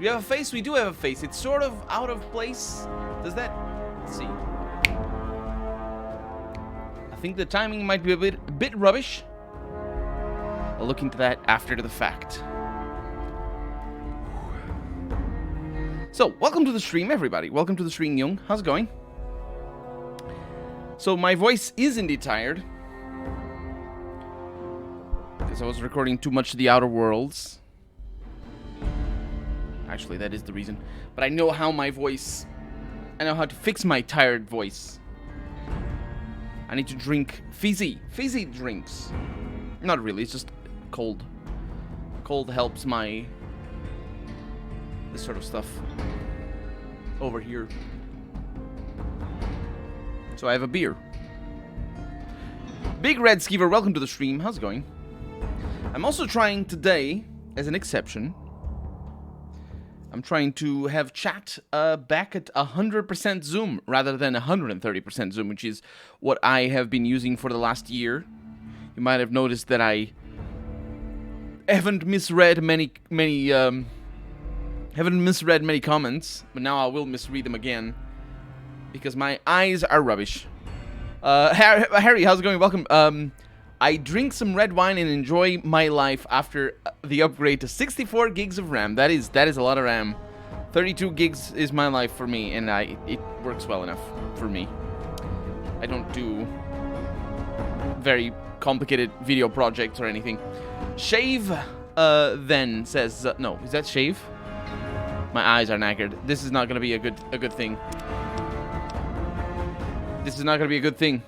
We have a face? We do have a face. It's sort of out of place. Does that... Let's see. I think the timing might be a bit rubbish. I'll look into that after the fact. So, welcome to the stream, everybody. Welcome to the stream, Jung. How's it going? So, my voice is indeed tired. Because I was recording too much of the Outer Worlds. Actually, that is the reason. But I know how my voice... I know how to fix my tired voice. I need to drink fizzy drinks. Not really, it's just cold. Cold helps my... this sort of stuff. Over here. So I have a beer. Big Red Skeever, welcome to the stream. How's it going? I'm also trying today, as an exception... I'm trying to have chat back at 100% zoom rather than 130% zoom, which is what I have been using for the last year. You might have noticed that I haven't misread many comments, but now I will misread them again because my eyes are rubbish. Harry, how's it going? Welcome. I drink some red wine and enjoy my life after the upgrade to 64 gigs of RAM. That is a lot of RAM. 32 gigs is my life for me, and it works well enough for me. I don't do very complicated video projects or anything. Shave, then says no. Is that shave? My eyes are knackered. This is not gonna be a good thing. This is not gonna be a good thing.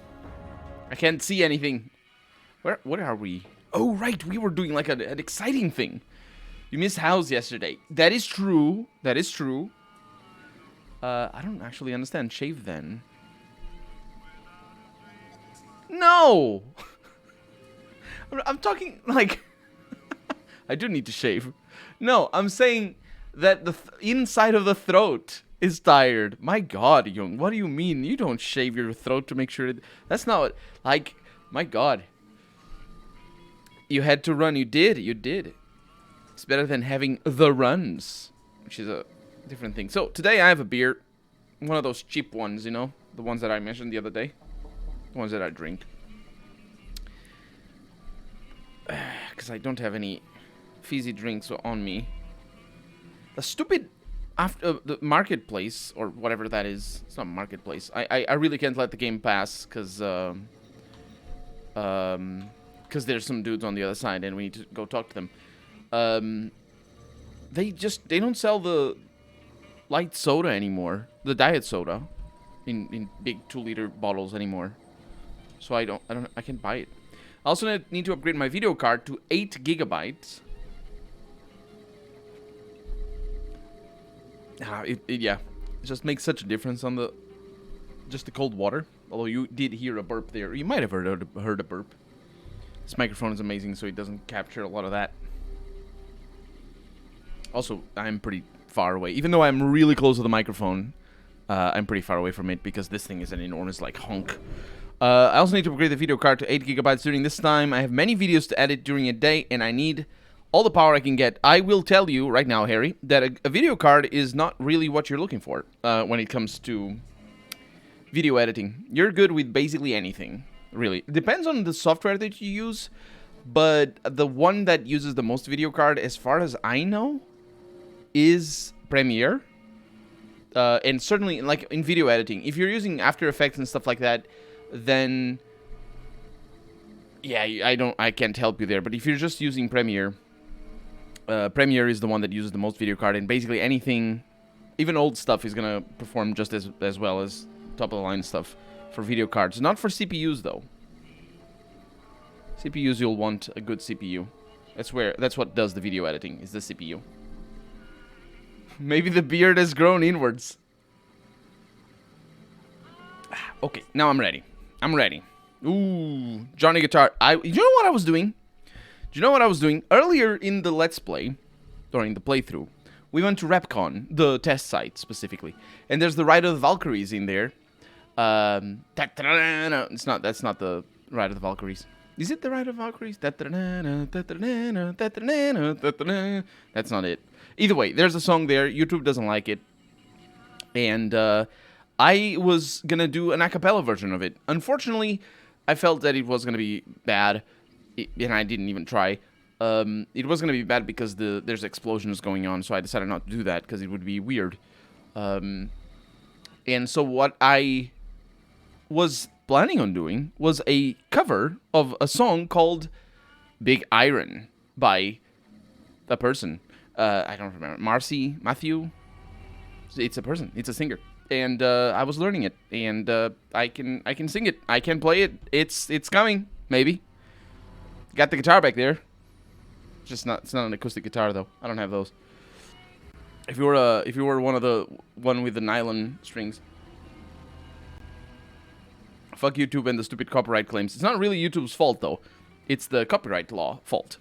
I can't see anything. What are we? Oh, right, we were doing like an exciting thing. You missed House yesterday. That is true. That is true. I don't actually understand. Shave then. No! I'm talking like... I do need to shave. No, I'm saying that the inside of the throat is tired. My God, Jung, what do you mean? You don't shave your throat to make sure... That's not what... Like, my God. You had to run. You did. It's better than having the runs, which is a different thing. So, today I have a beer. One of those cheap ones, you know? The ones that I mentioned the other day. The ones that I drink. Because I don't have any fizzy drinks on me. The stupid... After the marketplace, or whatever that is. It's not marketplace. I really can't let the game pass, because... because there's some dudes on the other side and we need to go talk to them. They don't sell the light soda anymore, the diet soda, in big 2-liter bottles anymore. So I can't buy it. I also need to upgrade my video card to 8 gigabytes. Yeah, it just makes such a difference on the cold water. Although you did hear a burp there, you might have heard a burp. This microphone is amazing, so it doesn't capture a lot of that. Also, I'm pretty far away. Even though I'm really close to the microphone, I'm pretty far away from it because this thing is an enormous, like, honk. I also need to upgrade the video card to 8 gigabytes during this time. I have many videos to edit during a day, and I need all the power I can get. I will tell you right now, Harry, that a video card is not really what you're looking for when it comes to video editing. You're good with basically anything. Really. It depends on the software that you use, but the one that uses the most video card, as far as I know, is Premiere. And certainly, like, in video editing. If you're using After Effects and stuff like that, then... Yeah, I can't help you there. But if you're just using Premiere, Premiere is the one that uses the most video card, and basically anything, even old stuff, is gonna perform just as well as top-of-the-line stuff. For video cards. Not for CPUs, though. CPUs, you'll want a good CPU. That's what does the video editing, is the CPU. Maybe the beard has grown inwards. Okay, now I'm ready. Ooh, Johnny Guitar. You know what I was doing? Do you know what I was doing? Earlier in the Let's Play, during the playthrough, we went to Repcon, the test site, specifically. And there's the Ride of the Valkyries in there. That's not the Ride of the Valkyries. Is it the Ride of Valkyries? That's not it. Either way, there's a song there. YouTube doesn't like it. And I was going to do an a cappella version of it. Unfortunately, I felt that it was going to be bad. And I didn't even try. It was going to be bad because there's explosions going on. So I decided not to do that because it would be weird. And so what I was planning on doing was a cover of a song called Big Iron by a person. I don't remember. Matthew? It's a person. It's a singer. And I was learning it. And I can sing it. I can play it. It's coming. Maybe. Got the guitar back there. It's not an acoustic guitar though. I don't have those. If you were one with the nylon strings. Fuck YouTube and the stupid copyright claims. It's not really YouTube's fault, though. It's the copyright law fault.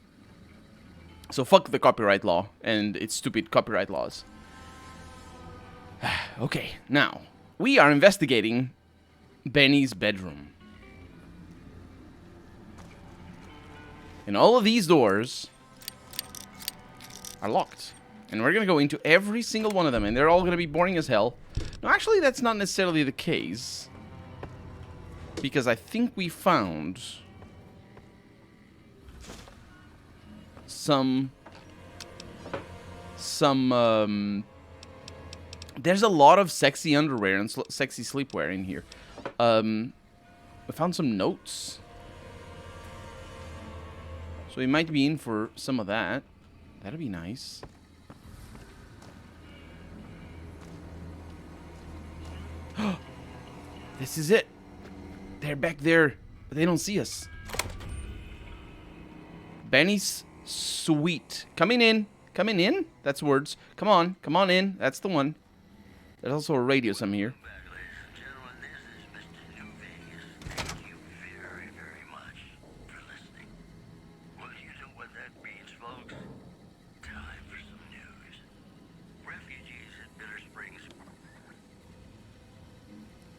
So fuck the copyright law and its stupid copyright laws. Okay, now, we are investigating Benny's bedroom. And all of these doors are locked. And we're going to go into every single one of them, and they're all going to be boring as hell. No, actually, that's not necessarily the case. Because I think we found some there's a lot of sexy underwear and sexy sleepwear in here. We found some notes. So we might be in for some of that. That'd be nice. This is it. They're back there, but they don't see us. Benny's suite. Coming in. Coming in? That's words. Come on. Come on in. That's the one. There's also a radio some here.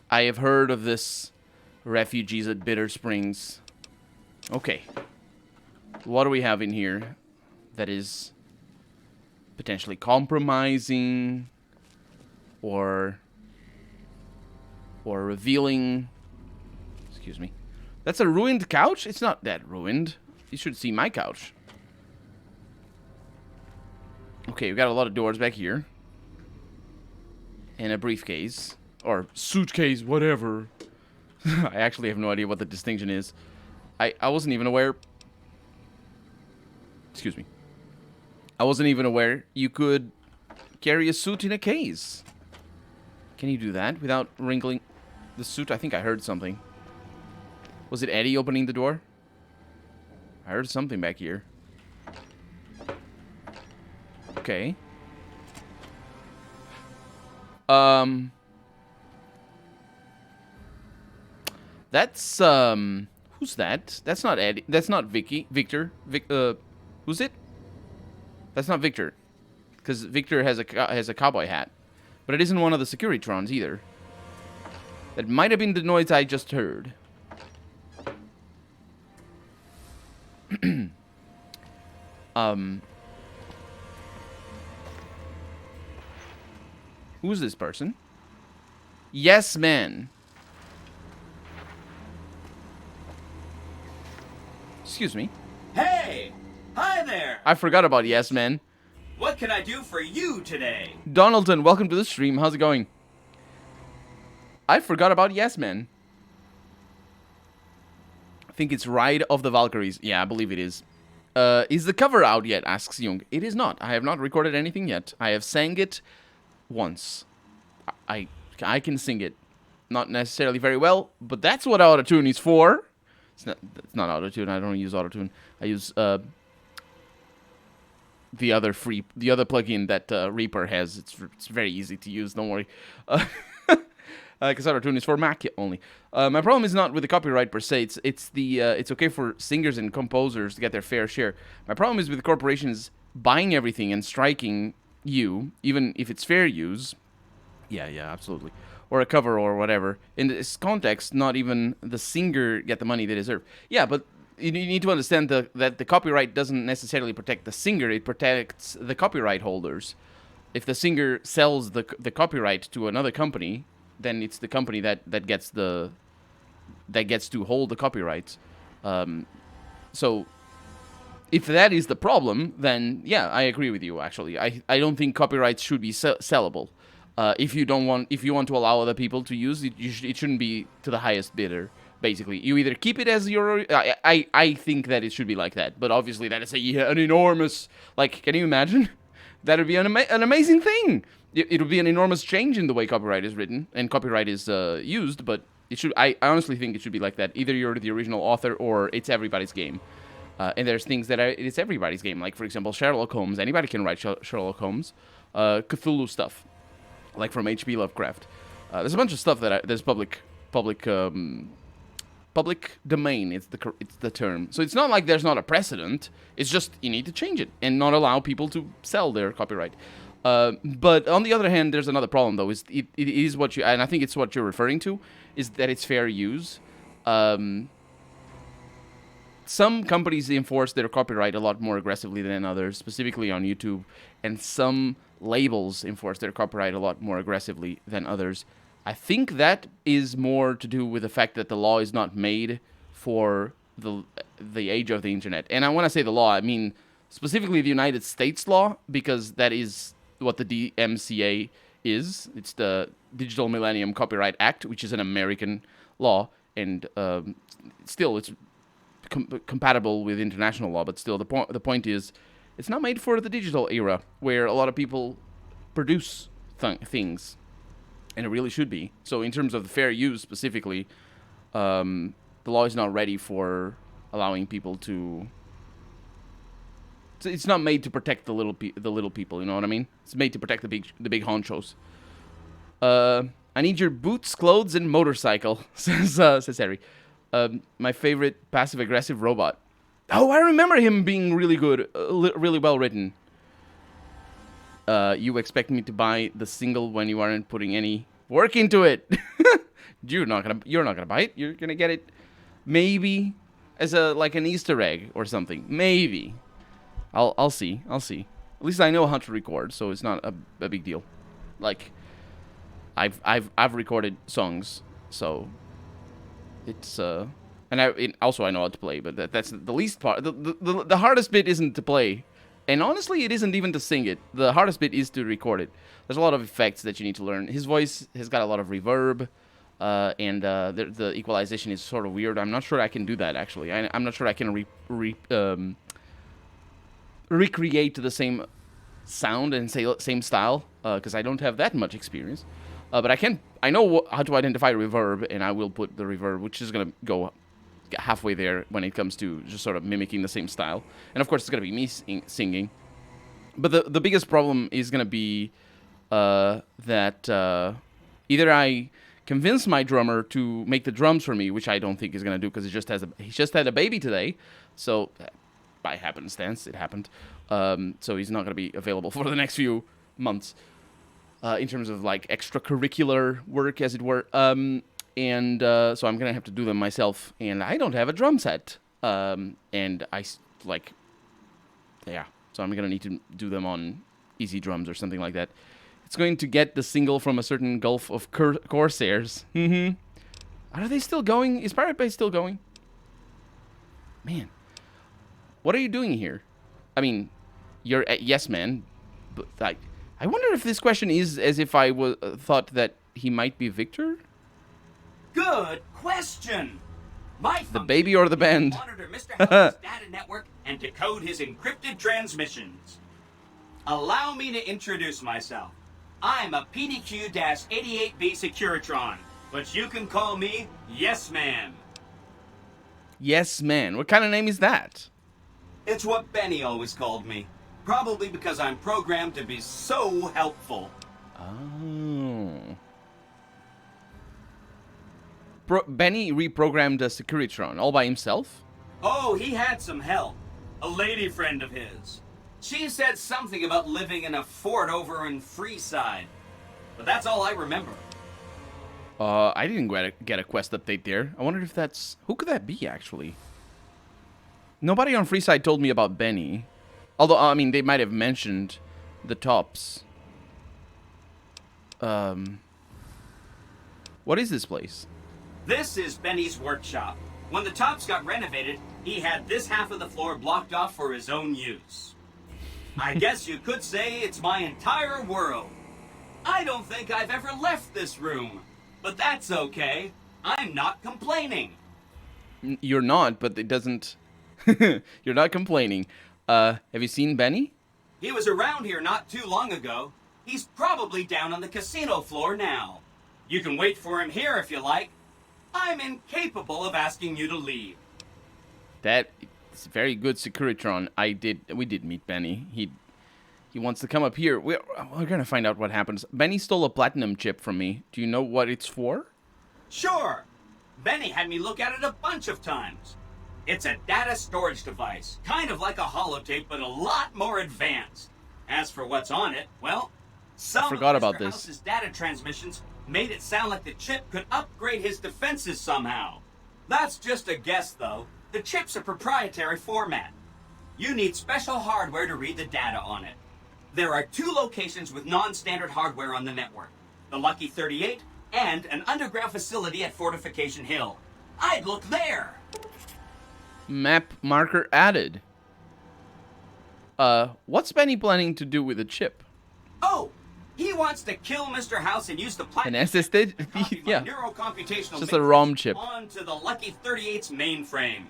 I have heard of this refugees at Bitter Springs. Okay. What do we have in here that is potentially compromising or revealing? Excuse me. That's a ruined couch? It's not that ruined. You should see my couch. Okay, we got a lot of doors back here. And a briefcase. Or suitcase, whatever. I actually have no idea what the distinction is. I wasn't even aware. Excuse me. I wasn't even aware you could carry a suit in a case. Can you do that without wrinkling the suit? I think I heard something. Was it Eddie opening the door? I heard something back here. Okay. That's, who's that? That's not Eddie. That's not Victor. Who's it? That's not Victor. Because Victor has a cowboy hat. But it isn't one of the Securitrons either. That might have been the noise I just heard. Who's this person? Yes, man. Excuse me. Hey! Hi there! I forgot about Yes Man. What can I do for you today? Donaldson, welcome to the stream. How's it going? I forgot about Yes Man. I think it's Ride of the Valkyries. Yeah, I believe it is. Is the cover out yet? Asks Jung. It is not. I have not recorded anything yet. I have sang it once. I can sing it. Not necessarily very well, but that's what autotune is for. It's not autotune. I don't use autotune. I use the other plugin that Reaper has. It's very easy to use. Don't worry. Because autotune is for Mac only. My problem is not with the copyright per se. It's okay for singers and composers to get their fair share. My problem is with corporations buying everything and striking you, even if it's fair use. Yeah, absolutely. Or a cover or whatever. In this context, not even the singer get the money they deserve. Yeah, but you need to understand that the copyright doesn't necessarily protect the singer; it protects the copyright holders. If the singer sells the copyright to another company, then it's the company that gets to hold the copyrights. So if that is the problem, then yeah, I agree with you. Actually, I don't think copyrights should be sellable. If you want to allow other people to use it, it shouldn't be to the highest bidder. Basically, you either keep it as your. I think that it should be like that, but obviously that is an enormous. Like, can you imagine? That would be an amazing thing. It would be an enormous change in the way copyright is written and copyright is used. But it should. I honestly think it should be like that. Either you're the original author or it's everybody's game. And there's things that it's everybody's game. Like, for example, Sherlock Holmes. Anybody can write Sherlock Holmes. Cthulhu stuff, like from H.P. Lovecraft. There's a bunch of stuff that there's public domain. It's the term. So it's not like there's not a precedent. It's just you need to change it and not allow people to sell their copyright. But on the other hand, there's another problem though. It is what you, and I think it's what you're referring to, is that it's fair use. Some companies enforce their copyright a lot more aggressively than others, specifically on YouTube, and some labels enforce their copyright a lot more aggressively than others. I think that is more to do with the fact that the law is not made for the age of the internet. And when I say the law, I mean specifically the United States law, because that is what the DMCA is. It's the Digital Millennium Copyright Act, which is an American law, and still it's compatible with international law, but still the point is it's not made for the digital era where a lot of people produce things, and it really should be. So in terms of the fair use specifically, the law is not ready for allowing people to. It's not made to protect the little people. You know what I mean? It's made to protect the big honchos. I need your boots, clothes, and motorcycle, says Harry. My favorite passive-aggressive robot. Oh, I remember him being really good, really well written. You expect me to buy the single when you aren't putting any work into it. You're not gonna buy it. You're gonna get it, maybe as an Easter egg or something. Maybe. I'll see. At least I know how to record, so it's not a big deal. Like, I've recorded songs, so. It's and also I know how to play, but that's the least part. The hardest bit isn't to play, and honestly, it isn't even to sing it. The hardest bit is to record it. There's a lot of effects that you need to learn. His voice has got a lot of reverb, and the equalization is sort of weird. I'm not sure I can do that actually. I'm not sure I can recreate the same sound and same style because I don't have that much experience. But I know how to identify reverb, and I will put the reverb, which is going to go halfway there when it comes to just sort of mimicking the same style. And of course, it's going to be me singing. But the biggest problem is going to be that either I convince my drummer to make the drums for me, which I don't think he's going to do because he just had a baby today. So by happenstance, it happened. So he's not going to be available for the next few months. In terms of like extracurricular work, as it were, so I'm gonna have to do them myself, and I don't have a drum set, so I'm gonna need to do them on easy drums or something like that. It's going to get the single from a certain Gulf of Corsairs. Are they still going? Is Pirate Bay still going? Man, what are you doing here? I mean, you're yes, man, but like. I wonder if this question is as if I thought that he might be Victor? Good question. The baby or the band? Monitor Mr. Helm's data network and decode his encrypted transmissions. Allow me to introduce myself. I'm a PDQ-88B Securitron, but you can call me Yes Man. Yes Man. What kind of name is that? It's what Benny always called me. Probably because I'm programmed to be so helpful. Oh. Benny reprogrammed a Securitron all by himself? Oh, he had some help. A lady friend of his. She said something about living in a fort over in Freeside. But that's all I remember. I didn't get a quest update there. I wondered if that's... Who could that be, actually? Nobody on Freeside told me about Benny. Although, I mean, they might have mentioned the tops. What is this place? This is Benny's workshop. When the tops got renovated, he had this half of the floor blocked off for his own use. I guess you could say it's my entire world. I don't think I've ever left this room, but that's okay. I'm not complaining. You're not, but it doesn't... You're not complaining. Have you seen Benny? He was around here not too long ago. He's probably down on the casino floor now. You can wait for him here if you like. I'm incapable of asking you to leave. That is very good, Securitron. We did meet Benny. He wants to come up here. We're gonna find out what happens. Benny stole a platinum chip from me. Do you know what it's for? Sure. Benny had me look at it a bunch of times. It's a data storage device, kind of like a holotape, but a lot more advanced. As for what's on it, well, some forgot of Mr. about this. House's data transmissions made it sound like the chip could upgrade his defenses somehow. That's just a guess, though. The chip's a proprietary format. You need special hardware to read the data on it. There are 2 locations with non-standard hardware on the network. The Lucky 38 and an underground facility at Fortification Hill. I'd look there. Map marker added. What's Benny planning to do with the chip? Oh, he wants to kill Mr. House and use the An platinum SSD? chip to copy my Yeah. neurocomputational Just a matrix ROM chip. onto the Lucky 38's mainframe.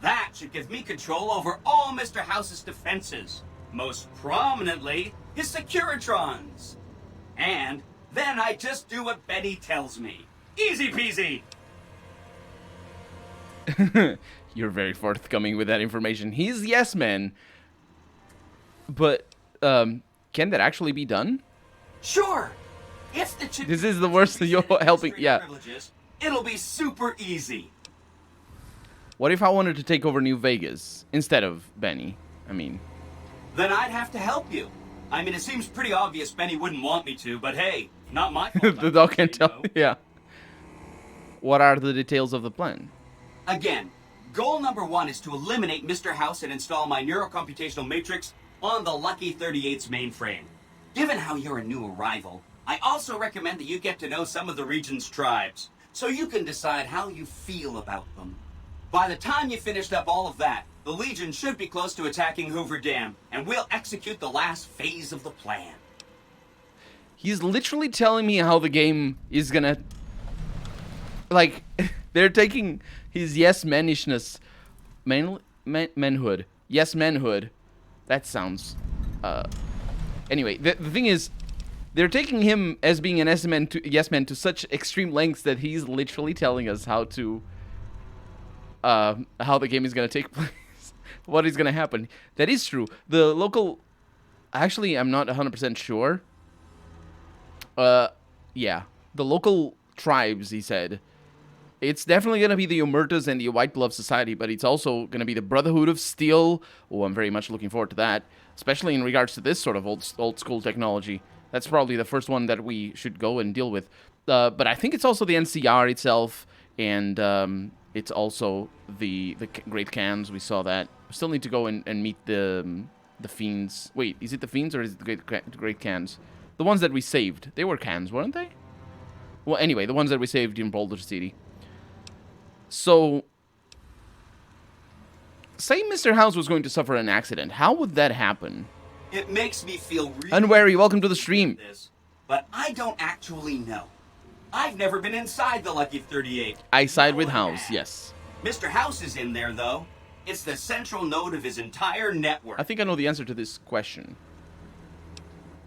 That should give me control over all Mr. House's defenses, most prominently his Securitrons. And then I just do what Betty tells me. Easy peasy. You're very forthcoming with that information. He's yes man. But can that actually be done? Sure. If the chip This is the worst you're helping. Yeah. privileges, it'll be super easy. What if I wanted to take over New Vegas instead of Benny? I mean, Then I'd have to help you. I mean, it seems pretty obvious Benny wouldn't want me to, but hey, not my fault. the dog can Say tell. no. Yeah. What are the details of the plan? Again, goal number 1 is to eliminate Mr. House and install my neurocomputational matrix on the Lucky 38's mainframe. Given how you're a new arrival, I also recommend that you get to know some of the region's tribes, so you can decide how you feel about them. By the time you finished up all of that, the Legion should be close to attacking Hoover Dam, and we'll execute the last phase of the plan. He's literally telling me how the game is gonna... Like, they're taking his yes manishness... manhood. Yes manhood. That sounds... Anyway, the thing is, they're taking him as being an yes man to such extreme lengths that he's literally telling us how to... how the game is gonna take place. What is gonna happen. That is true. The local... Actually, I'm not 100% sure. Yeah. The local tribes, he said. It's definitely going to be the Omertas and the White Glove Society, but it's also going to be the Brotherhood of Steel. Oh, I'm very much looking forward to that, especially in regards to this sort of old school technology. That's probably the first one that we should go and deal with. But I think it's also the NCR itself, and it's also the Great Khans. We saw that. We still need to go and meet the Fiends. Wait, is it the Fiends or is it the Great Khans? The ones that we saved. They were Khans, weren't they? Well, anyway, the ones that we saved in Boulder City. So, say Mr. House was going to suffer an accident. How would that happen? It makes me feel really... Unwary, welcome to the stream. This, but I don't actually know. I've never been inside the Lucky 38. I side with No one House, has. yes. Mr. House is in there, though. It's the central node of his entire network. I think I know the answer to this question.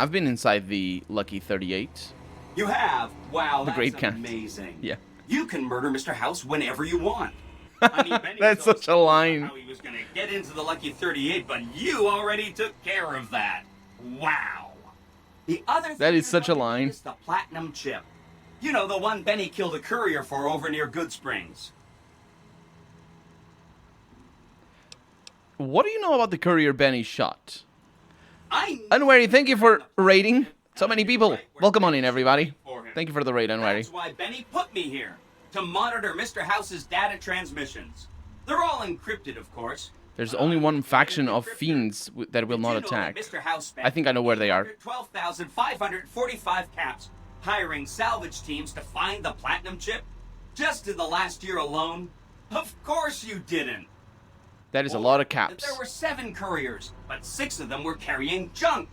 I've been inside the Lucky 38. You have? Wow, The that's Great Khans. amazing. Yeah. You can murder Mr. House whenever you want. I mean, Benny That's was such a always line. How he was going to get into the Lucky 38, but you already took care of that. Wow. The other thing That is you're such a gonna line. need is the platinum chip. You know, the one Benny killed a courier for over near Good Springs. What do you know about the courier Benny shot? I Unwary, thank you for raiding. So many people. Right where Welcome on Benny in, everybody. for him. Thank you for the raid, Unwary. That's why Benny put me here, to monitor Mr. House's data transmissions. They're all encrypted, of course, There's only one faction of fiends that will not attack. I think I know where they are. 12,545 caps hiring salvage teams to find the platinum chip just in the last year alone. Of course you didn't. That is a lot of caps. There were 7 couriers, but 6 of them were carrying junk.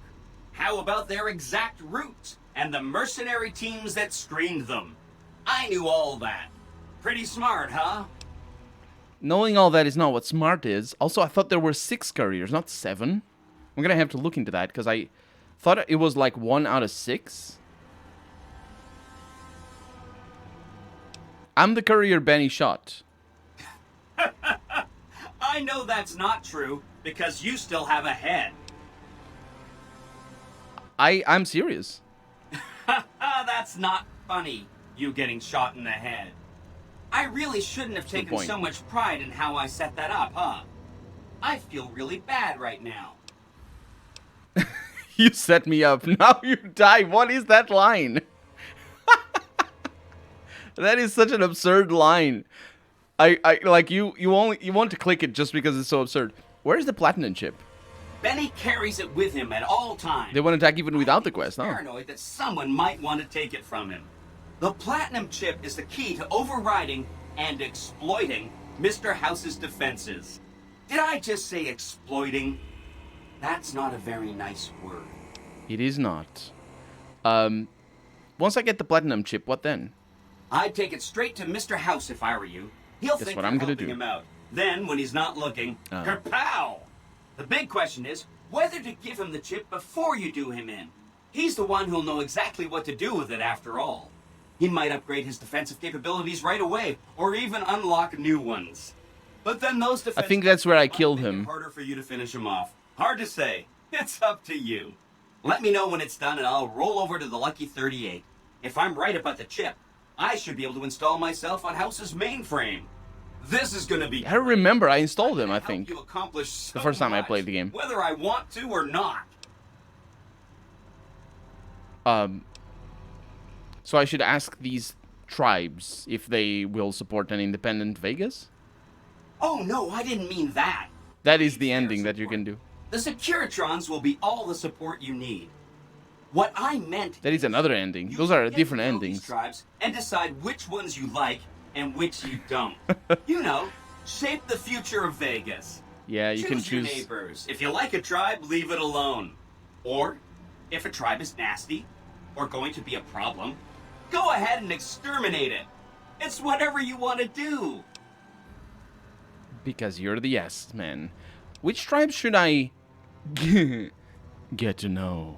How about their exact routes and the mercenary teams that screened them? I knew all that. Pretty smart, huh? Knowing all that is not what smart is. Also, I thought there were 6 couriers, not 7. I'm gonna have to look into that, because I thought it was like 1 out of 6. I'm the courier Benny shot. I know that's not true, because you still have a head. I'm serious. That's not funny, you getting shot in the head. I really shouldn't have taken so much pride in how I set that up, huh? I feel really bad right now. You set me up, now you die. What is that line? That is such an absurd line. I like you want to click it just because it's so absurd. Where's the platinum chip? Benny carries it with him at all times. They want to attack even without the quest, huh? Paranoid that someone might want to take it from him. The platinum chip is the key to overriding and exploiting Mr. House's defenses. Did I just say exploiting? That's not a very nice word. It is not. Once I get the platinum chip, what then? I'd take it straight to Mr. House if I were you. He'll think what you're I'm gonna helping do. him out. Then, when he's not looking, kerpow! The big question is whether to give him the chip before you do him in. He's the one who'll know exactly what to do with it after all. He might upgrade his defensive capabilities right away, or even unlock new ones. But then those defensive I think that's where I killed him. harder for you to finish him off. Hard to say. It's up to you. Let me know when it's done and I'll roll over to the Lucky 38. If I'm right about the chip, I should be able to install myself on House's mainframe. This is gonna be I remember I installed him, I think. You accomplish so The first time I much, played the game. whether I want to or not. So I should ask these tribes if they will support an independent Vegas? Oh no, I didn't mean that. That is the ending that you can do. The Securitrons will be all the support you need. What I meant That is another ending. Those are different endings. Tribes and decide which ones you like and which you don't. You know, shape the future of Vegas. Yeah, you can Your choose. neighbors. If you like a tribe, leave it alone. Or, if a tribe is nasty or going to be a problem, go ahead and exterminate it. It's whatever you want to do. Because you're the yes man. Which tribe should I get to know?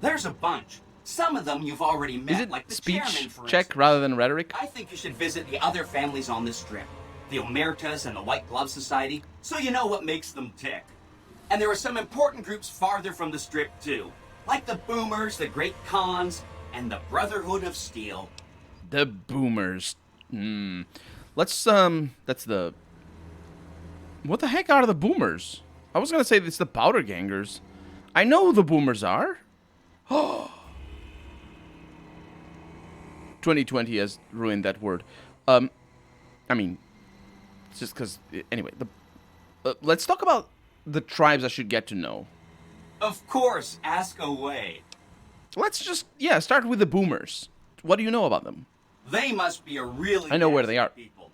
There's a bunch. Some of them you've already met, Is it like the speech chairman, for check instance. rather than rhetoric? I think you should visit the other families on this strip, the Omertas and the White Glove Society, so you know what makes them tick. And there are some important groups farther from the strip too, like the Boomers, the Great Khans, and the Brotherhood of Steel. The Boomers. Let's that's the... What the heck are the Boomers? I was gonna say it's the Powder Gangers. I know who the Boomers are. 2020 has ruined that word. I mean, it's just because... Anyway, let's talk about the tribes I should get to know. Of course, ask away. Let's just, start with the Boomers. What do you know about them? They must be a really I know where nasty they are. people.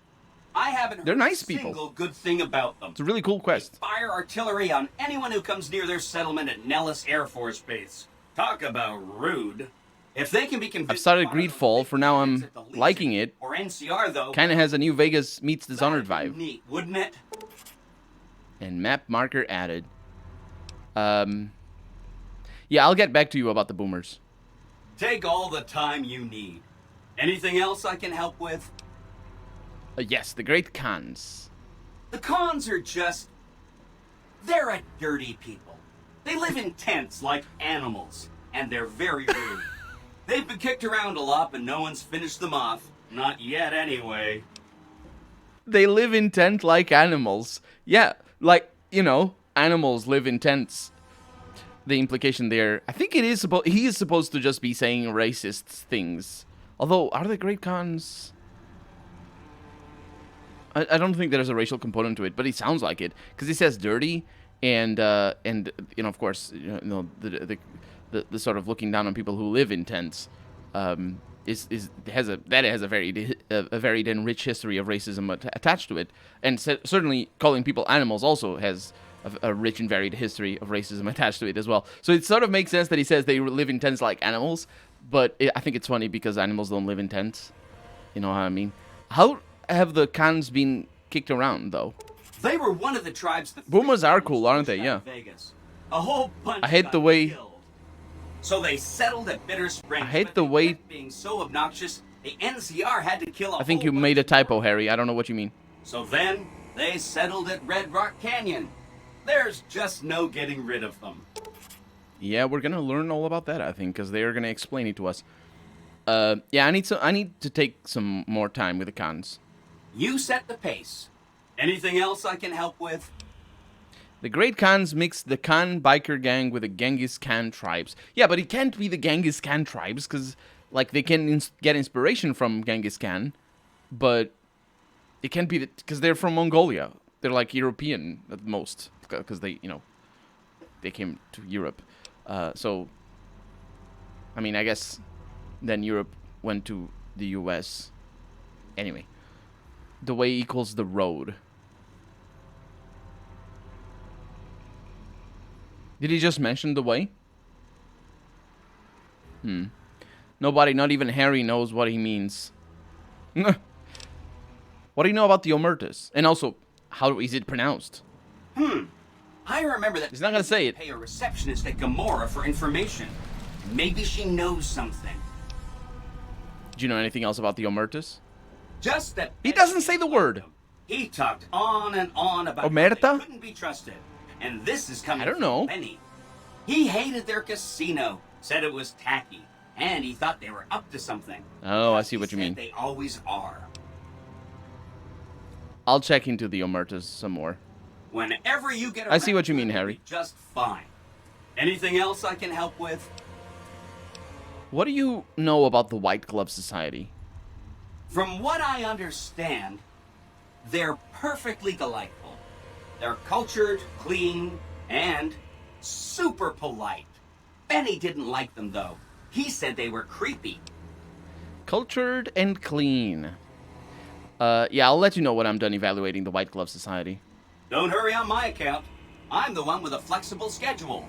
I haven't They're heard nice a people. single good thing about them. It's a really cool quest. Fire artillery on anyone who comes near their settlement at Nellis Air Force Base. Talk about rude. If they can be convinced... I've started Greedfall, for now I'm liking it. Or NCR, though... Kinda has a new Vegas meets Dishonored that'd vibe. be neat, wouldn't it? And map marker added. Yeah, I'll get back to you about the Boomers. Take all the time you need. Anything else I can help with? Yes, the Great Khans. The Khans are just... They're a dirty people. They live in tents like animals, and they're very rude. They've been kicked around a lot, but no one's finished them off. Not yet, anyway. They live in tent like animals. Yeah, like, you know, animals live in tents. The implication there, I think he is supposed to just be saying racist things. Although, are the Great Khans? I don't think there's a racial component to it, but it sounds like it because he says dirty, and of course, the sort of looking down on people who live in tents, has a varied and rich history of racism attached to it, and certainly calling people animals also has a rich and varied history of racism attached to it as well. So it sort of makes sense that he says they live in tents like animals, but I think it's funny because animals don't live in tents. You know what I mean? How have the Khans been kicked around, though? They were one of the tribes that... Boomers are cool, aren't they? Yeah. Vegas. A whole bunch I hate the way... killed. So they settled at Bitter Springs. I hate the way... Being so obnoxious, the NCR had to kill a I think you made a typo, Harry. I don't know what you mean. So then, they settled at Red Rock Canyon. There's just no getting rid of them. Yeah, we're gonna learn all about that, I think, because they are gonna explain it to us. Yeah, I need to take some more time with the Khans. You set the pace. Anything else I can help with? The Great Khans mixed the Khan biker gang with the Genghis Khan tribes. Yeah, but it can't be the Genghis Khan tribes, because, like, they can get inspiration from Genghis Khan, but it can't be because they're from Mongolia. They're, like, European at most, because they, they came to Europe. So, I mean, I guess then Europe went to the US. Anyway, the way equals the road. Did he just mention the way? Nobody, not even Harry, knows what he means. What do you know about the Omertas? And also, how is it pronounced? I remember that... He's not gonna say it. Pay a receptionist at Gamora for information. Maybe she knows something. Do you know anything else about the Omertas? Just that... He doesn't say the word. He talked on and on about Omerta? how they couldn't be trusted. And this is coming I don't from know. Benny. He hated their casino, said it was tacky, and he thought they were up to something. Oh, I see what you He said mean. They always are. I'll check into the Omertas some more. Whenever you get I see around what you to mean, it, Harry. it'll be just fine. Anything else I can help with? What do you know about the White Glove Society? From what I understand, they're perfectly delightful. They're cultured, clean, and super polite. Benny didn't like them, though. He said they were creepy. Cultured and clean. Yeah, I'll let you know when I'm done evaluating the White Glove Society. Don't hurry on my account. I'm the one with a flexible schedule.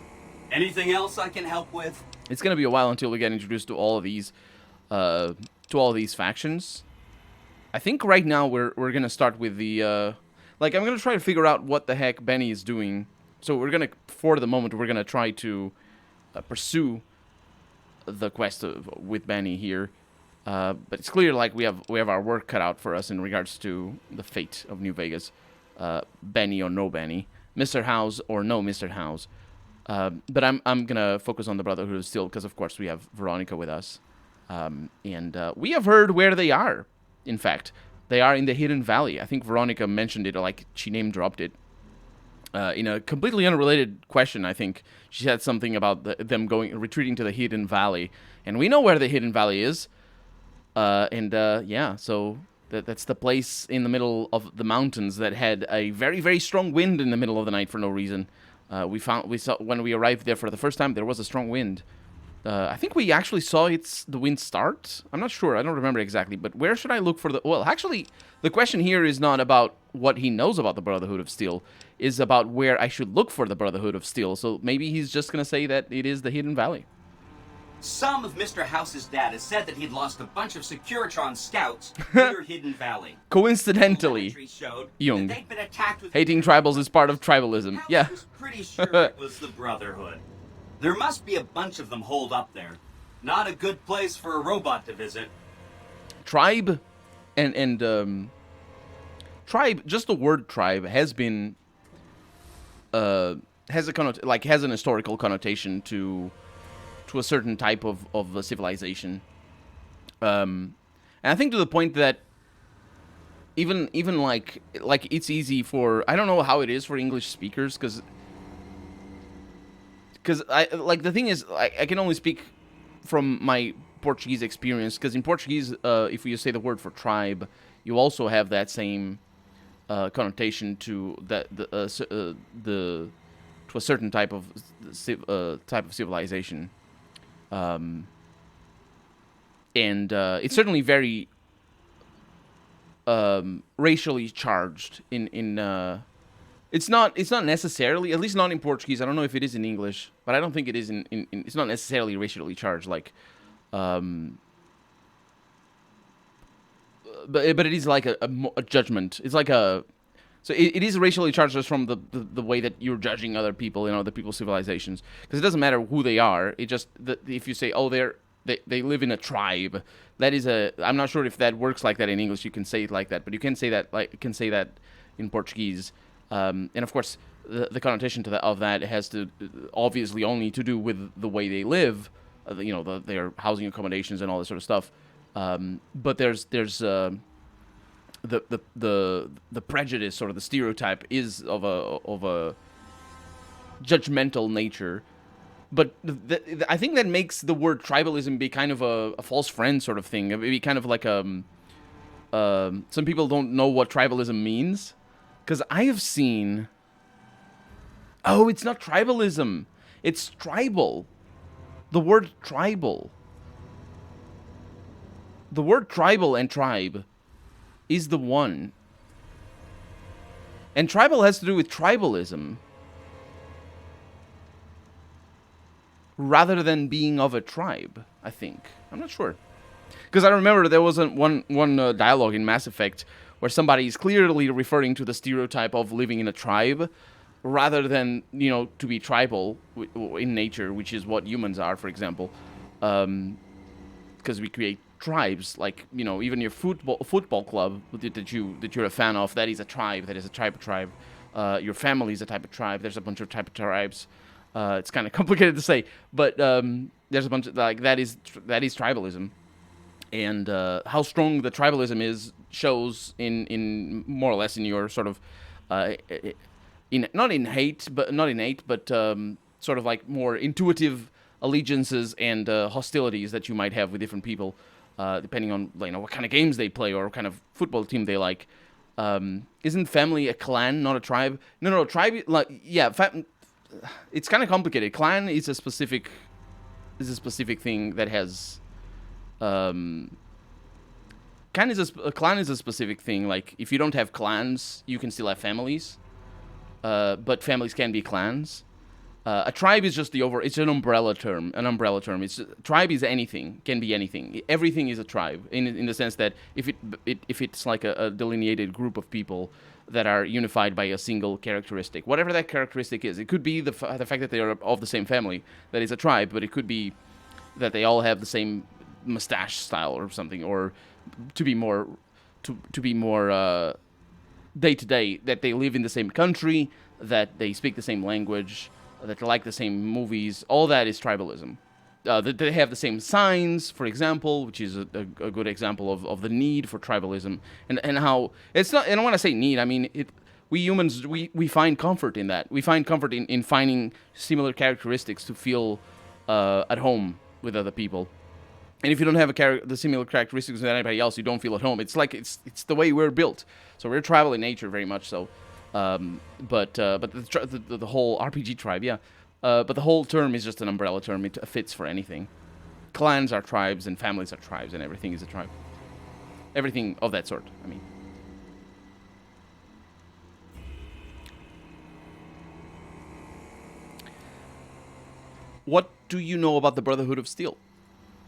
Anything else I can help with? It's gonna be a while until we get introduced to all of these, factions. I think right now we're gonna start with the, like, I'm gonna try to figure out what the heck Benny is doing. So for the moment, we're gonna try to pursue the quest with Benny here. But it's clear, like, we have our work cut out for us in regards to the fate of New Vegas. Benny or no Benny, Mr. House or no Mr. House. But I'm gonna focus on the Brotherhood of Steel because, of course, we have Veronica with us, and we have heard where they are. In fact, they are in the Hidden Valley. I think Veronica mentioned it, or like she name dropped it. In a completely unrelated question, I think she said something about them retreating to the Hidden Valley, and we know where the Hidden Valley is. Yeah, so that's the place in the middle of the mountains that had a very, very strong wind in the middle of the night for no reason. We saw when we arrived there for the first time, there was a strong wind. I think we actually saw the wind start. I'm not sure. I don't remember exactly. But where should I look for the... Well, actually, the question here is not about what he knows about the Brotherhood of Steel. Is about where I should look for the Brotherhood of Steel. So maybe he's just going to say that it is the Hidden Valley. Some of Mr. House's data said that he'd lost a bunch of Securitron scouts near Hidden Valley. Coincidentally, Jung. They'd been attacked with... Hating tribals is part of tribalism. House Yeah. was pretty sure it was the Brotherhood. There must be a bunch of them holed up there. Not a good place for a robot to visit. Tribe and tribe, just the word tribe has been has an historical connotation to a certain type of a civilization. And I think to the point that even like it's easy for, I don't know how it is for English speakers, because the thing is, I can only speak from my Portuguese experience, because in Portuguese, if you say the word for tribe, you also have that same connotation to to a certain type of civilization, and it's certainly very racially charged. It's not necessarily, at least not in Portuguese. I don't know if it is in English, but I don't think it is in it's not necessarily racially charged. Like, but it is like a judgment. It's like so it is racially charged just from the way that you're judging other people in other people's civilizations, because it doesn't matter who they are. It just if you say, oh, they live in a tribe, that is I'm not sure if that works like that in English. You can say it like that, but you can say that in Portuguese. And of course, the connotation of that has to obviously only to do with the way they live, their housing accommodations and all this sort of stuff. But there's the prejudice or the stereotype is of a judgmental nature. But I think that makes the word tribalism be kind of a false friend sort of thing. It'd be kind of like some people don't know what tribalism means. Because I have seen... Oh, it's not tribalism. It's tribal. The word tribal. The word tribal and tribe is the one. And tribal has to do with tribalism. Rather than being of a tribe, I think. I'm not sure. Because I remember there was one dialogue in Mass Effect where somebody is clearly referring to the stereotype of living in a tribe, rather than, to be tribal in nature, which is what humans are, for example. Because we create tribes, like, even your football club that you're a fan of, that is a tribe, that is a type of tribe. Your family is a type of tribe. There's a bunch of type of tribes. It's kind of complicated to say, but there's a bunch of, like, that is tribalism. And how strong the tribalism is shows in more or less in your sort of not innate, but sort of like more intuitive allegiances and hostilities that you might have with different people, depending on what kind of games they play or what kind of football team they like. Isn't family a clan, not a tribe? No, tribe. It's kind of complicated. Clan is a specific thing that has. Clan is a specific thing. Like, if you don't have clans, you can still have families, but families can be clans. A tribe is just it's an umbrella term. Tribe is anything, can be anything. Everything is a tribe in the sense that if it's like a delineated group of people that are unified by a single characteristic, whatever that characteristic is. It could be the fact that they are of the same family, that is a tribe, but it could be that they all have the same mustache style or something, or to be more day to day, that they live in the same country, that they speak the same language, that they like the same movies. All that is tribalism. That they have the same signs, for example, which is a good example of the need for tribalism, and how it's not. And when I say need, I mean we humans, we find comfort in that. We find comfort in finding similar characteristics to feel at home with other people. And if you don't have the similar characteristics with anybody else, you don't feel at home. It's like it's the way we're built. So we're tribal in nature, very much so. But the whole RPG tribe, yeah. But the whole term is just an umbrella term. It fits for anything. Clans are tribes, and families are tribes, and everything is a tribe. Everything of that sort, I mean. What do you know about the Brotherhood of Steel?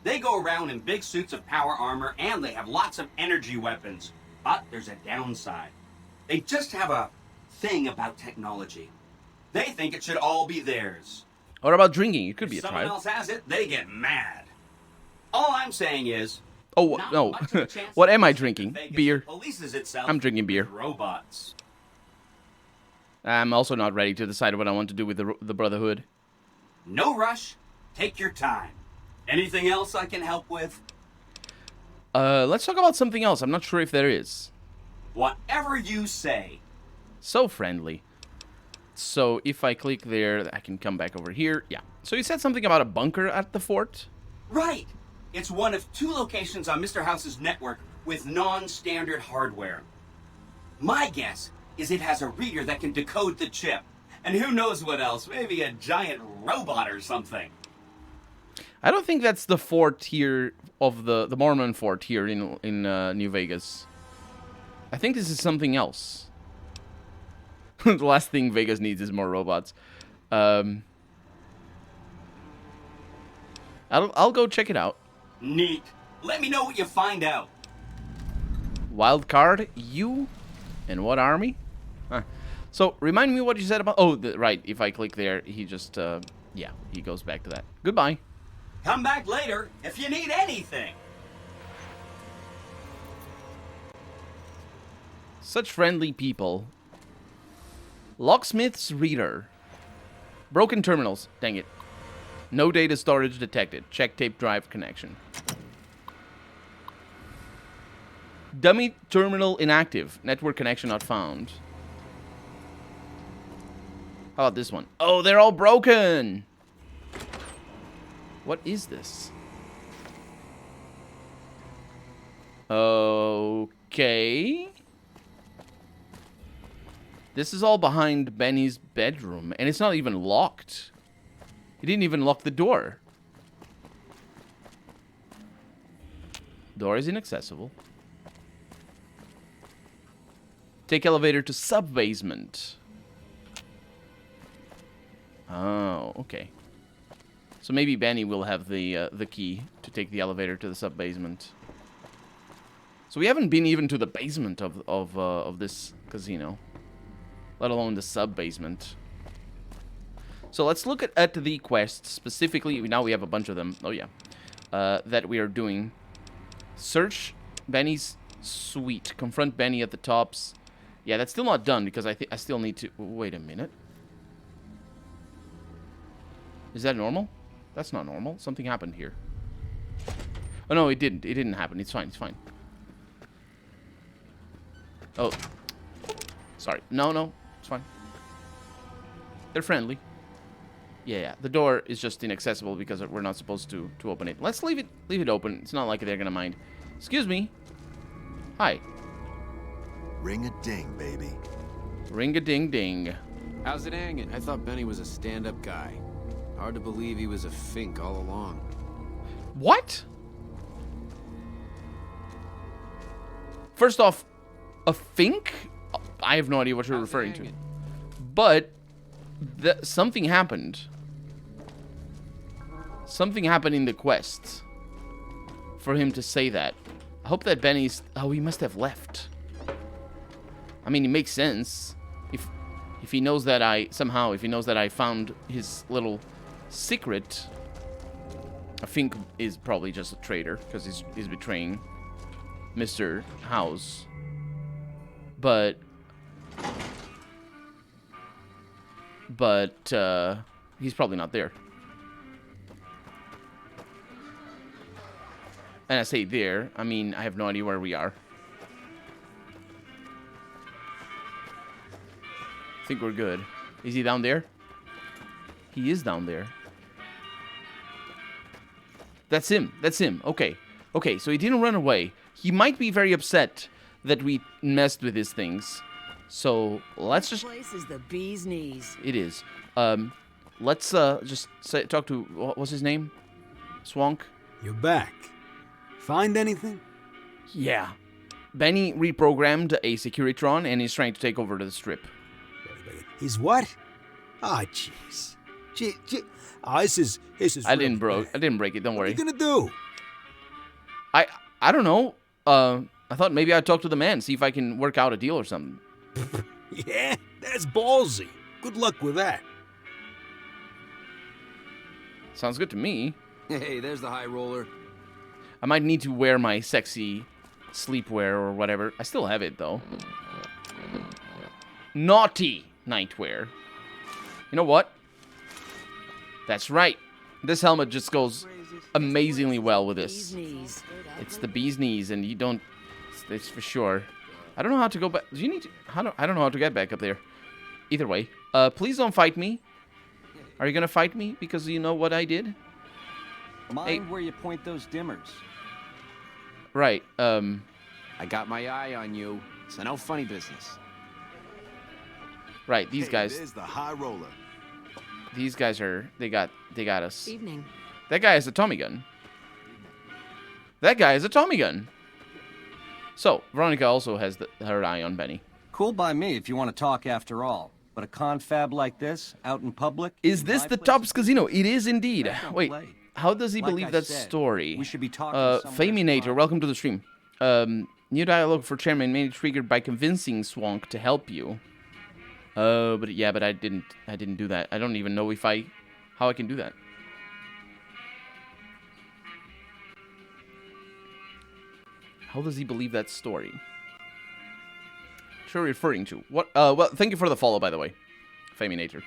They go around in big suits of power armor, and they have lots of energy weapons. But there's a downside. They just have a thing about technology. They think it should all be theirs. What about drinking? It could be a tribe. If someone else has it, they get mad. All I'm saying is... Oh, no. What am I drinking? Beer. Polices itself. I'm drinking beer. Robots. I'm also not ready to decide what I want to do with the Brotherhood. No rush. Take your time. Anything else I can help with? Let's talk about something else. I'm not sure if there is. Whatever you say. So friendly. So if I click there, I can come back over here. Yeah. So you said something about a bunker at the fort? Right. It's one of 2 locations on Mr. House's network with non-standard hardware. My guess is it has a reader that can decode the chip. And who knows what else? Maybe a giant robot or something. I don't think that's the fort here of the Mormon fort here in New Vegas. I think this is something else. The last thing Vegas needs is more robots. I'll go check it out. Neat. Let me know what you find out. Wild card, you? And what army? Huh. So, remind me what you said about... Oh, right. If I click there, he just... yeah, he goes back to that. Goodbye. Come back later if you need anything. Such friendly people. Locksmith's reader. Broken terminals. Dang it. No data storage detected. Check tape drive connection. Dummy terminal inactive. Network connection not found. How about this one? Oh, they're all broken! What is this? Okay. This is all behind Benny's bedroom, and it's not even locked. He didn't even lock the door. Door is inaccessible. Take elevator to sub-basement. Oh, okay. So maybe Benny will have the key to take the elevator to the sub-basement. So we haven't been even to the basement of this casino, let alone the sub-basement. So let's look at the quests specifically. Now we have a bunch of them. Oh yeah, that we are doing. Search Benny's suite. Confront Benny at the tops. Yeah, that's still not done because I still need to. Wait a minute. Is that normal? That's not normal. Something happened here. Oh no, it didn't. It didn't happen. It's fine. It's fine. Oh, sorry. No, it's fine. They're friendly. Yeah. The door is just inaccessible because we're not supposed to open it. Let's leave it open. It's not like they're gonna mind. Excuse me. Hi. Ring-a-ding, baby. Ring-a-ding-ding. How's it hanging? I thought Benny was a stand-up guy. Hard to believe he was a fink all along. What? First off, a fink? I have no idea what you're referring to. But something happened. Something happened in the quest for him to say that. I hope that Benny's... Oh, he must have left. I mean, it makes sense. If he knows that if he knows that I found his little secret, I think is probably just a traitor because he's betraying Mr. House. But he's probably not there. And I say there, I mean, I have no idea where we are. I think we're good. Is he down there? He is down there. That's him. That's him. Okay. Okay, so he didn't run away. He might be very upset that we messed with his things. So, let's just... This place is the bee's knees. It is. Let's just talk to... What's his name? Swank? You're back. Find anything? Yeah. Benny reprogrammed a Securitron and is trying to take over the strip. He's what? Ah, jeez. This is I didn't break it, don't worry. What are you gonna do? I don't know. I thought maybe I'd talk to the man, see if I can work out a deal or something. Yeah, that's ballsy. Good luck with that. Sounds good to me. Hey, there's the high roller. I might need to wear my sexy sleepwear or whatever. I still have it, though. Naughty nightwear. You know what? That's right. This helmet just goes amazingly well with this. It's the bee's knees, and you don't... It's for sure. I don't know how to go back... Do you need to... I don't know how to get back up there. Either way. Please don't fight me. Are you gonna fight me because you know what I did? Mind where you point those dimmers. Right, I got my eye on you, so no funny business. Right, these Hey, guys. there's the high roller. These guys are. They got us. Evening. That guy has a Tommy gun. That guy has a Tommy gun. So Veronica also has her eye on Benny. Cool by me if you want to talk after all. But a confab like this, out in public... Is this the Tops Casino? It is indeed. That's not Wait, play. how does he Like believe I that said, story? we should be talking somewhere Faminator, private. welcome to the stream. New dialogue for chairman mainly triggered by convincing Swank to help you. But I didn't do that. I don't even know how I can do that. How does he believe that story? Sure, referring to what? Well, thank you for the follow, by the way, Faminator.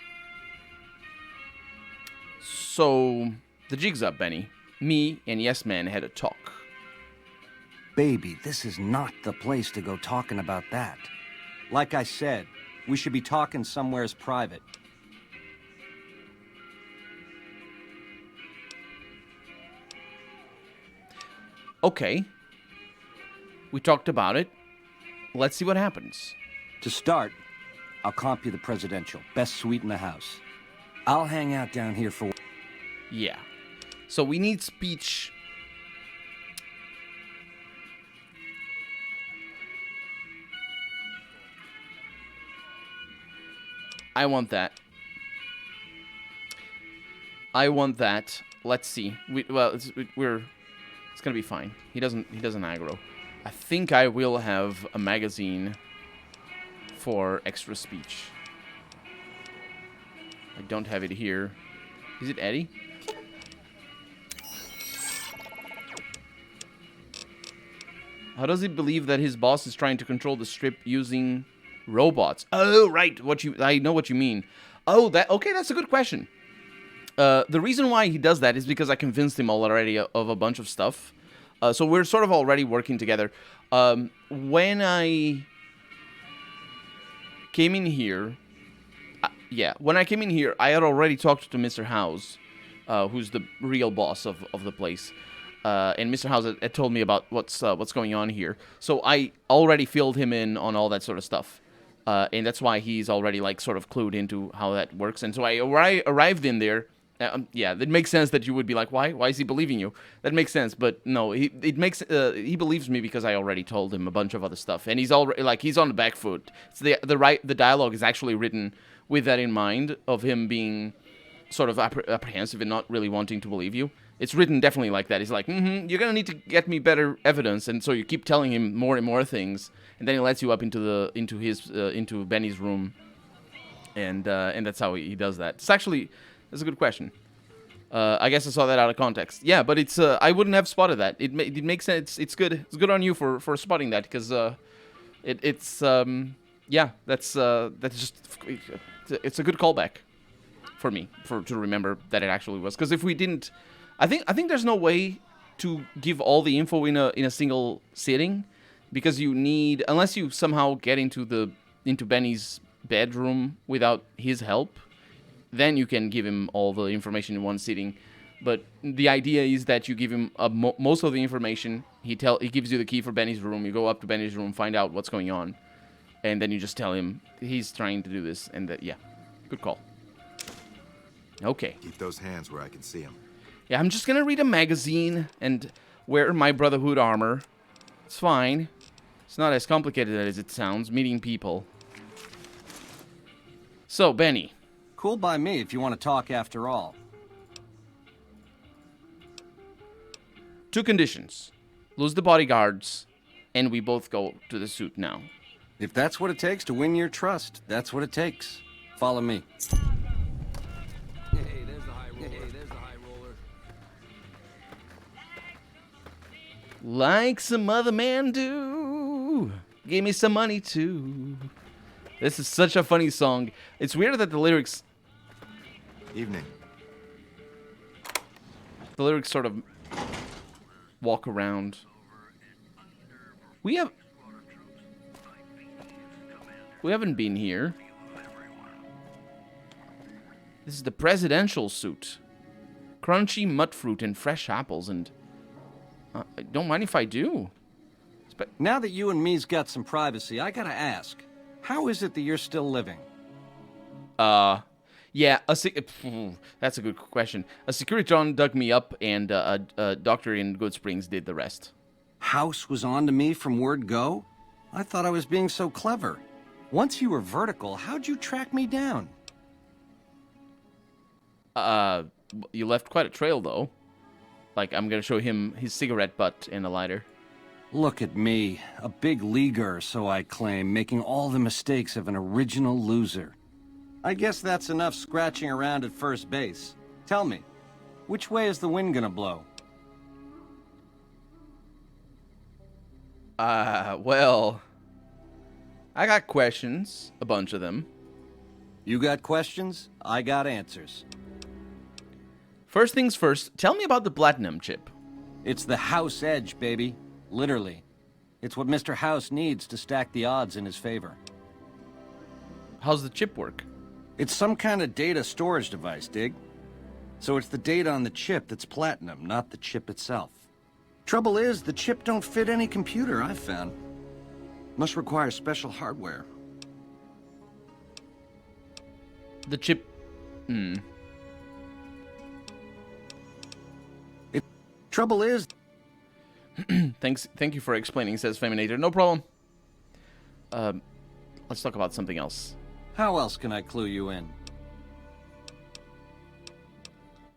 So the jig's up, Benny. Me and Yes Man had a talk. Baby, this is not the place to go talking about that. Like I said, we should be talking somewheres private. Okay. We talked about it. Let's see what happens. To start, I'll comp you the presidential. Best suite in the house. I'll hang out down here for... Yeah. So we need speech. I want that. Let's see. It's gonna be fine. He doesn't aggro. I think I will have a magazine for extra speech. I don't have it here. Is it Eddie? How does he believe that his boss is trying to control the strip using robots? Oh, right. I know what you mean. Oh, okay, that's a good question. The reason why he does that is because I convinced him already of a bunch of stuff. So we're sort of already working together. When I came in here, I had already talked to Mr. House, who's the real boss of the place. And Mr. House had told me about what's going on here. So I already filled him in on all that sort of stuff. And that's why he's already like sort of clued into how that works. And so I arrived in there. That makes sense that you would be like, why is he believing you? That makes sense, but no, he believes me because I already told him a bunch of other stuff, and he's already like he's on the back foot. It's the dialogue is actually written with that in mind of him being sort of apprehensive and not really wanting to believe you. It's written definitely like that. He's like, you're gonna need to get me better evidence, and so you keep telling him more and more things, and then he lets you up into Benny's room, and that's how he does that. That's a good question. I guess I saw that out of context. Yeah, but it's I wouldn't have spotted that. It makes sense. It's good. It's good on you for spotting that because it's a good callback for me to remember that it actually was. Because if we didn't, I think there's no way to give all the info in a single sitting, because you need, unless you somehow get into Benny's bedroom without his help. Then you can give him all the information in one sitting. But the idea is that you give him most of the information. He gives you the key for Benny's room. You go up to Benny's room, find out what's going on, and then you just tell him he's trying to do this. And good call. Okay. Keep those hands where I can see them. Yeah, I'm just gonna read a magazine and wear my Brotherhood armor. It's fine. It's not as complicated as it sounds. Meeting people. So, Benny. Cool by me if you want to talk after all. 2 conditions. Lose the bodyguards, and we both go to the suit now. If that's what it takes to win your trust, that's what it takes. Follow me. Hey, there's the high roller. Hey, there's the high roller. Like some other men do. Give me some money too. This is such a funny song. It's weird that the lyrics Evening. sort of walk around. We haven't been here. This is the presidential suit. Crunchy mudfruit and fresh apples, and don't mind if I do. Now that you and me's got some privacy, I gotta ask, how is it that you're still living? Yeah, that's a good question. A Securitron dug me up, and a doctor in Good Springs did the rest. House was on to me from word go? I thought I was being so clever. Once you were vertical, how'd you track me down? You left quite a trail, though. Like, I'm gonna show him his cigarette butt and a lighter. Look at me, a big leaguer, so I claim, making all the mistakes of an original loser. I guess that's enough scratching around at first base. Tell me, which way is the wind gonna blow? Well, I got questions, a bunch of them. You got questions, I got answers. First things first, tell me about the platinum chip. It's the House Edge, baby. Literally. It's what Mr. House needs to stack the odds in his favor. How's the chip work? It's some kind of data storage device, dig? So it's the data on the chip that's platinum, not the chip itself. Trouble is, the chip don't fit any computer I've found. Must require special hardware. The chip... Trouble is... Thank you for explaining, says Feminator. No problem. Let's talk about something else. How else can I clue you in?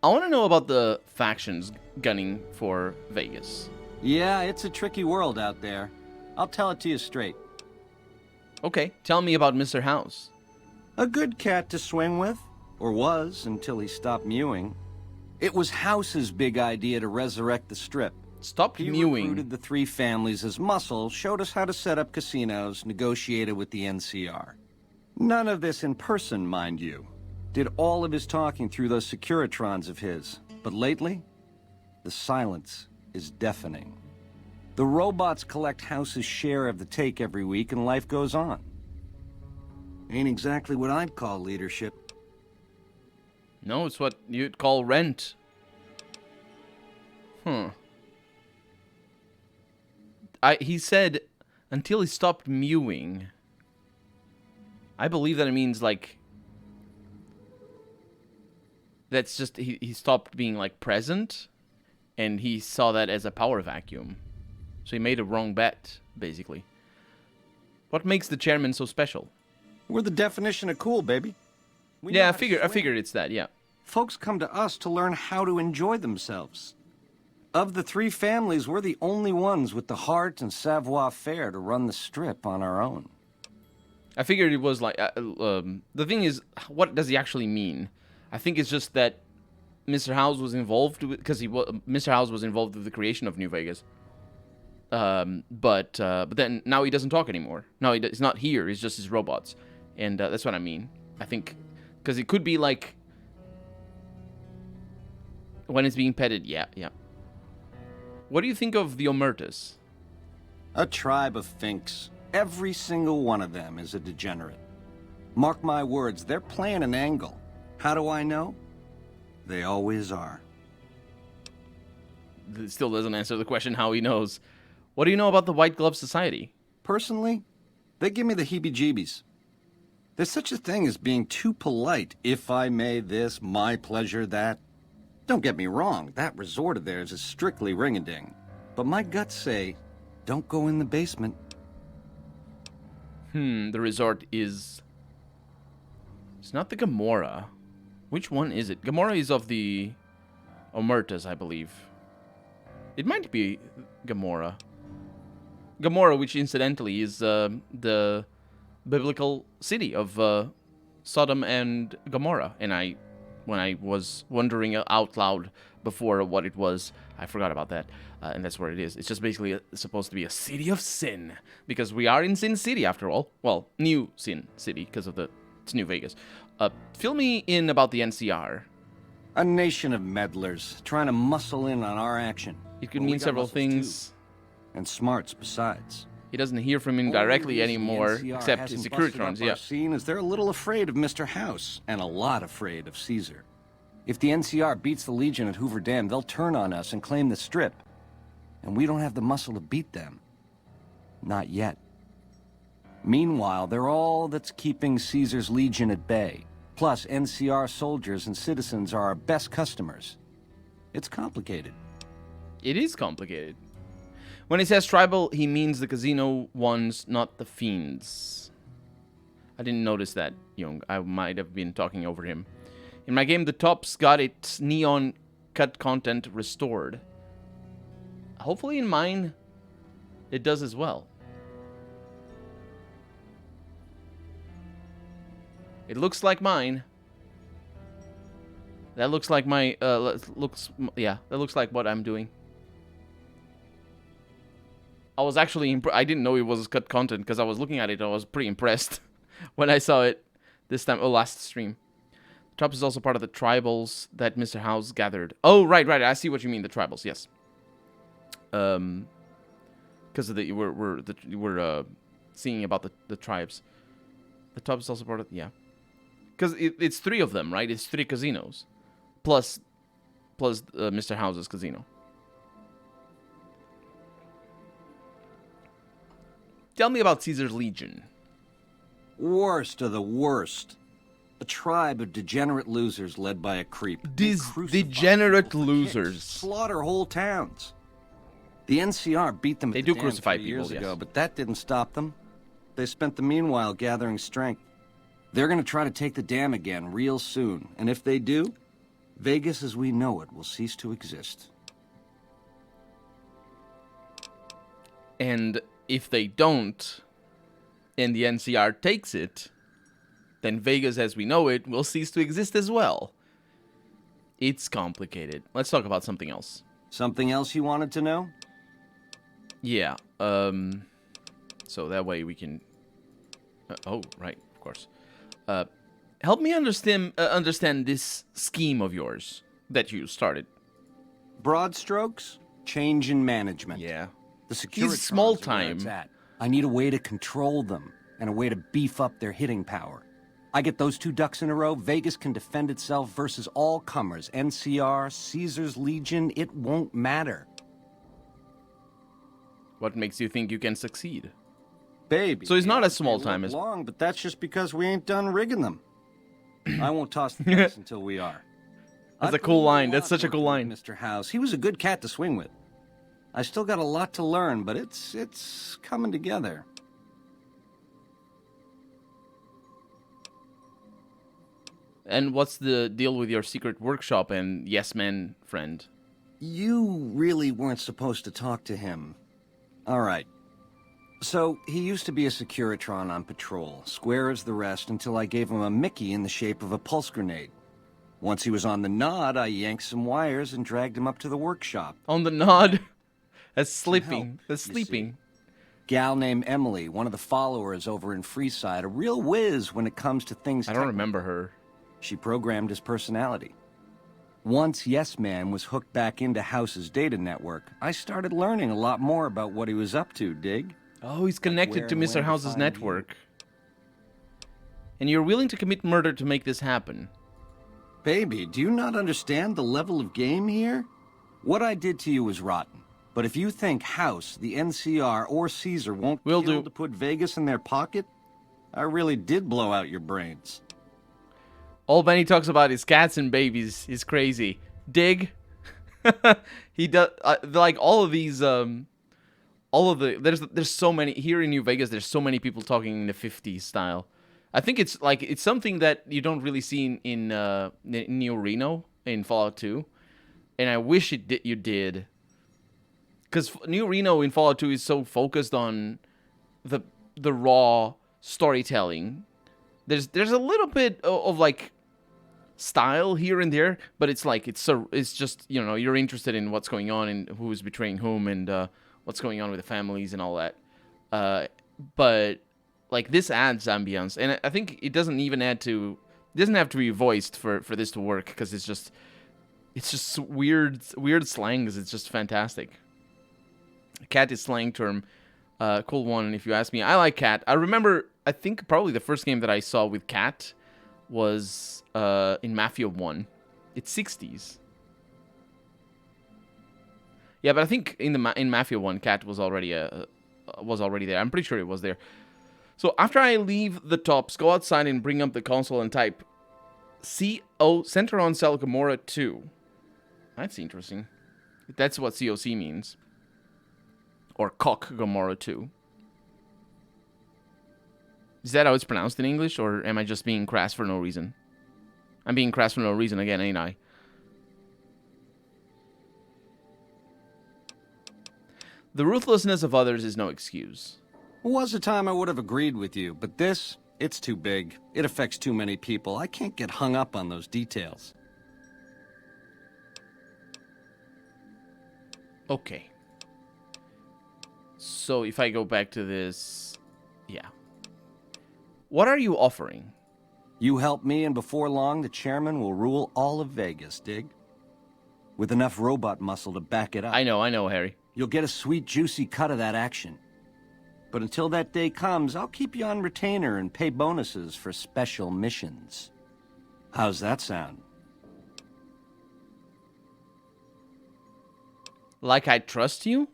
I want to know about the factions gunning for Vegas. Yeah, it's a tricky world out there. I'll tell it to you straight. Okay, tell me about Mr. House. A good cat to swing with. Or was, until he stopped mewing. It was House's big idea to resurrect the Strip. Stop He mewing. recruited the three families as muscle, showed us how to set up casinos, negotiated with the NCR. None of this in person, mind you. Did all of his talking through those Securitrons of his. But lately, the silence is deafening. The robots collect House's share of the take every week, and life goes on. Ain't exactly what I'd call leadership. No, it's what you'd call rent. He said, until he stopped mewing. I believe that it means, like... That's just, he stopped being, like, present. And he saw that as a power vacuum. So he made a wrong bet, basically. What makes the chairman so special? We're the definition of cool, baby. We know Yeah, how to I swing. figured it's that, yeah. Folks come to us to learn how to enjoy themselves. Of the three families, we're the only ones with the heart and savoir-faire to run the Strip on our own. I figured it was like... the thing is, what does he actually mean? I think it's just that Mr. House was involved with... Because Mr. House was involved with the creation of New Vegas. But then now he doesn't talk anymore. No, he's not here. It's just his robots. And that's what I mean. I think... Because it could be like... When it's being petted, yeah. What do you think of the Omertas? A tribe of finks. Every single one of them is a degenerate. Mark my words, they're playing an angle. How do I know? They always are. It still doesn't answer the question how he knows. What do you know about the White Glove Society? Personally, they give me the heebie-jeebies. There's such a thing as being too polite. If I may this, my pleasure that. Don't get me wrong, that resort of theirs is strictly ring-a-ding. But my guts say, don't go in the basement. The resort is... It's not the Gamora. Which one is it? Gamora is of the Omertas, I believe. It might be Gamora. Gamora, which incidentally is the biblical city of Sodom and Gomorrah. And when I was wondering out loud before what it was, I forgot about that. And that's what it is. It's just basically supposed to be a city of sin. Because we are in Sin City, after all. Well, New Sin City, because of it's New Vegas. Fill me in about the NCR. A nation of meddlers, trying to muscle in on our action. It could Well, we mean got several muscles, things. too. And smarts besides. He doesn't hear from him Only directly reason the anymore, NCR except his hasn't busted up Securitrons, our yeah. scene is they're a little afraid of Mr. House, and a lot afraid of Caesar. If the NCR beats the Legion at Hoover Dam, they'll turn on us and claim the Strip. And we don't have the muscle to beat them. Not yet. Meanwhile, they're all that's keeping Caesar's Legion at bay. Plus, NCR soldiers and citizens are our best customers. It's complicated. It is complicated. When he says tribal, he means the casino ones, not the fiends. I didn't notice that, Young. I might have been talking over him. In my game, the Tops got its neon cut content restored. Hopefully in mine, it does as well. It looks like mine. That looks like my, that looks like what I'm doing. I was actually, I didn't know it was cut content because I was looking at it. I was pretty impressed when I saw it this time, last stream. Top is also part of the tribals that Mr. House gathered. Oh, right. I see what you mean, the tribals, yes. Because of the, we're seeing about the tribes. The top is also part of, yeah. Because it's 3 of them, right? It's 3 casinos. Plus Mr. House's casino. Tell me about Caesar's Legion. Worst of the worst. A tribe of degenerate losers led by a creep. They crucify Degenerate people for kicks, losers. slaughter whole towns. The NCR beat them at They the do dam crucify 3 years people, ago, yes. but that didn't stop them. They spent the meanwhile gathering strength. They're going to try to take the dam again real soon. And if they do, Vegas as we know it will cease to exist. And if they don't, and the NCR takes it, then Vegas as we know it will cease to exist as well. It's complicated. Let's talk about something else. Something else you wanted to know? Yeah, so that way we can... oh, right, of course. Help me understand this scheme of yours that you started. Broad strokes, change in management. Yeah. The security small time. I need a way to control them and a way to beef up their hitting power. I get those 2 ducks in a row, Vegas can defend itself versus all comers. NCR, Caesar's Legion, it won't matter. What makes you think you can succeed? Baby. So it's not yeah, as small they time look as... long, but that's just because we ain't done rigging them. I won't toss the dice until we are. That's I a cool put line. lot That's such a cool working line. with Mr. House. He was a good cat to swing with. I still got a lot to learn, but it's coming together. And what's the deal with your secret workshop and yes man friend? You really weren't supposed to talk to him. All right. So, he used to be a Securitron on patrol, square as the rest, until I gave him a Mickey in the shape of a pulse grenade. Once he was on the nod, I yanked some wires and dragged him up to the workshop. On the nod. That's help, sleeping. That's you sleeping. Gal named Emily, one of the followers over in Freeside, a real whiz when it comes to things I don't technical. remember her. She programmed his personality. Once Yes Man was hooked back into House's data network, I started learning a lot more about what he was up to, dig? Oh, he's connected where to and when Mr. to House's find network. And you're willing to commit murder to make this happen. Baby, do you not understand the level of game here? What I did to you was rotten. But if you think House, the NCR, or Caesar won't Will kill do. to put Vegas in their pocket, I really did blow out your brains. All Benny talks about is cats and babies. He's crazy. Dig. He does like all of these. All of the there's so many here in New Vegas. There's so many people talking in the 50s style. I think it's something that you don't really see in Neo Reno in Fallout 2, and I wish you did. Because New Reno in Fallout 2 is so focused on the raw storytelling. There's a little bit of like style here and there, but it's just, you know, you're interested in what's going on and who's betraying whom and what's going on with the families and all that. But like this adds ambience, and I think it doesn't have to be voiced for this to work, because it's just weird slangs. It's just fantastic. Cat is slang term. Cool one, if you ask me. I like Cat. I remember, I think probably the first game that I saw with Cat was in Mafia 1. It's 60s. Yeah, but I think in Mafia 1, Cat was already there. I'm pretty sure it was there. So after I leave the tops, go outside and bring up the console and type CO Center on Cell Gamora 2. That's interesting. That's what COC means. Or Cock Gamora 2. Is that how it's pronounced in English, or am I just being crass for no reason? I'm being crass for no reason again, ain't I? The ruthlessness of others is no excuse. Was a time I would have agreed with you, but this, it's too big. It affects too many people. I can't get hung up on those details. Okay. So if I go back to this... Yeah. What are you offering? You help me, and before long, the chairman will rule all of Vegas, dig? With enough robot muscle to back it up. I know, Harry. You'll get a sweet, juicy cut of that action. But until that day comes, I'll keep you on retainer and pay bonuses for special missions. How's that sound? Like I trust you?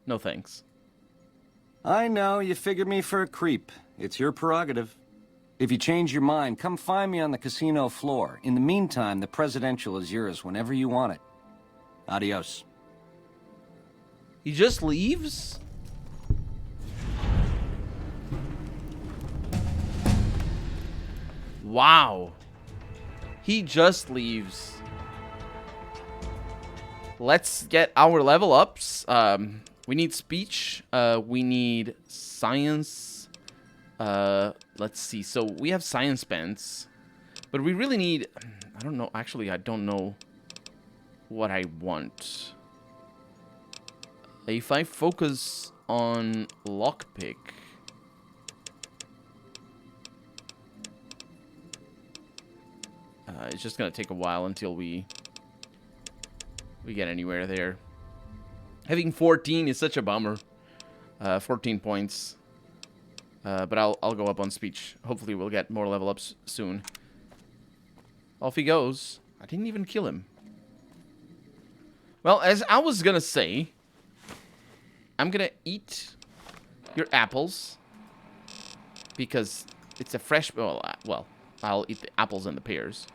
No thanks. I know, you figured me for a creep. It's your prerogative. If you change your mind, come find me on the casino floor. In the meantime, the presidential is yours whenever you want it. Adios. He just leaves? Wow. He just leaves. Let's get our level ups. We need speech. We need science. Let's see. So we have science spends. But we really need... I don't know. Actually, I don't know what I want. If I focus on lockpick... it's just going to take a while until we get anywhere there. Having 14 is such a bummer. 14 points. But I'll go up on speech. Hopefully we'll get more level ups soon. Off he goes. I didn't even kill him. Well, as I was gonna say, I'm gonna eat your apples because it's a fresh... Well, I'll eat the apples and the pears.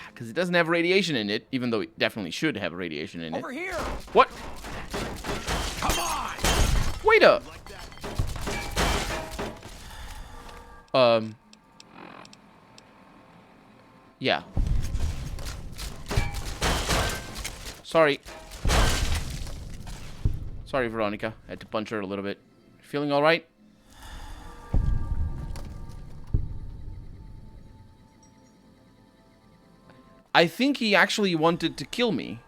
Because it doesn't have radiation in it, even though it definitely should have radiation in it. Over here! What? Come on! Wait up! Yeah. Sorry. Sorry, Veronica. I had to punch her a little bit. Feeling alright? I think he actually wanted to kill me.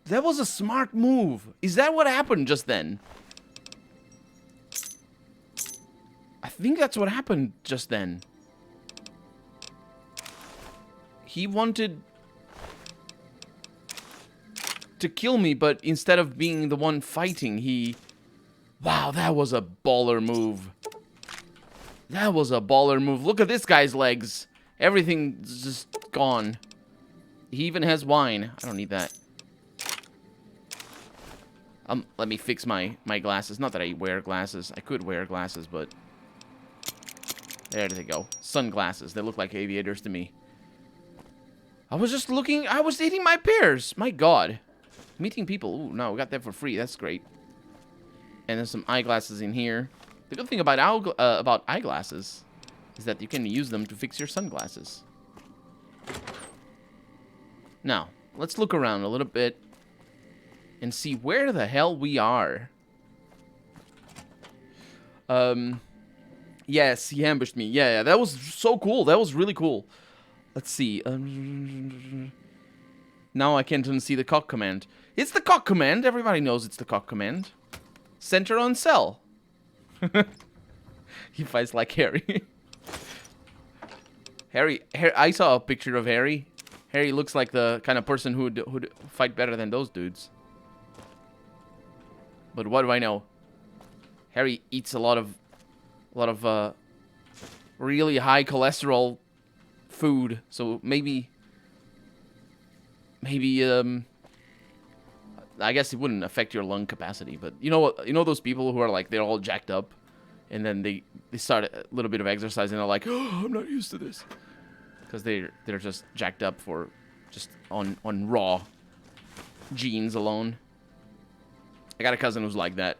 That was a smart move. Is that what happened just then? I think that's what happened just then. He wanted to kill me, but instead of being the one fighting, he... Wow, that was a baller move. That was a baller move. Look at this guy's legs. Everything's just gone. He even has wine. I don't need that. Let me fix my glasses. Not that I wear glasses. I could wear glasses, but... There they go. Sunglasses. They look like aviators to me. I was just looking... I was eating my pears. My god. Meeting people. Ooh, no, we got that for free. That's great. And there's some eyeglasses in here. The good thing about eyeglasses is that you can use them to fix your sunglasses. Now, let's look around a little bit and see where the hell we are. Yes, he ambushed me. Yeah, that was so cool. That was really cool. Let's see. Now I can't unsee the cock command. It's the cock command. Everybody knows it's the cock command. Center on cell. He fights like Harry. Harry, I saw a picture of Harry. Harry looks like the kind of person who'd fight better than those dudes. But what do I know? Harry eats a lot of really high cholesterol food, so maybe I guess it wouldn't affect your lung capacity, but you know what? You know those people who are like they're all jacked up, and then they start a little bit of exercise and they're like, oh, I'm not used to this, because they're just jacked up for just on raw genes alone. I got a cousin who's like that.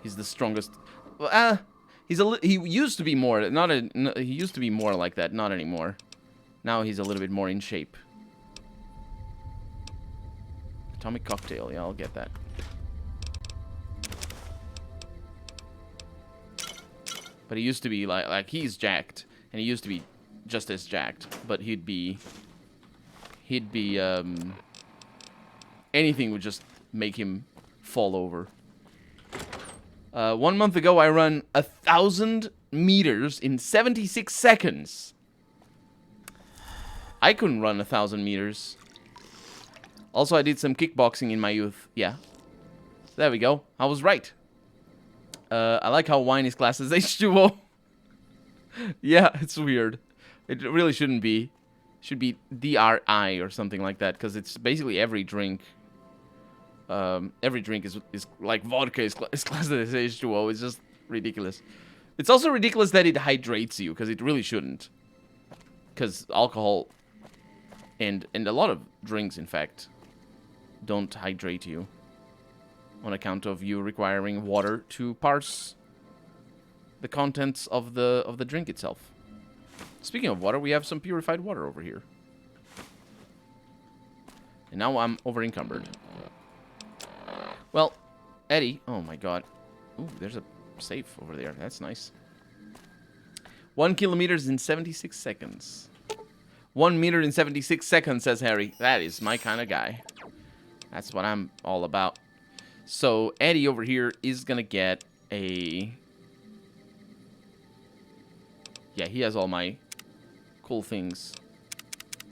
He's the strongest. Well, he used to be more. He used to be more like that. Not anymore. Now he's a little bit more in shape. Atomic cocktail. Yeah, I'll get that. But he used to be like he's jacked, and he used to be just as jacked. But he'd be anything would just make him fall over. 1 month ago, I ran 1,000 meters in 76 seconds. I couldn't run 1,000 meters. Also, I did some kickboxing in my youth. Yeah. There we go. I was right. I like how wine is classed as H2O. Yeah, it's weird. It really shouldn't be. It should be DRI or something like that, because it's basically every drink. Every drink is like vodka is classed as H2O. It's just ridiculous. It's also ridiculous that it hydrates you, because it really shouldn't. Because alcohol and a lot of drinks, in fact, don't hydrate you on account of you requiring water to parse the contents of the drink itself. Speaking of water, we have some purified water over here. And now I'm over encumbered. Well, Eddie, oh my god. Ooh, there's a safe over there. That's nice. 1 kilometer in 76 seconds. 1 meter in 76 seconds, says Harry. That is my kind of guy. That's what I'm all about. So, Eddie over here is gonna get a... Yeah, he has all my cool things.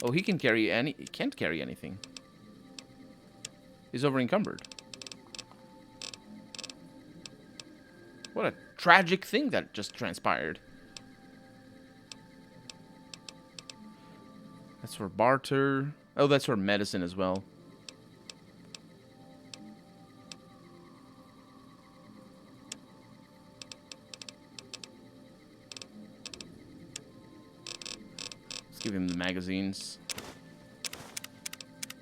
Oh, he can carry any... He can't carry anything. He's over encumbered. What a tragic thing that just transpired. That's for barter. Oh, that's for medicine as well. Let's give him the magazines.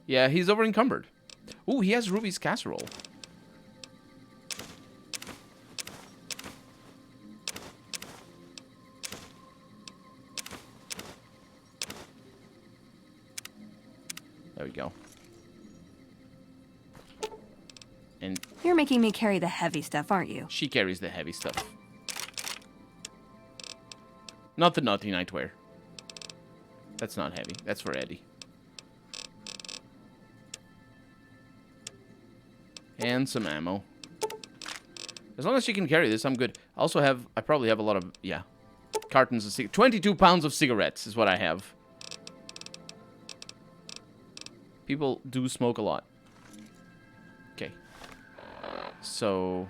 Yeah, he's over encumbered. Ooh, he has Ruby's casserole. There we go. And You're making me carry the heavy stuff, aren't you? she carries the heavy stuff. Not the naughty nightwear. That's not heavy. That's for Eddie. And some ammo. As long as she can carry this, I'm good. I also have... I probably have a lot of... Yeah. Cartons of 22 pounds of cigarettes is what I have. People do smoke a lot. Okay. So...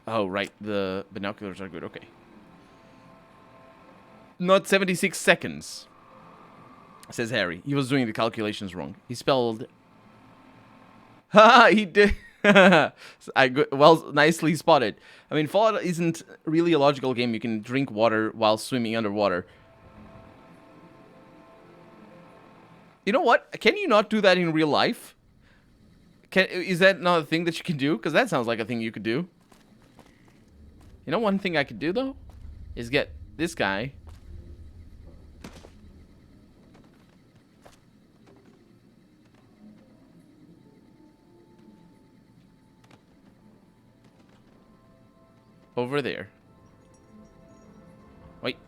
Oh, right. The binoculars are good. Okay. Not 76 seconds, says Harry. He was doing the calculations wrong. He spelled... Ha! He did... Well, nicely spotted. I mean, Fallout isn't really a logical game. You can drink water while swimming underwater. You know what? Can you not do that in real life? Is that not a thing that you can do? Because that sounds like a thing you could do. You know one thing I could do, though? Is get this guy... over there. Wait.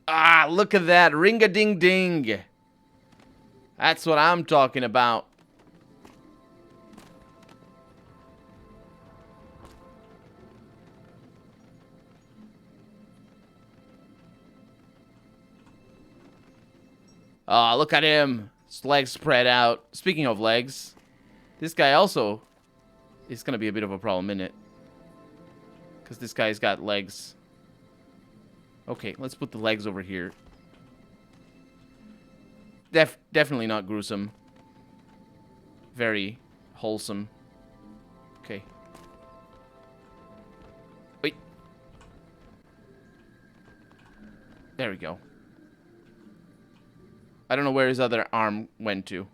Ah, look at that. Ring-a-ding-ding. That's what I'm talking about. Ah, look at him. His legs spread out. Speaking of legs, this guy also is going to be a bit of a problem, isn't it? Because this guy's got legs. Okay, let's put the legs over here. Definitely not gruesome. Very wholesome. Okay. Wait. There we go. I don't know where his other arm went to.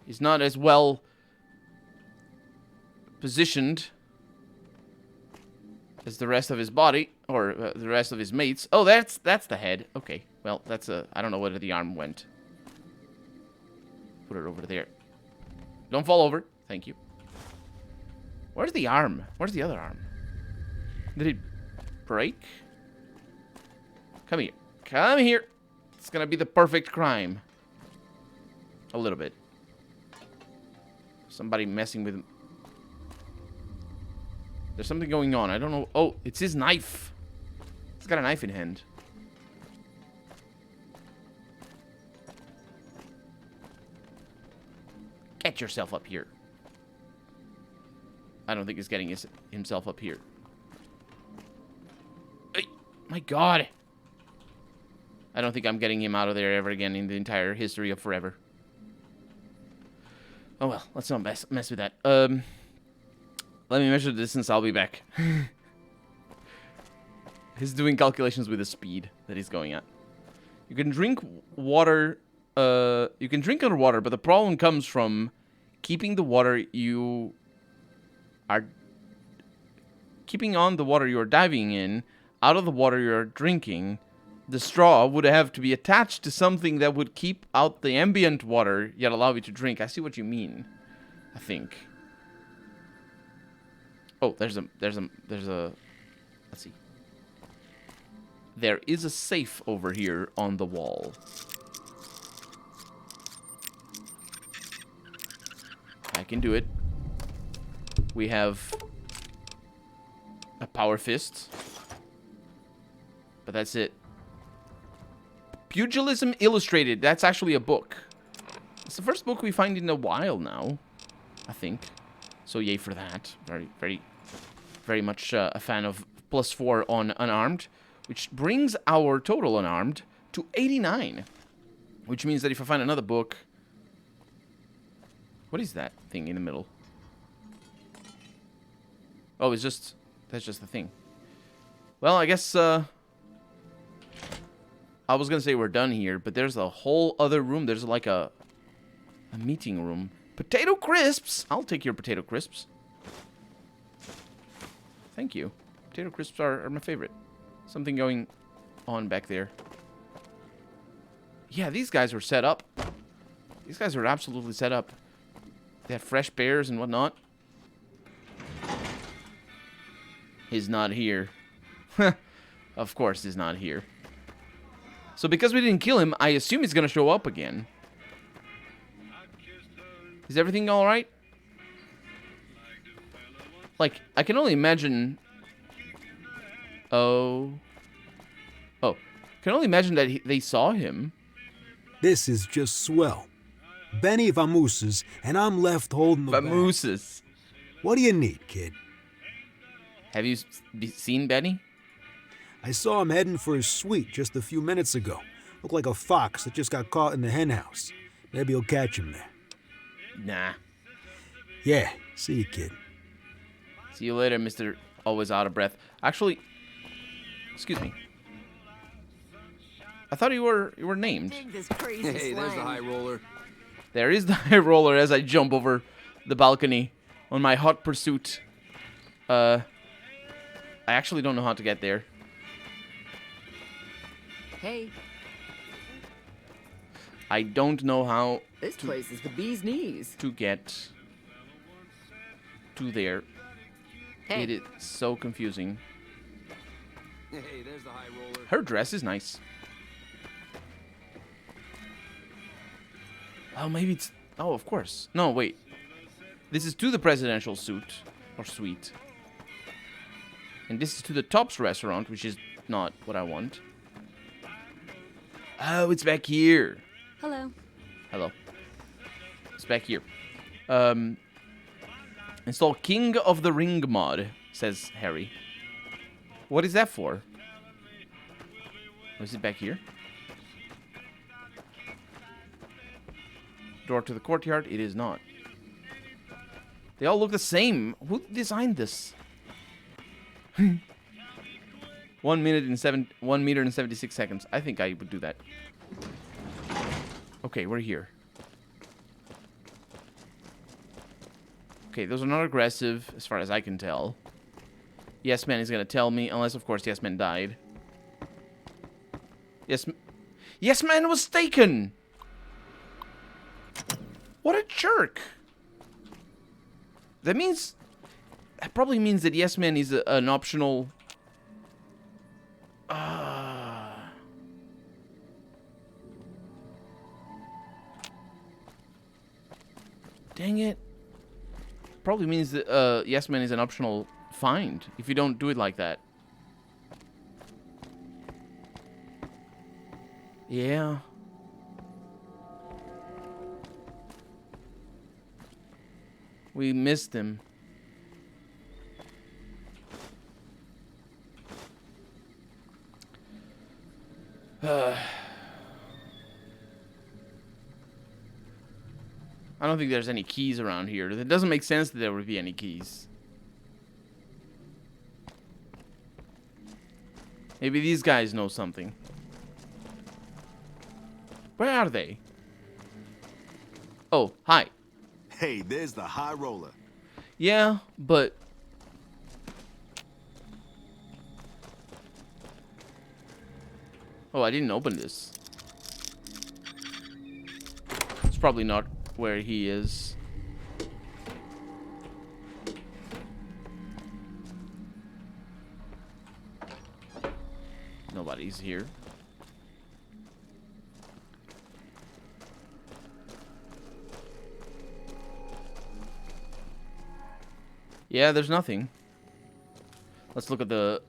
He's not as well positioned as the rest of his body, or the rest of his mates. Oh, that's the head. Okay, well, that's a... I don't know where the arm went. Put it over there. Don't fall over. Thank you. Where's the arm? Where's the other arm? Did it break? Come here. Come here. It's gonna be the perfect crime. A little bit. Somebody messing with him. There's something going on. I don't know. Oh, it's his knife. He's got a knife in hand. Get yourself up here. I don't think he's getting himself up here. Hey, my God. I don't think I'm getting him out of there ever again in the entire history of forever. Oh well, let's not mess with that. Let me measure the distance, I'll be back. He's doing calculations with the speed that he's going at. You can drink water, you can drink underwater, but the problem comes from keeping the water you are... keeping on the water you're diving in, out of the water you're drinking. The straw would have to be attached to something that would keep out the ambient water, yet allow you to drink. I see what you mean, I think. Oh, there's a, let's see. There is a safe over here on the wall. I can do it. We have a power fist. But that's it. Pugilism Illustrated. That's actually a book. It's the first book we find in a while now, I think. So yay for that. Very much a fan of +4 on unarmed, which brings our total unarmed to 89. Which means that if I find another book... What is that thing in the middle? Oh, it's just... That's just the thing. Well, I guess... I was gonna say we're done here, but there's a whole other room. There's like a meeting room. Potato crisps! I'll take your potato crisps. Thank you. Potato crisps are my favorite. Something going on back there. Yeah, these guys were set up. These guys are absolutely set up. They have fresh bears and whatnot. He's not here. Of course he's not here. So because we didn't kill him, I assume he's gonna show up again. Is everything alright? Like, I can only imagine... Oh. Can only imagine that they saw him. This is just swell. Benny vamooses, and I'm left holding the bag. Vamooses. What do you need, kid? Have you seen Benny? I saw him heading for his suite just a few minutes ago. Looked like a fox that just got caught in the hen house. Maybe you'll catch him there. Nah. Yeah, see you, kid. See you later, Mr. Always Out of Breath. Actually, excuse me. I thought you were named. This crazy Hey, there's the slang. high roller. There is the high roller as I jump over the balcony on my hot pursuit. I actually don't know how to get there. Hey, I don't know how this place is the bee's knees. to get to there. Hey. It is so confusing. Hey, there's the high roller. Her dress is nice. Oh, maybe it's... Oh, of course. No, wait. This is to the presidential suite. Or suite. And this is to the Tops restaurant, which is not what I want. Oh, it's back here. Hello. Hello. It's back here. Install King of the Ring mod, says Harry. What is that for? Or is it back here? Door to the courtyard? It is not. They all look the same. Who designed this? 1 meter and 76 seconds. I think I would do that. Okay, we're here. Okay, those are not aggressive, as far as I can tell. Yes Man is gonna tell me, unless of course Yes Man died. Yes Man was taken! What a jerk! That means... That probably means that Yes Man is an optional... Dang it. Probably means that Yes Man is an optional find if you don't do it like that. Yeah. We missed him. I don't think there's any keys around here. It doesn't make sense that there would be any keys. Maybe these guys know something. Where are they? Oh, hi. Hey, there's the high roller. Yeah, but... Oh, I didn't open this. It's probably not where he is. Nobody's here. Yeah, there's nothing. Let's look at the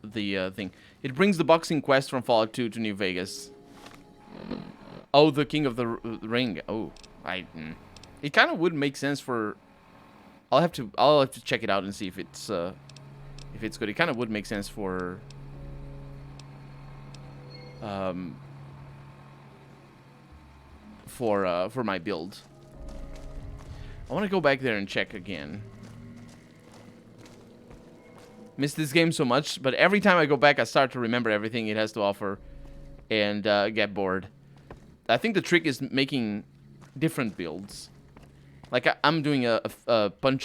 thing. It brings the boxing quest from Fallout 2 to New Vegas. Oh, the King of the Ring. Oh, it kind of would make sense for. I'll have to check it out and see if it's good. It kind of would make sense for. For my build. I want to go back there and check again. Missed this game so much, but every time I go back, I start to remember everything it has to offer, and get bored. I think the trick is making different builds. Like I'm doing an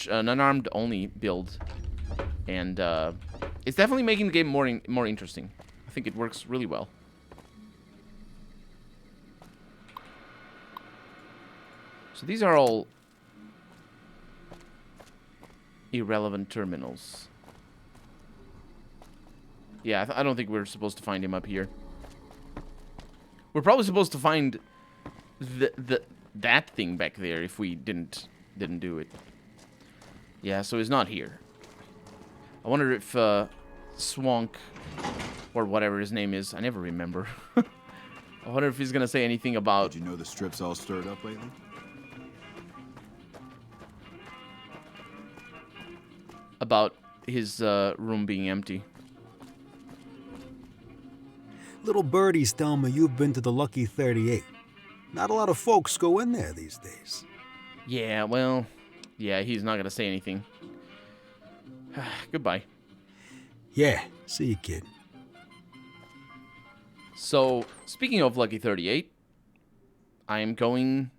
unarmed only build, and it's definitely making the game more interesting. I think it works really well. So these are all irrelevant terminals. Yeah, I don't think we're supposed to find him up here. We're probably supposed to find that thing back there if we didn't do it. Yeah, so he's not here. I wonder if Swank or whatever his name is, I never remember. I wonder if he's gonna say anything about. Did you know the strip's all stirred up lately? About his room being empty. Little birdies tell me you've been to the Lucky 38. Not a lot of folks go in there these days. Yeah, well, yeah, he's not gonna say anything. Goodbye. Yeah, see you, kid. So, speaking of Lucky 38, I am going...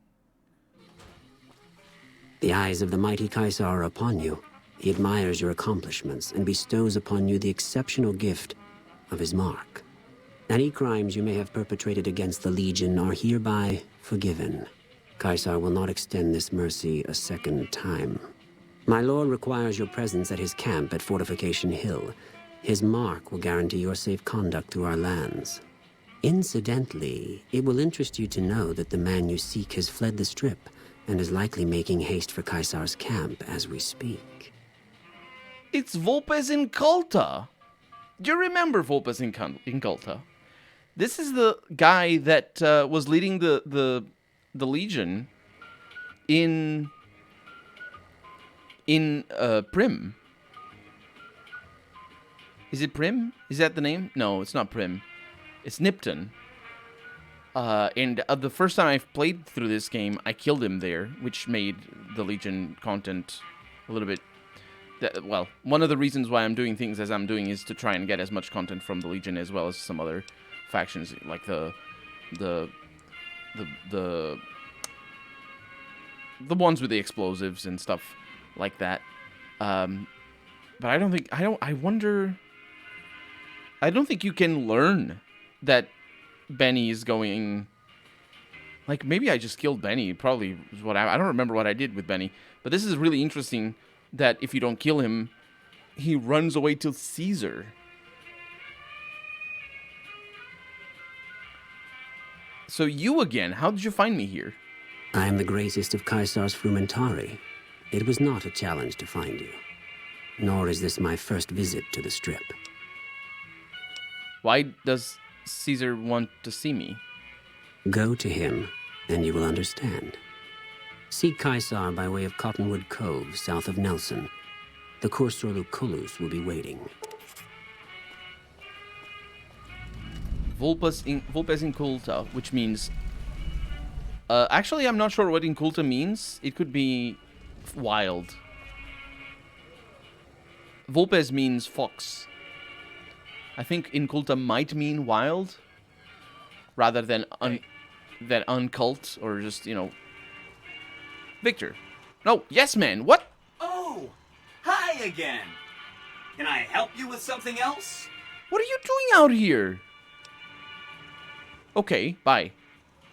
The eyes of the mighty Caesar are upon you. He admires your accomplishments and bestows upon you the exceptional gift of his mark. Any crimes you may have perpetrated against the Legion are hereby forgiven. Caesar will not extend this mercy a second time. My lord requires your presence at his camp at Fortification Hill. His mark will guarantee your safe conduct through our lands. Incidentally, it will interest you to know that the man you seek has fled the Strip and is likely making haste for Caesar's camp as we speak. It's Vulpes Inculta. Do you remember Vulpes Inculta? This is the guy that was leading the Legion in Prim. Is it Prim? Is that the name? No, it's not Prim. It's Nipton. And the first time I've played through this game, I killed him there, which made the Legion content a little bit... well, one of the reasons why I'm doing things as I'm doing is to try and get as much content from the Legion as well as some other factions, like the ones with the explosives and stuff like that. But I don't think you can learn that Benny is going... Like, maybe I just killed Benny. Probably is what I don't remember what I did with Benny. But this is really interesting that if you don't kill him, he runs away to Caesar. So you again, how did you find me here? I am the greatest of Caesar's Frumentari. It was not a challenge to find you. Nor is this my first visit to the Strip. Why does Caesar want to see me? Go to him, and you will understand. Seek Caesar by way of Cottonwood Cove, south of Nelson. The Cursor Lucullus will be waiting. Vulpes inculta, which means... actually, I'm not sure what inculta means. It could be wild. Vulpes means fox. I think inculta might mean wild, rather than uncult, or just, you know... Victor. No, yes, man. What? Oh, hi again. Can I help you with something else? What are you doing out here? Okay, bye.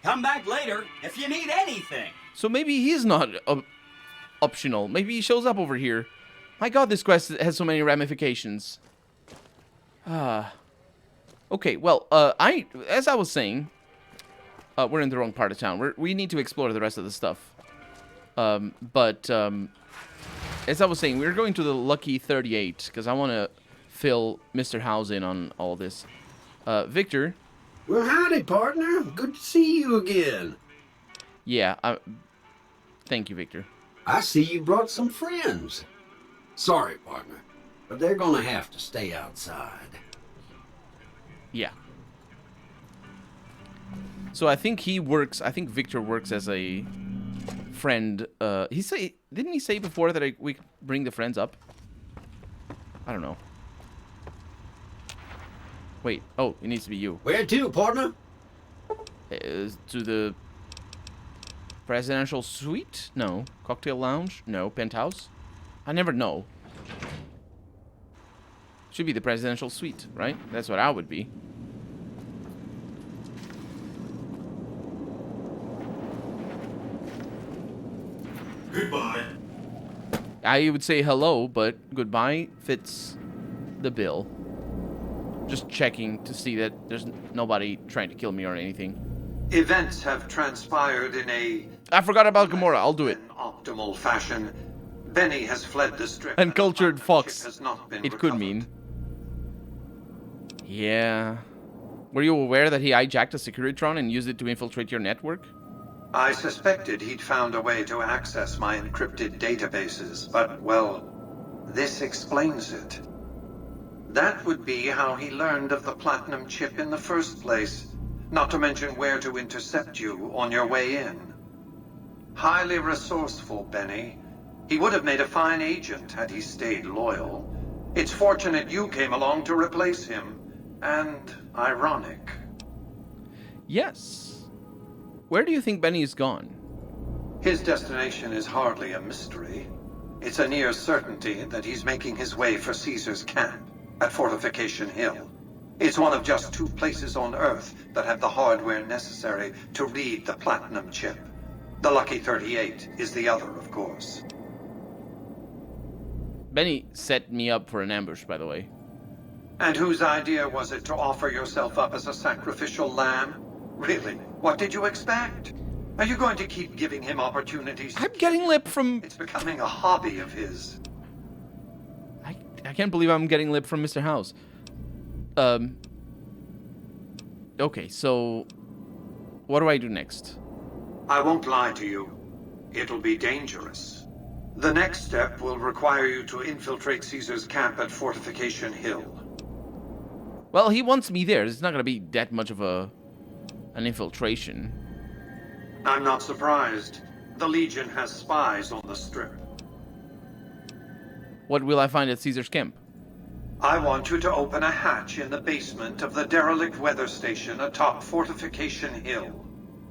Come back later if you need anything. So maybe he's not optional. Maybe he shows up over here. My god, this quest has so many ramifications. Okay, well, as I was saying, we're in the wrong part of town. We need to explore the rest of the stuff. But as I was saying, we're going to the Lucky 38, because I want to fill Mr. House in on all this. Victor? Well, howdy, partner. Good to see you again. Yeah, thank you, Victor. I see you brought some friends. Sorry, partner, but they're gonna have to stay outside. Yeah. So I think Victor works as a friend. Didn't he say before that we could bring the friends up? I don't know. Wait, oh, it needs to be you. Where to, partner? To the presidential suite? No. Cocktail lounge? No. Penthouse? I never know. Should be the presidential suite, right? That's what I would be. Goodbye. I would say hello, but goodbye fits the bill. Just checking to see that there's nobody trying to kill me or anything. Events have transpired in a... I forgot about Gamora. I'll do it. ...optimal fashion. Benny has fled the Strip. Uncultured fox. Has not been it recovered. Could mean. Yeah. Were you aware that he hijacked a Securitron and used it to infiltrate your network? I suspected he'd found a way to access my encrypted databases, but, well, this explains it. That would be how he learned of the platinum chip in the first place, not to mention where to intercept you on your way in. Highly resourceful, Benny. He would have made a fine agent had he stayed loyal. It's fortunate you came along to replace him, and ironic. Yes. Where do you think Benny is gone? His destination is hardly a mystery. It's a near certainty that he's making his way for Caesar's camp at Fortification Hill. It's one of just 2 places on Earth that have the hardware necessary to read the platinum chip. The Lucky 38 is the other, of course. Benny set me up for an ambush, by the way. And whose idea was it to offer yourself up as a sacrificial lamb? Really, what did you expect? Are you going to keep giving him opportunities? I'm getting lip from... It's becoming a hobby of his. I can't believe I'm getting lip from Mr. House. Okay, so... what do I do next? I won't lie to you. It'll be dangerous. The next step will require you to infiltrate Caesar's camp at Fortification Hill. Well, he wants me there. It's not gonna be that much of an infiltration. I'm not surprised. The Legion has spies on the Strip. What will I find at Caesar's camp? I want you to open a hatch in the basement of the derelict weather station atop Fortification Hill.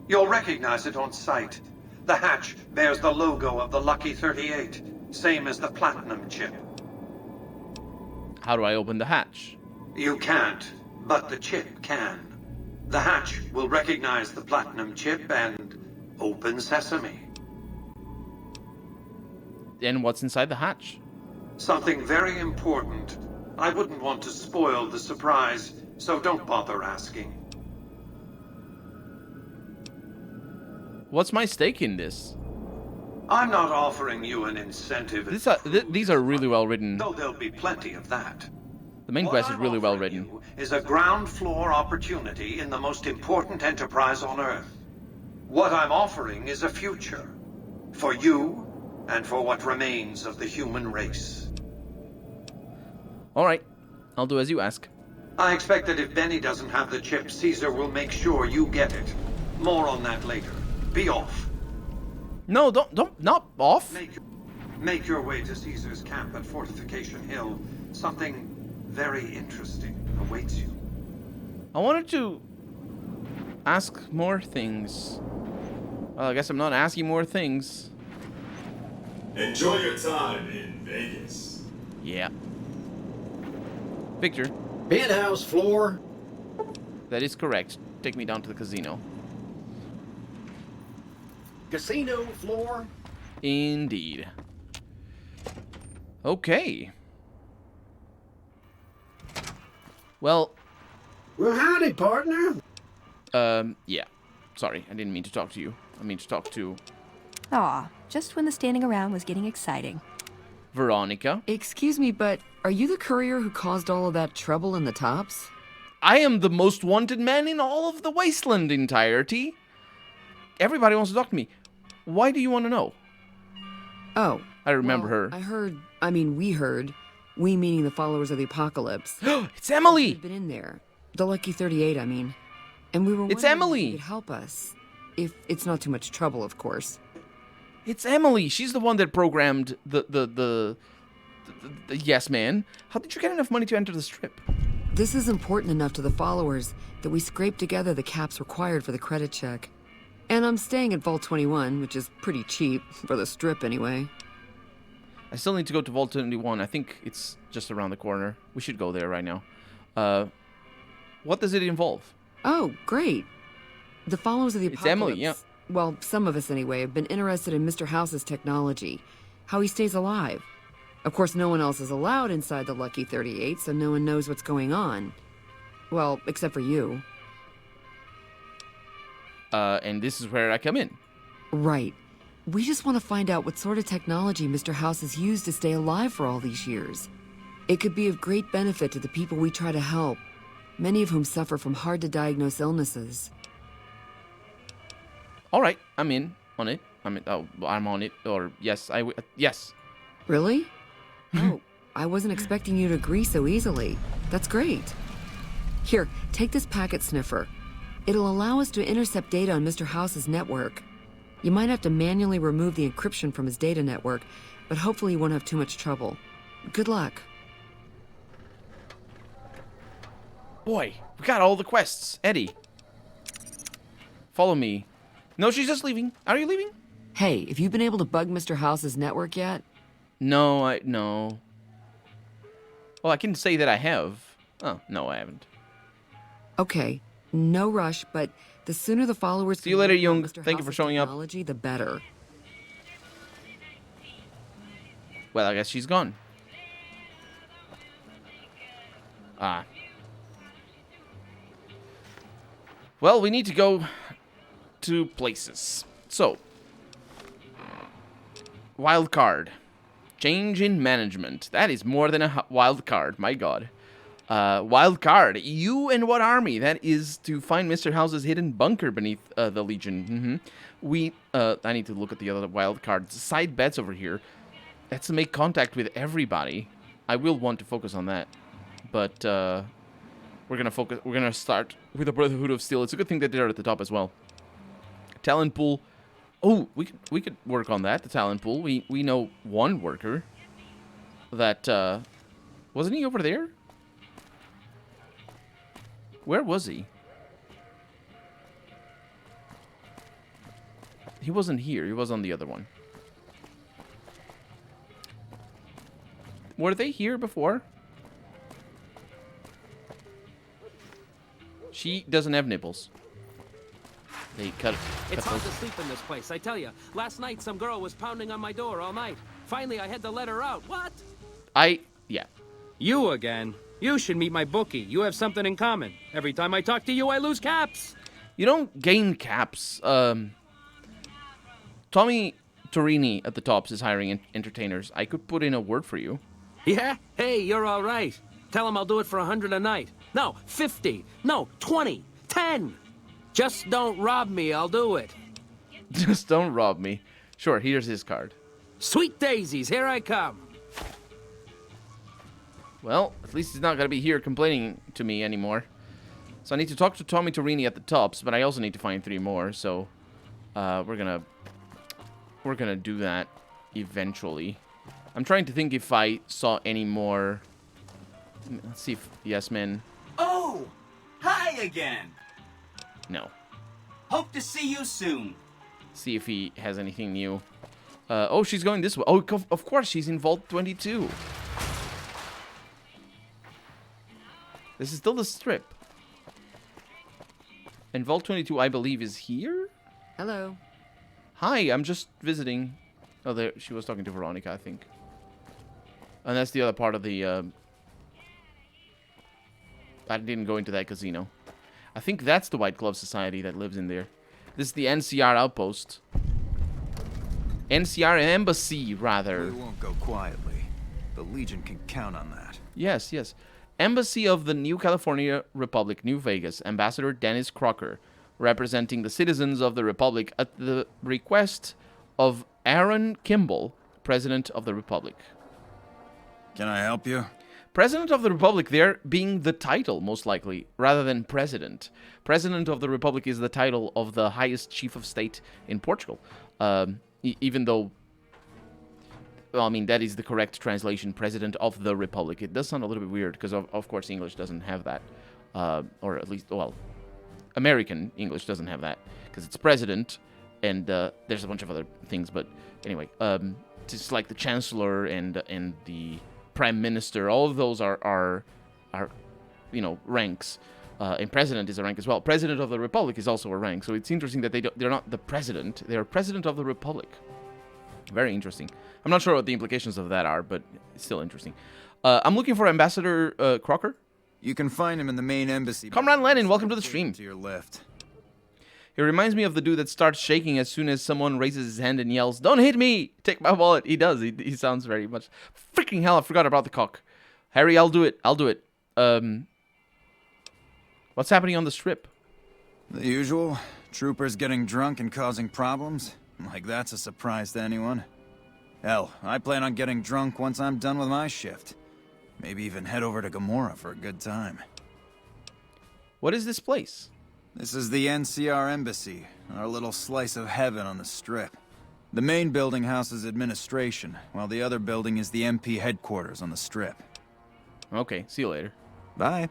You'll recognize it on sight. The hatch bears the logo of the Lucky 38, same as the Platinum chip. How do I open the hatch? You can't, but the chip can. The hatch will recognize the Platinum chip and open sesame. And what's inside the hatch? Something very important. I wouldn't want to spoil the surprise, so don't bother asking. What's my stake in this? I'm not offering you an incentive. These are really well written. Though there'll be plenty of that. The main quest is really well written. Is a ground floor opportunity in the most important enterprise on Earth. What I'm offering is a future. For you, and for what remains of the human race. Alright, I'll do as you ask. I expect that if Benny doesn't have the chip, Caesar will make sure you get it. More on that later. Be off. No, not off. Make your way to Caesar's camp at Fortification Hill. Something very interesting awaits you. I wanted to ask more things. Well, I guess I'm not asking more things. Enjoy your time in Vegas. Yeah. Victor. Penthouse floor. That is correct. Take me down to the casino. Casino floor. Indeed. Okay. Well, howdy, partner. Yeah. Sorry, I didn't mean to talk to you. I mean to talk to Aw, just when the standing around was getting exciting. Veronica. Excuse me, but are you the courier who caused all of that trouble in the tops? I am the most wanted man in all of the Wasteland entirety. Everybody wants to talk to me. Why do you want to know? Oh. I remember her. We heard. We meaning the followers of the apocalypse. It's Emily! Had been in there. The Lucky 38, I mean. And we were It's wondering Emily! if you could help us. If it's not too much trouble, of course. It's Emily. She's the one that programmed the Yes Man. How did you get enough money to enter the Strip? This is important enough to the followers that we scraped together the caps required for the credit check. And I'm staying at Vault 21, which is pretty cheap, for the Strip anyway. I still need to go to Vault 21. I think it's just around the corner. We should go there right now. What does it involve? Oh, great. The followers of the apocalypse. It's Emily, yeah. Well, some of us anyway, have been interested in Mr. House's technology. How he stays alive. Of course, no one else is allowed inside the Lucky 38, so no one knows what's going on. Well, except for you. And this is where I come in. Right. We just want to find out what sort of technology Mr. House has used to stay alive for all these years. It could be of great benefit to the people we try to help, many of whom suffer from hard-to-diagnose illnesses. All right, I'm in on it. I'm on it. Or yes, yes. Really? Oh, I wasn't expecting you to agree so easily. That's great. Here, take this packet sniffer. It'll allow us to intercept data on Mr. House's network. You might have to manually remove the encryption from his data network, but hopefully you won't have too much trouble. Good luck. Boy, we got all the quests. Eddie. Follow me. No, she's just leaving. Are you leaving? Hey, have you been able to bug Mr. House's network yet? No, no. Well, I can say that I have. Oh, no, I haven't. Okay, no rush, but the sooner the followers... See you later, Jung. Thank you for showing up. The better. Well, I guess she's gone. Ah. Well, we need to go to places. So, wild card. Change in management. That is more than a wild card. My God. Wild card. You and what army? That is to find Mr. House's hidden bunker beneath the Legion. I need to look at the other wild cards. Side bets over here. That's to make contact with everybody. I will want to focus on that. But we're gonna start with the Brotherhood of Steel. It's a good thing that they're at the top as well. Talent pool. Oh, we could work on that. The talent pool. We know one worker. That wasn't he over there? Where was he? He wasn't here. He was on the other one. Were they here before? She doesn't have nipples. They cut It's hard to sleep in this place, I tell you. Last night, some girl was pounding on my door all night. Finally, I had to let her out. What? Yeah. You again? You should meet my bookie. You have something in common. Every time I talk to you, I lose caps. You don't gain caps. Tommy Torini at the Tops is hiring entertainers. I could put in a word for you. Yeah? Hey, you're all right. Tell him I'll do it for 100 a night. No, 50. No, 20. 10. Just don't rob me, I'll do it. Just don't rob me. Sure, here's his card. Sweet daisies, here I come. Well, at least he's not going to be here complaining to me anymore. So I need to talk to Tommy Torini at the Tops, but I also need to find 3 more, so we're gonna do that eventually. I'm trying to think if I saw any more. Let's see if yes, man. Oh, hi again. No. Hope to see you soon. See if he has anything new. Oh, she's going this way. Oh, of course, she's in Vault 22. This is still the strip. And Vault 22, I believe, is here? Hello. Hi, I'm just visiting. Oh, there, she was talking to Veronica, I think. And that's the other part of the... I didn't go into that casino. I think that's the White Glove Society that lives in there. This is the Ncr Outpost. Ncr Embassy, rather. We won't go quietly. The Legion can count on that. Yes, yes. Embassy of the New California Republic, New Vegas. Ambassador Dennis Crocker, representing the citizens of the Republic at the request of Aaron Kimball, President of the Republic. Can I help you? President of the Republic there being the title, most likely, rather than President. President of the Republic is the title of the highest chief of state in Portugal. Even though, well, I mean, that is the correct translation, President of the Republic. It does sound a little bit weird, because of course English doesn't have that. Or at least, well, American English doesn't have that, because it's President, and there's a bunch of other things, but anyway, just like the Chancellor and the Prime Minister, all of those are you know, ranks. And President is a rank as well. President of the Republic is also a rank. So it's interesting that they're not the President. They're President of the Republic. Very interesting. I'm not sure what the implications of that are, but it's still interesting. I'm looking for Ambassador Crocker. You can find him in the main embassy. Comrade Lennon, welcome to the stream. To your left. He reminds me of the dude that starts shaking as soon as someone raises his hand and yells, "Don't hit me! Take my wallet!" He does. He sounds very much... Freaking hell, I forgot about the cock. Harry, I'll do it. I'll do it. What's happening on the strip? The usual. Troopers getting drunk and causing problems. Like that's a surprise to anyone. Hell, I plan on getting drunk once I'm done with my shift. Maybe even head over to Gamora for a good time. What is this place? This is the Ncr Embassy, our little slice of heaven on the strip. The main building houses administration, while the other building is the MP headquarters on the strip. Okay, see you later. Bye.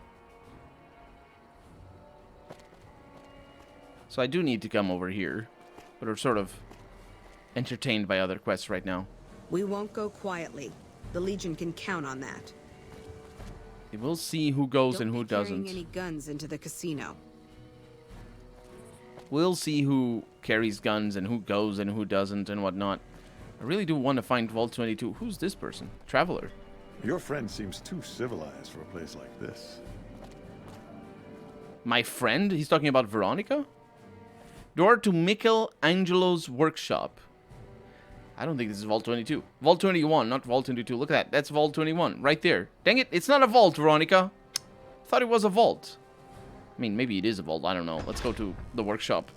So I do need to come over here, but we're sort of entertained by other quests right now. We won't go quietly. The Legion can count on that. We'll see who goes and who doesn't. Don't be carrying any guns into the casino. We'll see who carries guns and who goes and who doesn't and whatnot. I really do want to find Vault 22. Who's this person? Traveler. Your friend seems too civilized for a place like this. My friend? He's talking about Veronica? Door to Michelangelo's workshop. I don't think this is Vault 22. Vault 21, not Vault 22. Look at that. That's Vault 21. Right there. Dang it. It's not a vault, Veronica. Thought it was a vault. I mean, maybe it is a vault. I don't know. Let's go to the workshop.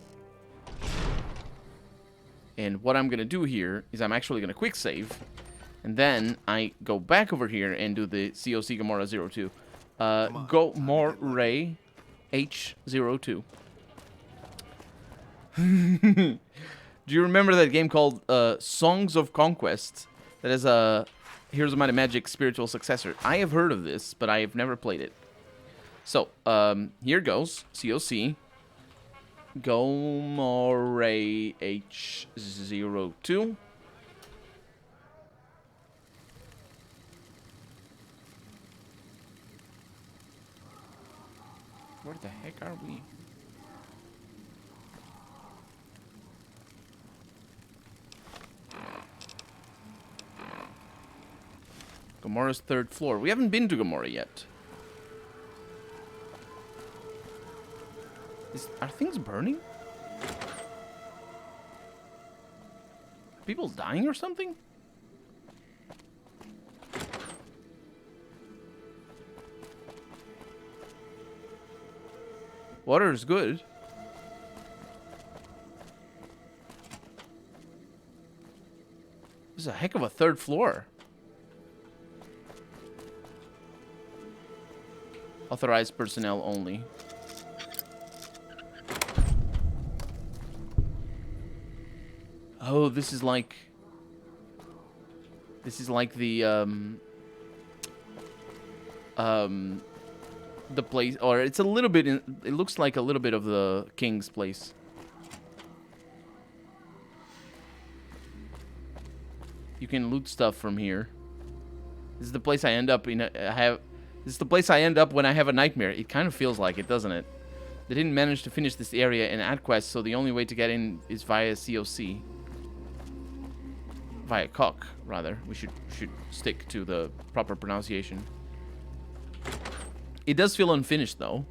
And what I'm going to do here is I'm actually going to quick save. And then I go back over here and do the COC Gamora 02. Gomorrah H02. Do you remember that game called Songs of Conquest? That is a Heroes of Might and Magic spiritual successor. I have heard of this, but I have never played it. So, here goes. COC. Gomorrah H02. Where the heck are we? Gomorrah's 3rd floor. We haven't been to Gomorrah yet. Are things burning? Are people dying or something? Water is good. This is a heck of a 3rd floor. Authorized personnel only. Oh, this is like the place, or it's a little bit it looks like a little bit of the king's place. You can loot stuff from here. This is the place I end up in. This is the place I end up when I have a nightmare. It kind of feels like it, doesn't it? They didn't manage to finish this area in add quest, so the only way to get in is via COC. Via cock, rather. We should stick to the proper pronunciation. It does feel unfinished, though.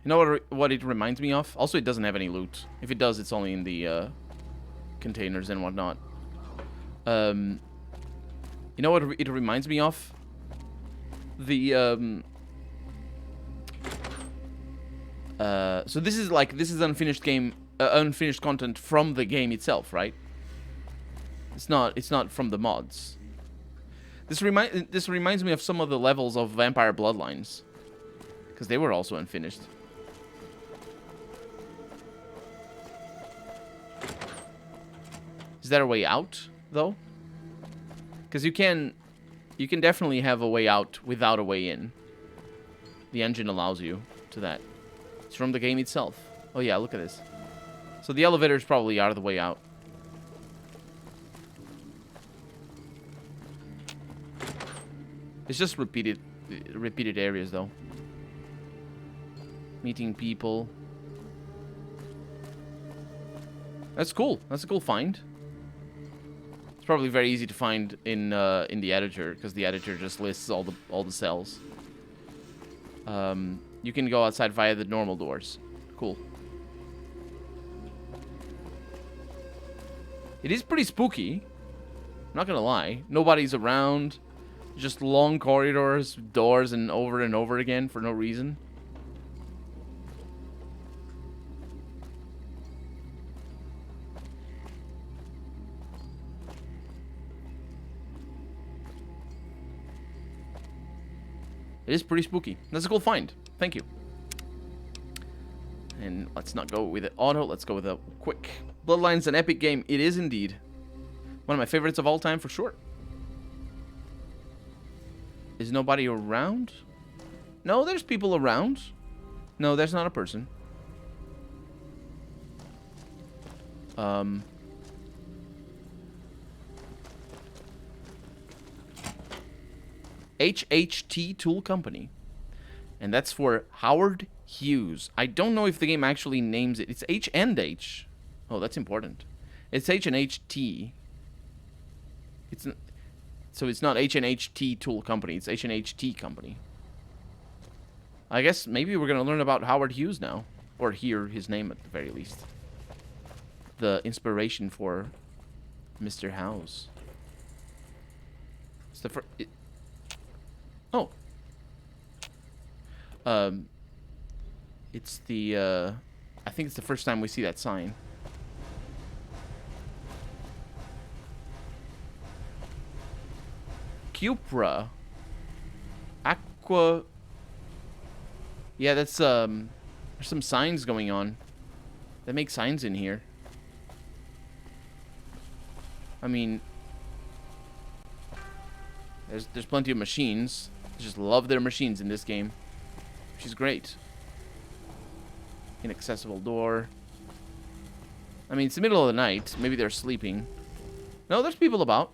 You know what it reminds me of? Also, it doesn't have any loot. If it does, it's only in the containers and whatnot. You know what it reminds me of? The so this is unfinished game, unfinished content from the game itself, right? It's not from the mods. This reminds me of some of the levels of Vampire Bloodlines, because they were also unfinished. Is there a way out though? Because you can definitely have a way out without a way in. The engine allows you to that. It's from the game itself. Oh yeah, look at this. So the elevators probably are the way out. It's just repeated areas though. Meeting people. That's cool. That's a cool find. It's probably very easy to find in the editor, because the editor just lists all the cells. You can go outside via the normal doors. Cool. It is pretty spooky. I'm not gonna lie. Nobody's around. Just long corridors, doors, and over again for no reason. It is pretty spooky. That's a cool find. Thank you. And let's not go with it auto. Let's go with a quick. Bloodlines, an epic game. It is indeed. One of my favorites of all time for sure. Is nobody around? No, there's people around. No, there's not a person. HHT Tool Company. And that's for Howard Hughes. I don't know if the game actually names it. It's H and H. Oh, that's important. It's H and HT. So it's not H&HT Tool Company, it's H&HT Company. I guess maybe we're going to learn about Howard Hughes now. Or hear his name at the very least. The inspiration for Mr. House. It's the first... Oh. It's the, I think it's the first time we see that sign. Cupra Aqua. Yeah, that's there's some signs going on. They make signs in here. I mean, there's plenty of machines. I just love their machines in this game, which is great. Inaccessible door. I mean, it's the middle of the night. Maybe they're sleeping. No, there's people about.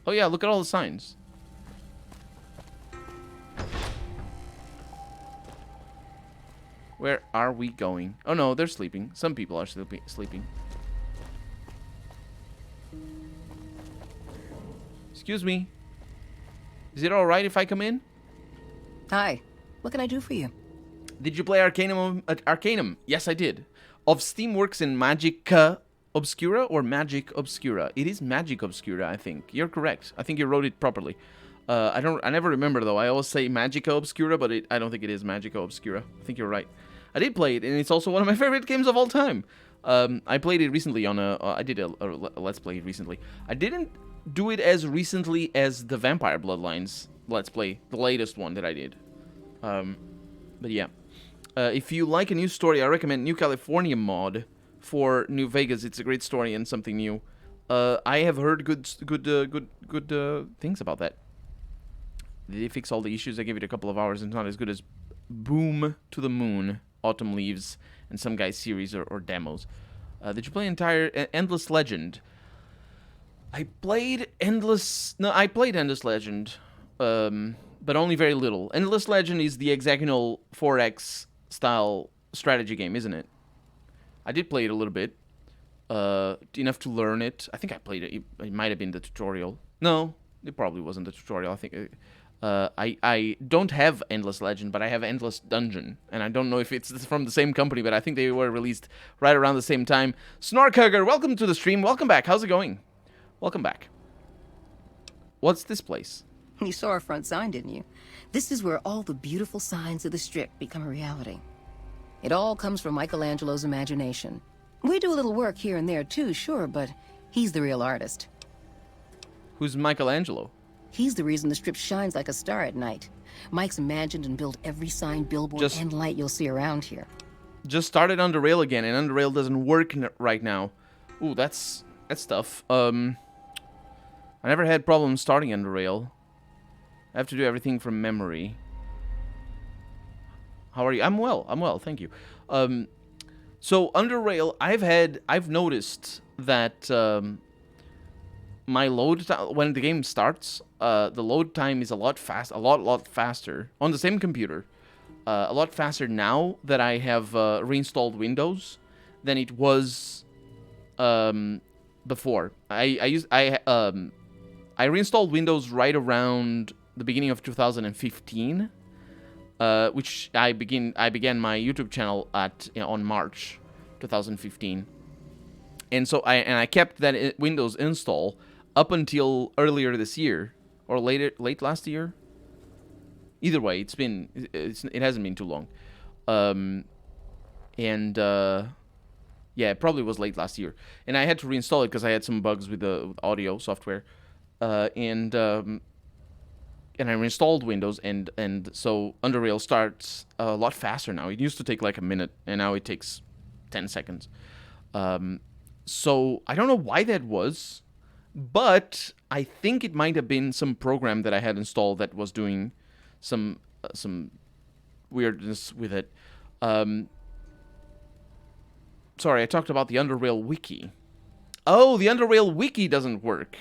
Oh yeah, look at all the signs. Where are we going? Oh no, they're sleeping. Some people are sleeping. Excuse me. Is it alright if I come in? Hi. What can I do for you? Did you play Arcanum? Yes, I did. Of Steamworks and Magica Obscura or Magic Obscura? It is Magic Obscura, I think. You're correct. I think you wrote it properly. I never remember though. I always say Magica Obscura, but I don't think it is Magica Obscura. I think you're right. I did play it, and it's also one of my favorite games of all time. I played it recently on I did a Let's Play recently. I didn't do it as recently as the Vampire Bloodlines Let's Play, the latest one that I did. But yeah. If you like a new story, I recommend New California mod for New Vegas. It's a great story and something new. I have heard good things about that. Did they fix all the issues? I gave it a couple of hours and it's not as good as Boom to the Moon, Autumn Leaves, and some guy's series or demos. Did you play Endless Legend? I played Endless Legend, but only very little. Endless Legend is the hexagonal 4X style strategy game, isn't it? I did play it a little bit, enough to learn it. I think I played it. It might have been the tutorial. No, it probably wasn't the tutorial. I think I don't have Endless Legend, but I have Endless Dungeon, and I don't know if it's from the same company, but I think they were released right around the same time. Snorkhugger, welcome to the stream. Welcome back. How's it going? Welcome back. What's this place? You saw our front sign, didn't you? This is where all the beautiful signs of the Strip become a reality. It all comes from Michelangelo's imagination. We do a little work here and there too, sure, but he's the real artist. Who's Michelangelo? He's the reason the Strip shines like a star at night. Mike's imagined and built every sign, billboard, and light you'll see around here. Just started Underrail again, and Underrail doesn't work right now. Ooh, that's tough. I never had problems starting Underrail. I have to do everything from memory. How are you? I'm well, thank you. So Underrail, I've noticed that my load time, when the game starts, the load time is a lot faster on the same computer. A lot faster now that I have reinstalled Windows than it was before. I reinstalled Windows right around the beginning of 2015, which I began my YouTube channel on March 2015, and so I kept that Windows install up until earlier this year or late last year. Either way, it hasn't been too long, yeah, it probably was late last year, and I had to reinstall it because I had some bugs with the audio software, and I reinstalled Windows, and so Underrail starts a lot faster now. It used to take like a minute, and now it takes 10 seconds. So I don't know why that was, but I think it might have been some program that I had installed that was doing some weirdness with it. Sorry, I talked about the Underrail wiki. Oh, the Underrail wiki doesn't work.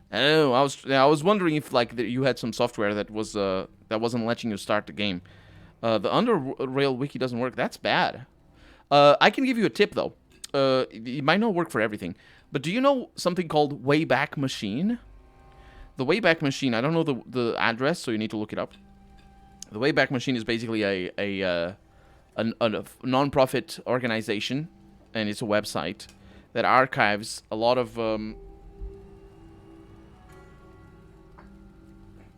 Oh, I was wondering if you had some software that wasn't letting you start the game. The Underrail wiki doesn't work. That's bad. I can give you a tip though. It might not work for everything, but do you know something called Wayback Machine? The Wayback Machine. I don't know the address, so you need to look it up. The Wayback Machine is basically a non-profit organization, and it's a website that archives a lot of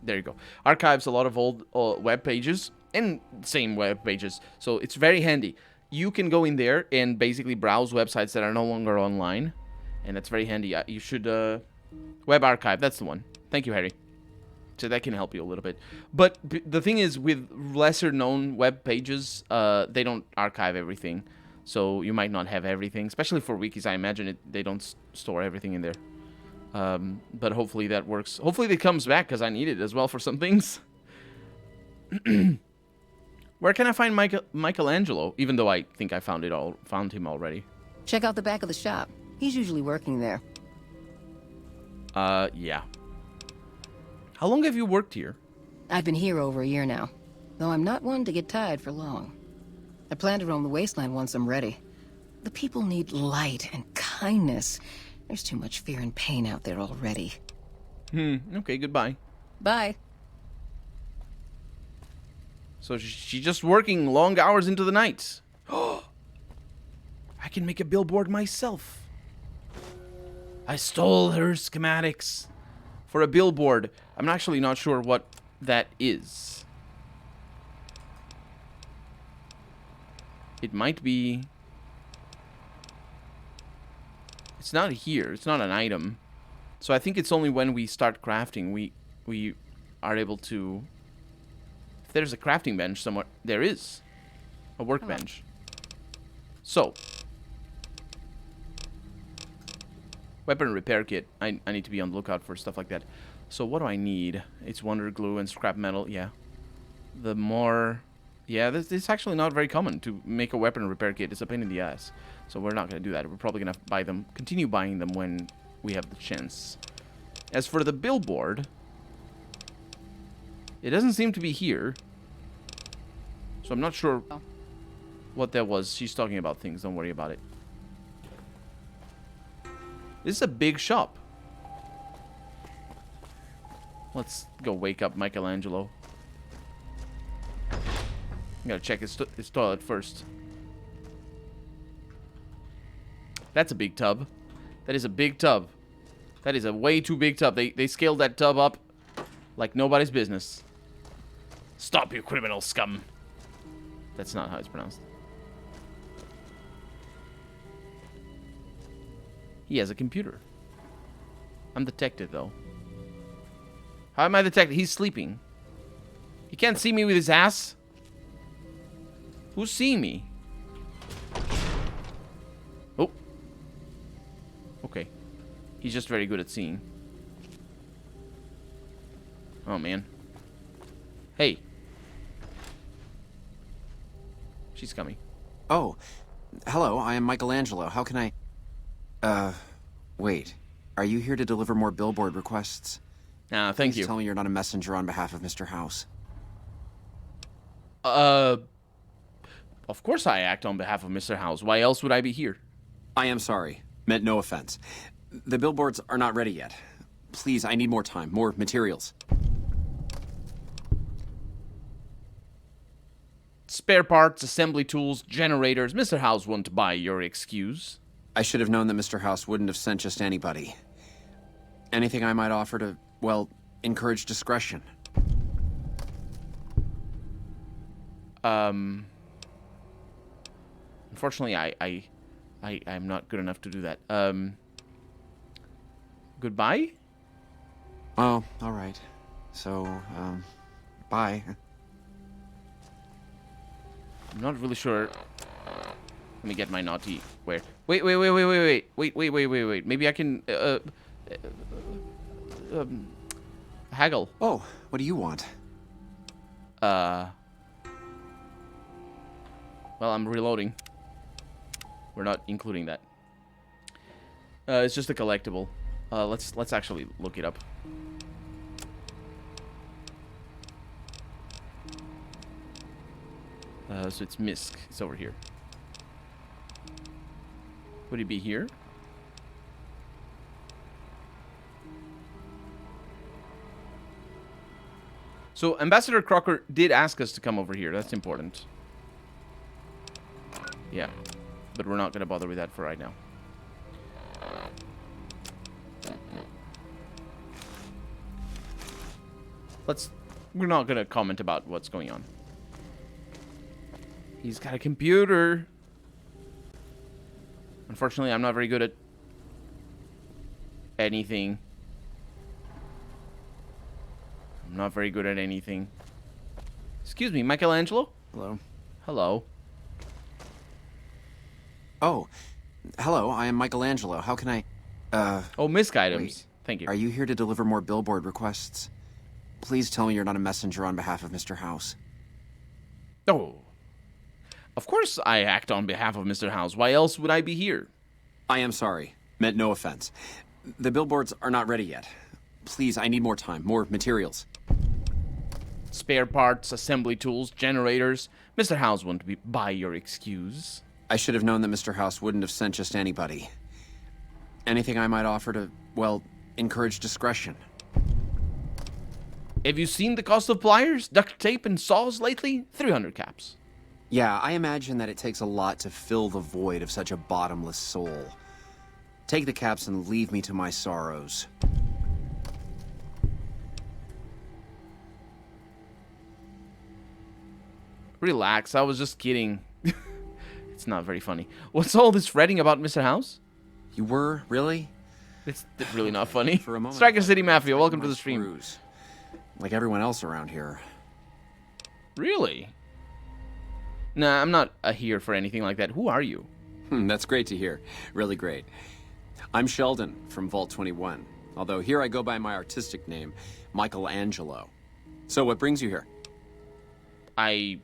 there you go. Archives a lot of old web pages and same web pages. So it's very handy. You can go in there and basically browse websites that are no longer online, and that's very handy. You should Web Archive. That's the one. Thank you, Harry. So that can help you a little bit. But the thing is, with lesser known web pages, they don't archive everything. So you might not have everything, especially for wikis. I imagine they don't store everything in there. But hopefully that works. Hopefully it comes back, because I need it as well for some things. Where can I find Michelangelo? Even though I think I found him already. Check out the back of the shop. He's usually working there. Yeah. How long have you worked here? I've been here over a year now, though I'm not one to get tired for long. I plan to roam the wasteland once I'm ready. The people need light and kindness. There's too much fear and pain out there already. Okay, goodbye. Bye. So she's just working long hours into the night. I can make a billboard myself. I stole her schematics for a billboard. I'm actually not sure what that is. It might be... It's not here. It's not an item. So I think it's only when we start crafting we are able to... If there's a crafting bench somewhere... There is. A workbench. So. Weapon repair kit. I need to be on the lookout for stuff like that. So what do I need? It's wonder glue and scrap metal. Yeah. The more... Yeah, this is actually not very common to make a weapon repair kit. It's a pain in the ass. So we're not going to do that. We're probably going to buy them, continue buying them when we have the chance. As for the billboard, it doesn't seem to be here. So I'm not sure what that was. She's talking about things. Don't worry about it. This is a big shop. Let's go wake up Michelangelo. I gotta check his toilet first. That's a big tub. That is a big tub. That is a way too big tub. They scaled that tub up like nobody's business. Stop, you criminal scum. That's not how it's pronounced. He has a computer. I'm detected, though. How am I detected? He's sleeping. He can't see me with his ass. Who's seeing me? Oh. Okay. He's just very good at seeing. Oh, man. Hey. She's coming. Oh. Hello, I am Michelangelo. How can I... wait. Are you here to deliver more billboard requests? Thank you. Tell me you're not a messenger on behalf of Mr. House. Of course I act on behalf of Mr. House. Why else would I be here? I am sorry. Meant no offense. The billboards are not ready yet. Please, I need more time, more materials. Spare parts, assembly tools, generators. Mr. House won't buy your excuse. I should have known that Mr. House wouldn't have sent just anybody. Anything I might offer to, well, encourage discretion? Unfortunately, I'm not good enough to do that. Goodbye? Oh, all right. So, bye. I'm not really sure. Let me get my naughty... Where? Wait. Maybe I can, haggle. Oh, what do you want? Well, I'm reloading. We're not including that. It's just a collectible. Let's actually look it up. So it's Misk. It's over here. Would it be here? So Ambassador Crocker did ask us to come over here. That's important. Yeah. But we're not going to bother with that for right now. We're not going to comment about what's going on. He's got a computer. Unfortunately, I'm not very good at anything. I'm not very good at anything. Excuse me, Michelangelo? Hello. Hello. Oh, hello, I am Michelangelo. How can I... Oh, misc items. Wait. Thank you. Are you here to deliver more billboard requests? Please tell me you're not a messenger on behalf of Mr. House. Oh. Of course I act on behalf of Mr. House. Why else would I be here? I am sorry. Meant no offense. The billboards are not ready yet. Please, I need more time, more materials. Spare parts, assembly tools, generators. Mr. House won't buy your excuse. I should have known that Mr. House wouldn't have sent just anybody. Anything I might offer to, well, encourage discretion. Have you seen the cost of pliers, duct tape, and saws lately? 300 caps. Yeah, I imagine that it takes a lot to fill the void of such a bottomless soul. Take the caps and leave me to my sorrows. Relax, I was just kidding. It's not very funny. What's all this fretting about, Mr. House? You were? Really? It's really not funny. For a moment, Striker City Mafia, welcome to the stream. Screws. Like everyone else around here. Really? Nah, I'm not here for anything like that. Who are you? That's great to hear. Really great. I'm Sheldon from Vault 21. Although here I go by my artistic name, Michelangelo. So what brings you here? An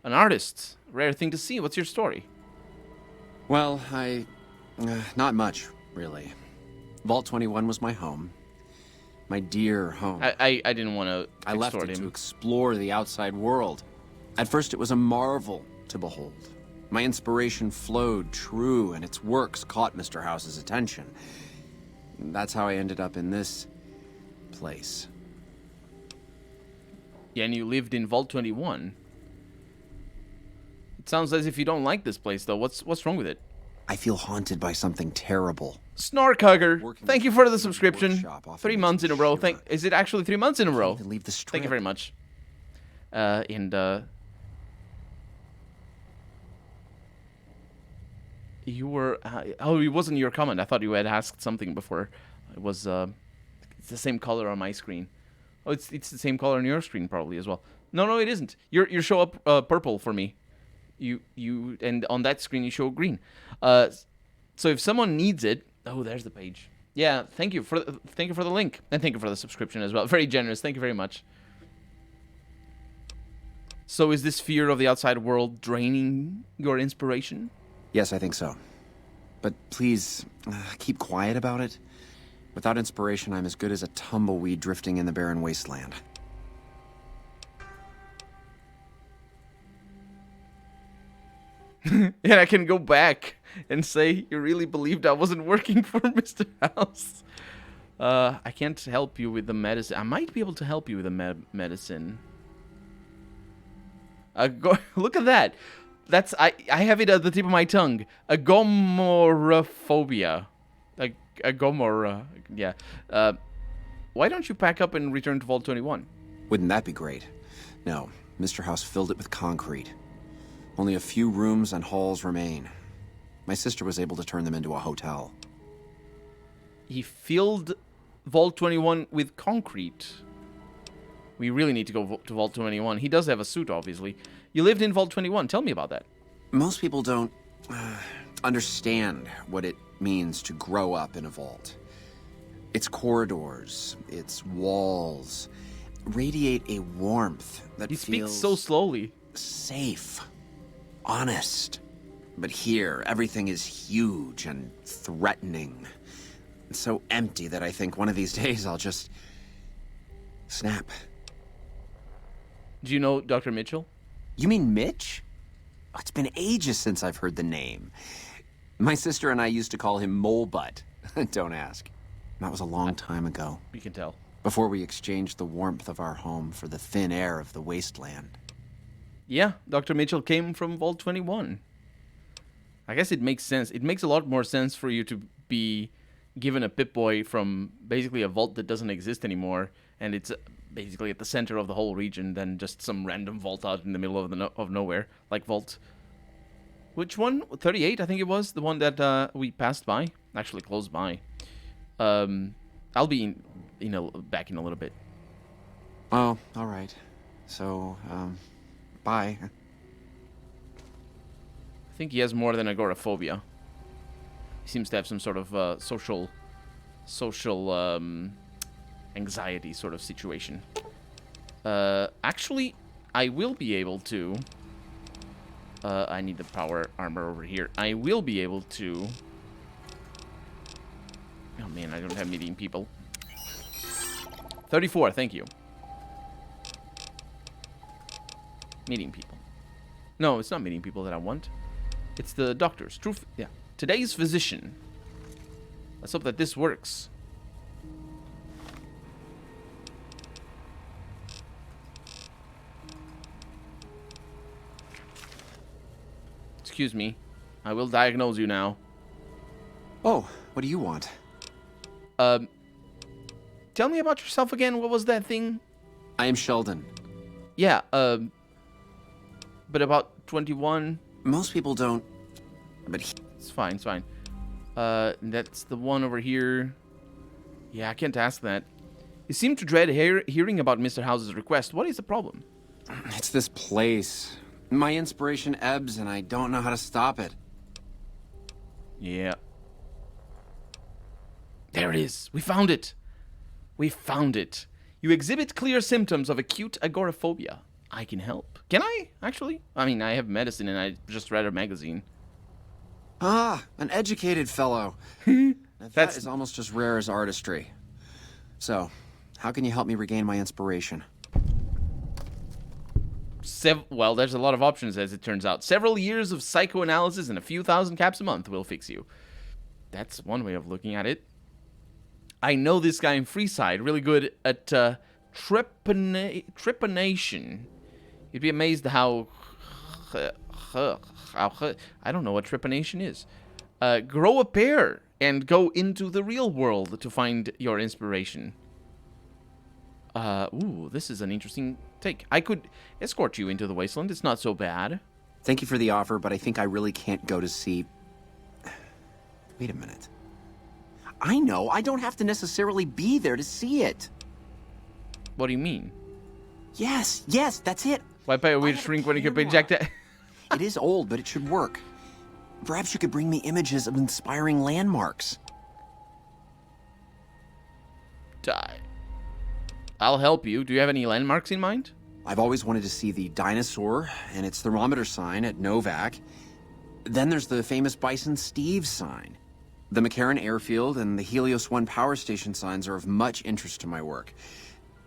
artist. Rare thing to see. What's your story? Well, not much, really. Vault 21 was my home. My dear home. I didn't want to I left it to explore the outside world. At first it was a marvel to behold. My inspiration flowed true, and its works caught Mr. House's attention. That's how I ended up in this place. Yeah, and you lived in Vault 21. It sounds as if you don't like this place, though. What's wrong with it? I feel haunted by something terrible. Snorkhugger, thank you for the subscription. 3 months in a row. Is it actually 3 months in a row? Leave the strip. Thank you very much. You were... oh, it wasn't your comment. I thought you had asked something before. It was... it's the same color on my screen. Oh, it's the same color on your screen probably as well. No, it isn't. You show up purple for me. You and on that screen you show green. So if someone needs it... Oh, there's the page. Yeah, thank you for the link. And thank you for the subscription as well. Very generous. Thank you very much. So is this fear of the outside world draining your inspiration? Yes, I think so. But please, keep quiet about it. Without inspiration, I'm as good as a tumbleweed drifting in the barren wasteland. And I can go back and say, you really believed I wasn't working for Mr. House. I can't help you with the medicine. I might be able to help you with the medicine. Look at that. I have it at the tip of my tongue. Agoraphobia. Agomora. Yeah. Why don't you pack up and return to Vault 21? Wouldn't that be great? No. Mr. House filled it with concrete. Only a few rooms and halls remain. My sister was able to turn them into a hotel. He filled Vault 21 with concrete. We really need to go to Vault 21. He does have a suit, obviously. You lived in Vault 21. Tell me about that. Most people don't understand what it means to grow up in a vault. Its corridors, its walls, radiate a warmth that feels... He speaks so slowly. Safe. Honest. But here, everything is huge and threatening. It's so empty that I think one of these days I'll just... snap. Do you know Dr. Mitchell? You mean Mitch? Oh, it's been ages since I've heard the name. My sister and I used to call him Mole Butt. Don't ask. That was a long time ago. You can tell. Before we exchanged the warmth of our home for the thin air of the wasteland. Yeah, Dr. Mitchell came from Vault 21. I guess it makes sense. It makes a lot more sense for you to be given a Pip-Boy from basically a vault that doesn't exist anymore, and it's basically at the center of the whole region, than just some random vault out in the middle of nowhere, like Vault... Which one? 38, I think it was, the one that we passed by, actually close by. I'll be back in a little bit. Oh, all right. So, bye. I think he has more than agoraphobia. He seems to have some sort of social anxiety sort of situation. Actually, I will be able to... I need the power armor over here. I will be able to... Oh man, I don't have meeting people. 34, thank you. Meeting people. No, it's not meeting people that I want. It's the doctors. Yeah. Today's physician. Let's hope that this works. Excuse me. I will diagnose you now. Oh, what do you want? Tell me about yourself again. What was that thing? I am Sheldon. Yeah, but about 21. Most people don't, but it's fine, it's fine. That's the one over here. Yeah, I can't ask that. You seem to dread hearing about Mr. House's request. What is the problem? It's this place. My inspiration ebbs, and I don't know how to stop it. Yeah. There it is. We found it. We found it. You exhibit clear symptoms of acute agoraphobia. I can help. Can I, actually? I mean, I have medicine and I just read a magazine. Ah, an educated fellow. That is almost as rare as artistry. So, how can you help me regain my inspiration? Well, there's a lot of options, as it turns out. Several years of psychoanalysis and a few thousand caps a month will fix you. That's one way of looking at it. I know this guy in Freeside, really good at trepanation. You'd be amazed how I don't know what trepanation is. Grow a pair and go into the real world to find your inspiration. Ooh, this is an interesting take. I could escort you into the wasteland. It's not so bad. Thank you for the offer, but I think I really can't go to see... Wait a minute. I know, I don't have to necessarily be there to see it. What do you mean? Yes, that's it. Why pay a weird shrink when you can be ejected? It is old, but it should work. Perhaps you could bring me images of inspiring landmarks. I'll help you. Do you have any landmarks in mind? I've always wanted to see the dinosaur and its thermometer sign at Novak. Then there's the famous Bison Steve sign. The McCarran Airfield and the Helios 1 power station signs are of much interest to my work.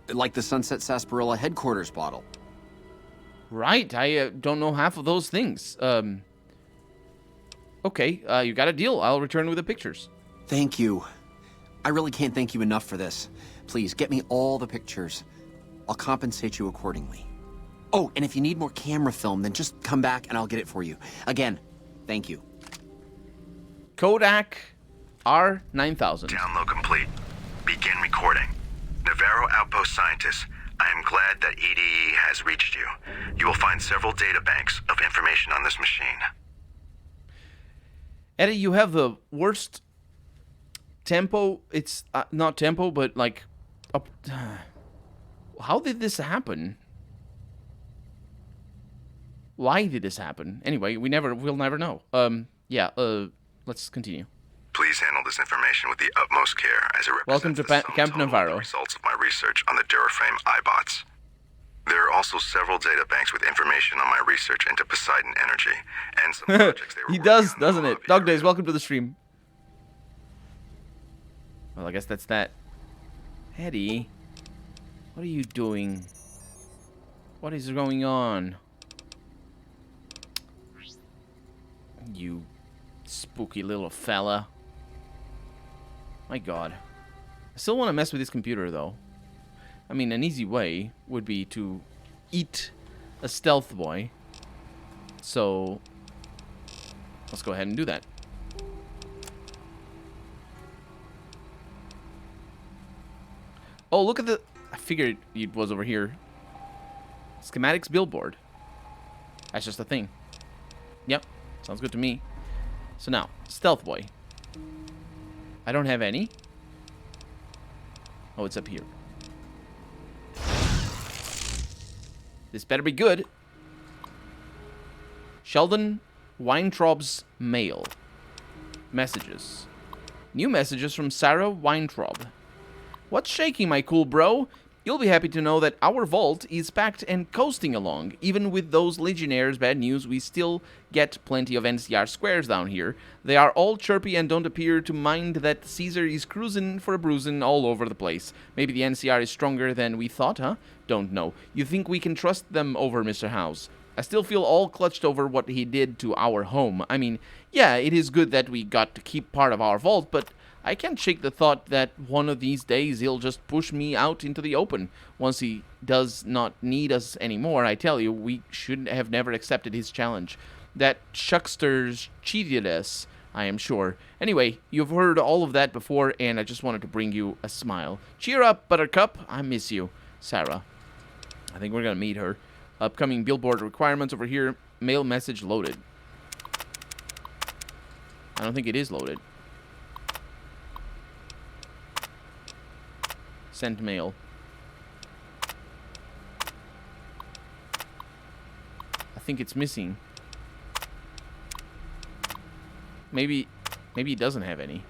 Like the Sunset Sarsaparilla headquarters bottle. Right, I don't know half of those things. Okay, you got a deal. I'll return with the pictures. Thank you. I really can't thank you enough for this. Please, get me all the pictures. I'll compensate you accordingly. Oh, and if you need more camera film, then just come back and I'll get it for you. Again, thank you. Kodak R9000. Download complete. Begin recording. Ncr Outpost scientists, I am glad that EDE has reached you. You will find several data banks of information on this machine. Eddie, you have the worst tempo. It's not tempo, but like... how did this happen? Why did this happen? Anyway, we'll never know. Yeah, let's continue. Please handle this information with the utmost care as it represents Welcome to Camp Navarro. The results of my research on the Duraframe iBots. There are also several data banks with information on my research into Poseidon Energy and some projects they were He does, doesn't it? Dog Days, welcome to the stream. Well, I guess that's that. Eddie, what are you doing? What is going on? You spooky little fella. My god. I still want to mess with this computer, though. I mean, an easy way would be to eat a stealth boy. So, let's go ahead and do that. Oh, look at the... I figured it was over here. Schematics billboard. That's just a thing. Yep. Sounds good to me. So now, stealth boy. I don't have any. Oh, it's up here. This better be good. Sheldon Weintraub's mail. Messages. New messages from Sarah Weintraub. What's shaking, my cool bro? You'll be happy to know that our vault is packed and coasting along. Even with those Legionnaires' bad news, we still get plenty of NCR squares down here. They are all chirpy and don't appear to mind that Caesar is cruising for a bruising all over the place. Maybe the NCR is stronger than we thought, huh? Don't know. You think we can trust them over Mr. House? I still feel all clutched over what he did to our home. I mean, yeah, it is good that we got to keep part of our vault, but I can't shake the thought that one of these days he'll just push me out into the open. Once he does not need us anymore, I tell you, we should have never accepted his challenge. That Shuckster's cheated us, I am sure. Anyway, you've heard all of that before, and I just wanted to bring you a smile. Cheer up, Buttercup. I miss you. Sarah. I think we're going to meet her. Upcoming billboard requirements over here. Mail message loaded. I don't think it is loaded. Sent mail. I think it's missing. Maybe he doesn't have any.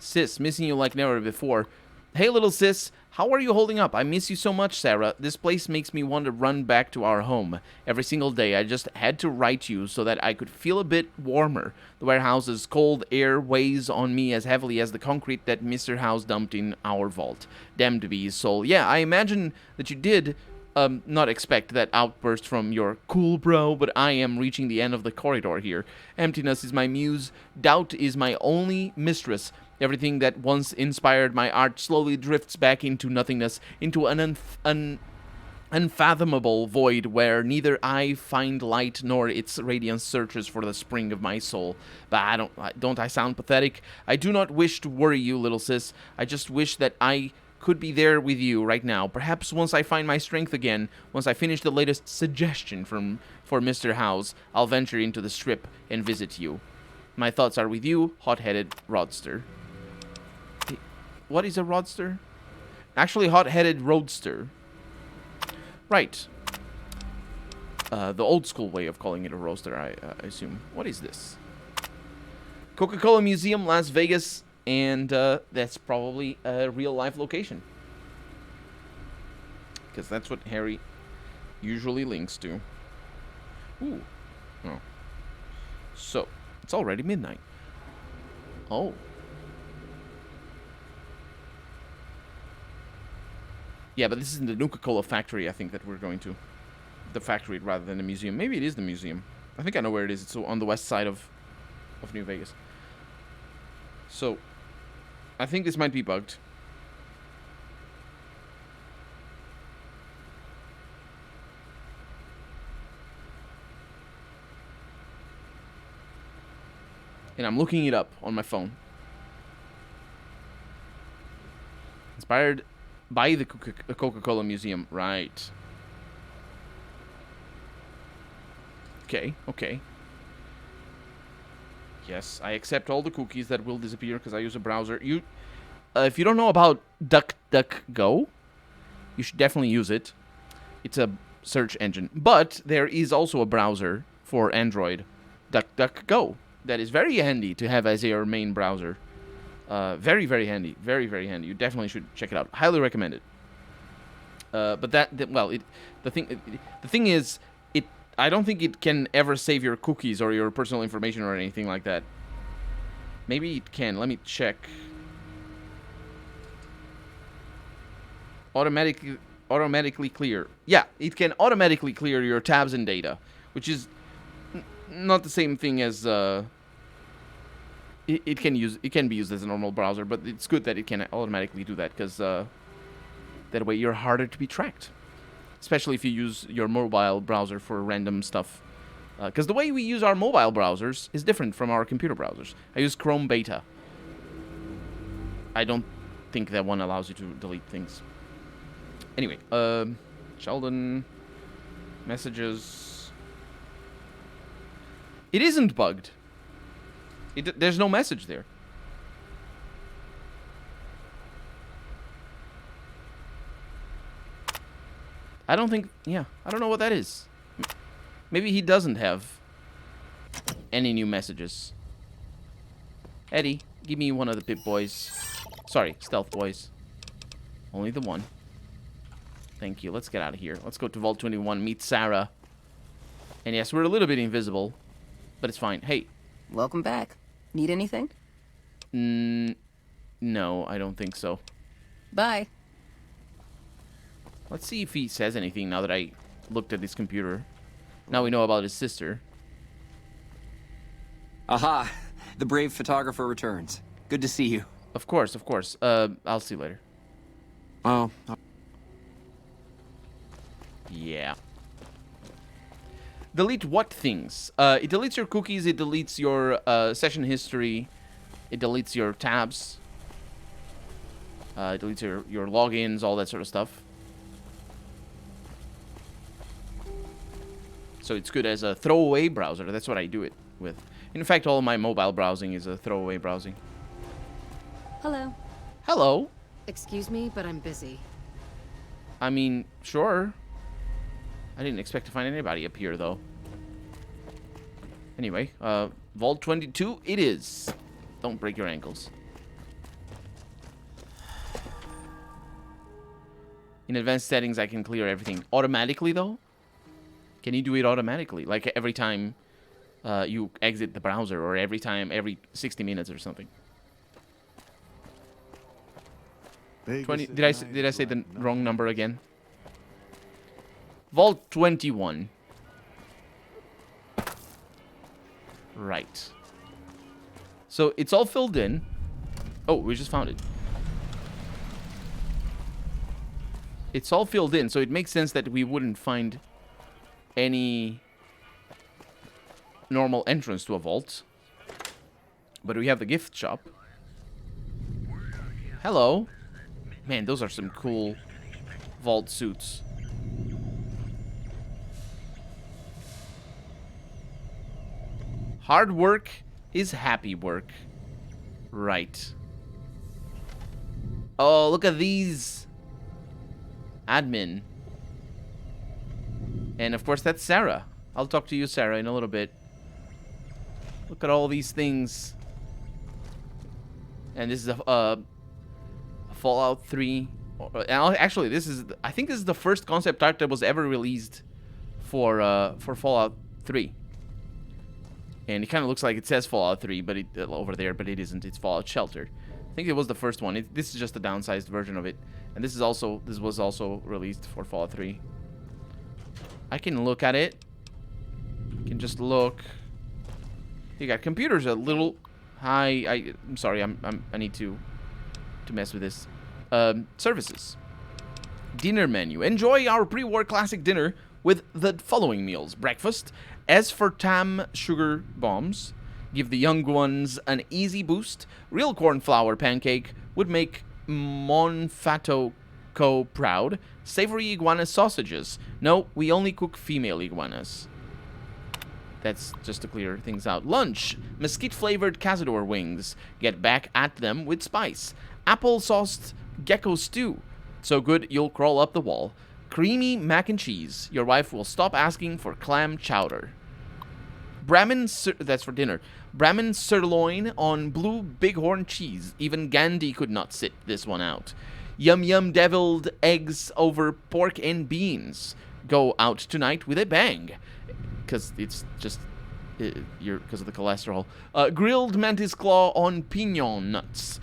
Sis, missing you like never before. Hey, little sis. How are you holding up? I miss you so much, Sarah. This place makes me want to run back to our home. Every single day, I just had to write you so that I could feel a bit warmer. The warehouse's cold air weighs on me as heavily as the concrete that Mr. House dumped in our vault. Damned be his soul. Yeah, I imagine that you did not expect that outburst from your cool bro, but I am reaching the end of the corridor here. Emptiness is my muse. Doubt is my only mistress. Everything that once inspired my art slowly drifts back into nothingness, into an unfathomable void where neither I find light nor its radiance searches for the spring of my soul. But don't I sound pathetic? I do not wish to worry you, little sis. I just wish that I could be there with you right now. Perhaps once I find my strength again, once I finish the latest suggestion for Mr. House, I'll venture into the strip and visit you. My thoughts are with you, hot-headed Rodster. What is a Rodster? Actually, hot-headed Roadster. Right. The old school way of calling it a roaster, I assume. What is this? Coca-Cola Museum, Las Vegas, and that's probably a real-life location. Because that's what Harry usually links to. Ooh. Oh. So, it's already midnight. Oh. Yeah, but this is in the Nuka-Cola factory, I think, that we're going to. The factory rather than the museum. Maybe it is the museum. I think I know where it is. It's on the west side of New Vegas. So, I think this might be bugged. And I'm looking it up on my phone. Inspired by the Coca-Cola Museum. Right. Okay, okay. Yes, I accept all the cookies that will disappear because I use a browser. If you don't know about DuckDuckGo, you should definitely use it. It's a search engine. But there is also a browser for Android, DuckDuckGo, that is very handy to have as your main browser. Very, very handy. Very, very handy. You definitely should check it out. Highly recommend it. But the thing is, I don't think it can ever save your cookies or your personal information or anything like that. Maybe it can. Let me check. Automatically clear. Yeah, it can automatically clear your tabs and data, which is not the same thing as it can be used as a normal browser, but it's good that it can automatically do that because that way you're harder to be tracked. Especially if you use your mobile browser for random stuff. Because the way we use our mobile browsers is different from our computer browsers. I use Chrome Beta. I don't think that one allows you to delete things. Anyway, Sheldon, messages. It isn't bugged. There's no message there. I don't think... Yeah, I don't know what that is. Maybe he doesn't have any new messages. Eddie, give me one of the Pip boys. Sorry, Stealth boys. Only the one. Thank you. Let's get out of here. Let's go to Vault 21, meet Sarah. And yes, we're a little bit invisible, but it's fine. Hey. Welcome back. Need anything? No, I don't think so. Bye. Let's see if he says anything now that I looked at his computer. Now we know about his sister. Aha! The brave photographer returns. Good to see you. Of course, of course. I'll see you later. Oh. Yeah. Delete what things? It deletes your cookies, it deletes your session history, it deletes your tabs, it deletes your logins, all that sort of stuff. So it's good as a throwaway browser. That's what I do it with. In fact, all of my mobile browsing is a throwaway browsing. Hello. Hello. Excuse me, but I'm busy. I mean, sure. I didn't expect to find anybody up here, though. Anyway, Vault 22 it is. Don't break your ankles. In advanced settings, I can clear everything automatically, though. Can you do it automatically? Like every time you exit the browser, or every 60 minutes or something. 20. Did I say the wrong number again? Vault 21. Right. So it's all filled in. Oh, we just found it. It's all filled in, so it makes sense that we wouldn't find any normal entrance to a vault. But we have the gift shop. Hello. Man, those are some cool vault suits. Hard work is happy work. Right. Oh, look at these. Admin. And of course, that's Sarah. I'll talk to you, Sarah, in a little bit. Look at all these things. And this is a Fallout 3. Actually, I think this is the first concept art that was ever released for Fallout 3. And it kind of looks like it says Fallout 3, but over there, but it isn't. It's Fallout Shelter. I think it was the first one. This is just a downsized version of it, and this was also released for Fallout 3. I can look at it. I can just look. You got computers a little high. I'm sorry. I need to mess with this. Services. Dinner menu. Enjoy our pre-war classic dinner with the following meals: breakfast, aspartame sugar bombs, give the young ones an easy boost. Real corn flour pancake would make Monfato Co. proud. Savory iguana sausages. No, we only cook female iguanas. That's just to clear things out. Lunch. Mesquite-flavored cazador wings. Get back at them with spice. Apple-sauced gecko stew. So good you'll crawl up the wall. Creamy mac and cheese. Your wife will stop asking for clam chowder. That's for dinner. Brahmin sirloin on blue bighorn cheese. Even Gandhi could not sit this one out. Yum yum deviled eggs over pork and beans. Go out tonight with a bang. Because it's just because of the cholesterol. Grilled mantis claw on pinon nuts.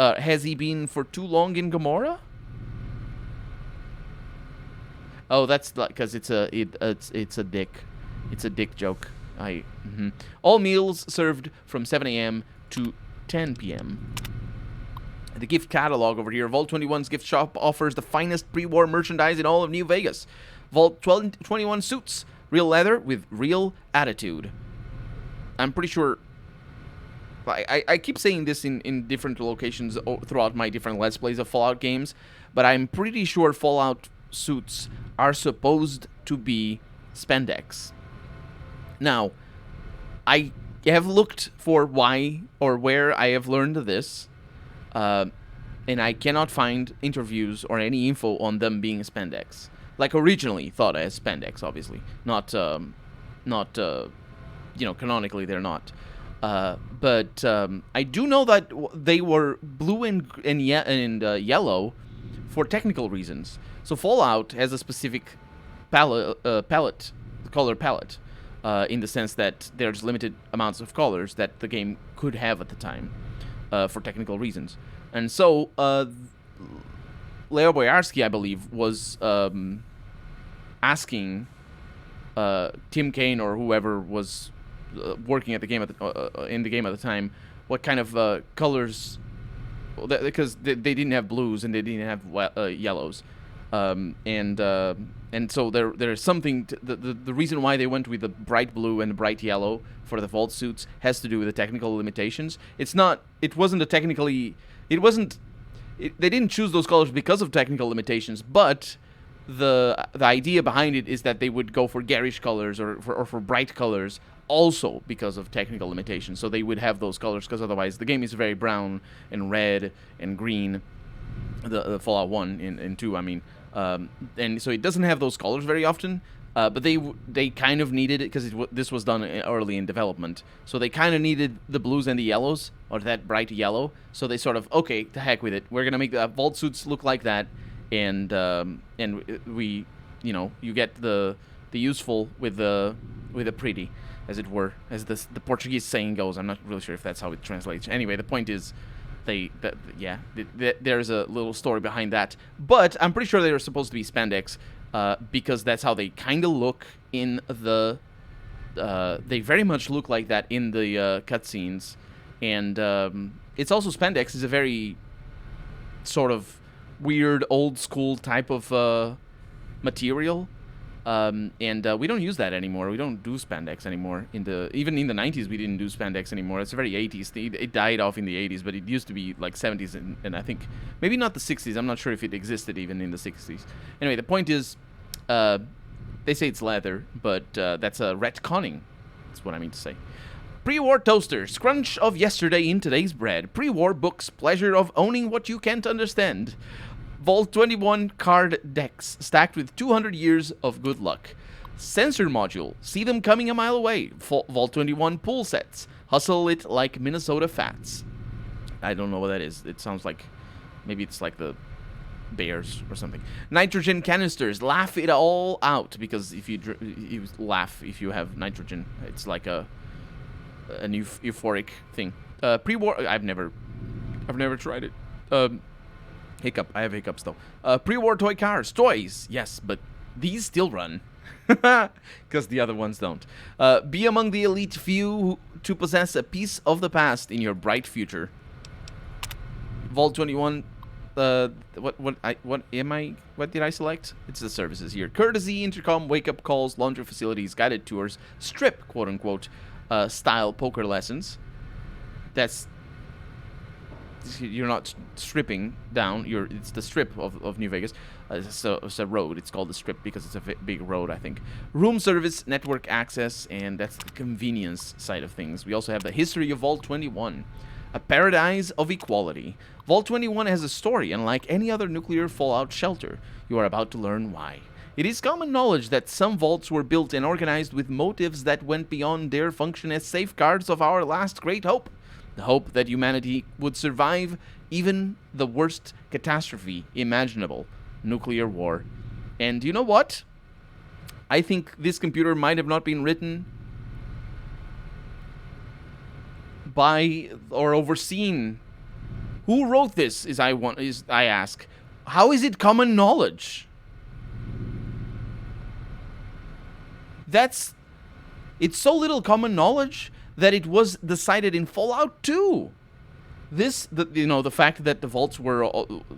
Has he been for too long in Gomorrah? Oh, that's because it's a dick. It's a dick joke. All meals served from 7 a.m. to 10 p.m. The gift catalog over here. Vault 21's gift shop offers the finest pre-war merchandise in all of New Vegas. Vault 21 suits. Real leather with real attitude. I'm pretty sure... I keep saying this in different locations throughout my different Let's Plays of Fallout games, but I'm pretty sure Fallout suits are supposed to be spandex. Now, I have looked for why or where I have learned this. and I cannot find interviews or any info on them being spandex. Like originally thought as spandex, obviously. Not canonically they're not. But I do know that they were blue and yellow for technical reasons. So Fallout has a specific color palette, in the sense that there's limited amounts of colors that the game could have at the time, for technical reasons. And so Leo Boyarsky, I believe, was asking Tim Kaine or whoever was working at the game in the game at the time what kind of colors, because they didn't have blues and they didn't have yellows, and so there's something the reason why they went with the bright blue and the bright yellow for the vault suits has to do with the technical limitations. They didn't choose those colors because of technical limitations, but the idea behind it is that they would go for garish colors or for bright colors also because of technical limitations. So they would have those colors because otherwise the game is very brown and red and green, the Fallout 1 and 2, I mean. And so it doesn't have those colors very often, but they kind of needed it because this was done early in development. So they kind of needed the blues and the yellows, or that bright yellow. So they sort of, okay, to heck with it. We're going to make the vault suits look like that. And we, you get the useful with the pretty, as it were, as the Portuguese saying goes. I'm not really sure if that's how it translates. Anyway, the point is, there's a little story behind that. But I'm pretty sure they were supposed to be spandex, because that's how they kind of look in the. They very much look like that in the cutscenes, and it's also spandex is a very sort of weird old school type of material, and we don't use that anymore. We don't do spandex anymore. Even in the 90s we didn't do spandex anymore. It's very 80s. It died off in the 80s, but it used to be like 70s and I think maybe not the 60s. I'm not sure if it existed even in the 60s. Anyway, the point is, they say it's leather, but that's a retconning. That's what I mean to say. Pre-war toasters, crunch of yesterday in today's bread. Pre-war books, pleasure of owning what you can't understand. Vault 21 card decks stacked with 200 years of good luck. Sensor module, see them coming a mile away. Vault 21 pool sets, hustle it like Minnesota Fats. I don't know what that is. It sounds like, maybe it's like the Bears or something. Nitrogen canisters, laugh it all out, because if you laugh if you have nitrogen, it's like a new euphoric thing. Pre-war, I've never tried it. Hiccup. I have hiccups though. Pre-war toy cars, toys, yes, but these still run, because the other ones don't. Be among the elite few to possess a piece of the past in your bright future. Vault 21. What did I select? It's the services here. Courtesy, intercom, wake-up calls, laundry facilities, guided tours, strip, quote-unquote, style poker lessons. That's, you're not stripping down, it's the strip of New Vegas. It's a road. It's called the strip because it's a big road, I think. Room service, network access, and that's the convenience side of things. We also have the history of Vault 21. A paradise of equality. Vault 21 has a story unlike any other nuclear fallout shelter. You are about to learn why. It is common knowledge that some vaults were built and organized with motives that went beyond their function as safeguards of our last great hope. The hope that humanity would survive even the worst catastrophe imaginable, nuclear war. And you know what? I think this computer might have not been written by or overseen. Who wrote this? I ask. How is it common knowledge? It's so little common knowledge that it was decided in Fallout 2. The fact that the vaults were,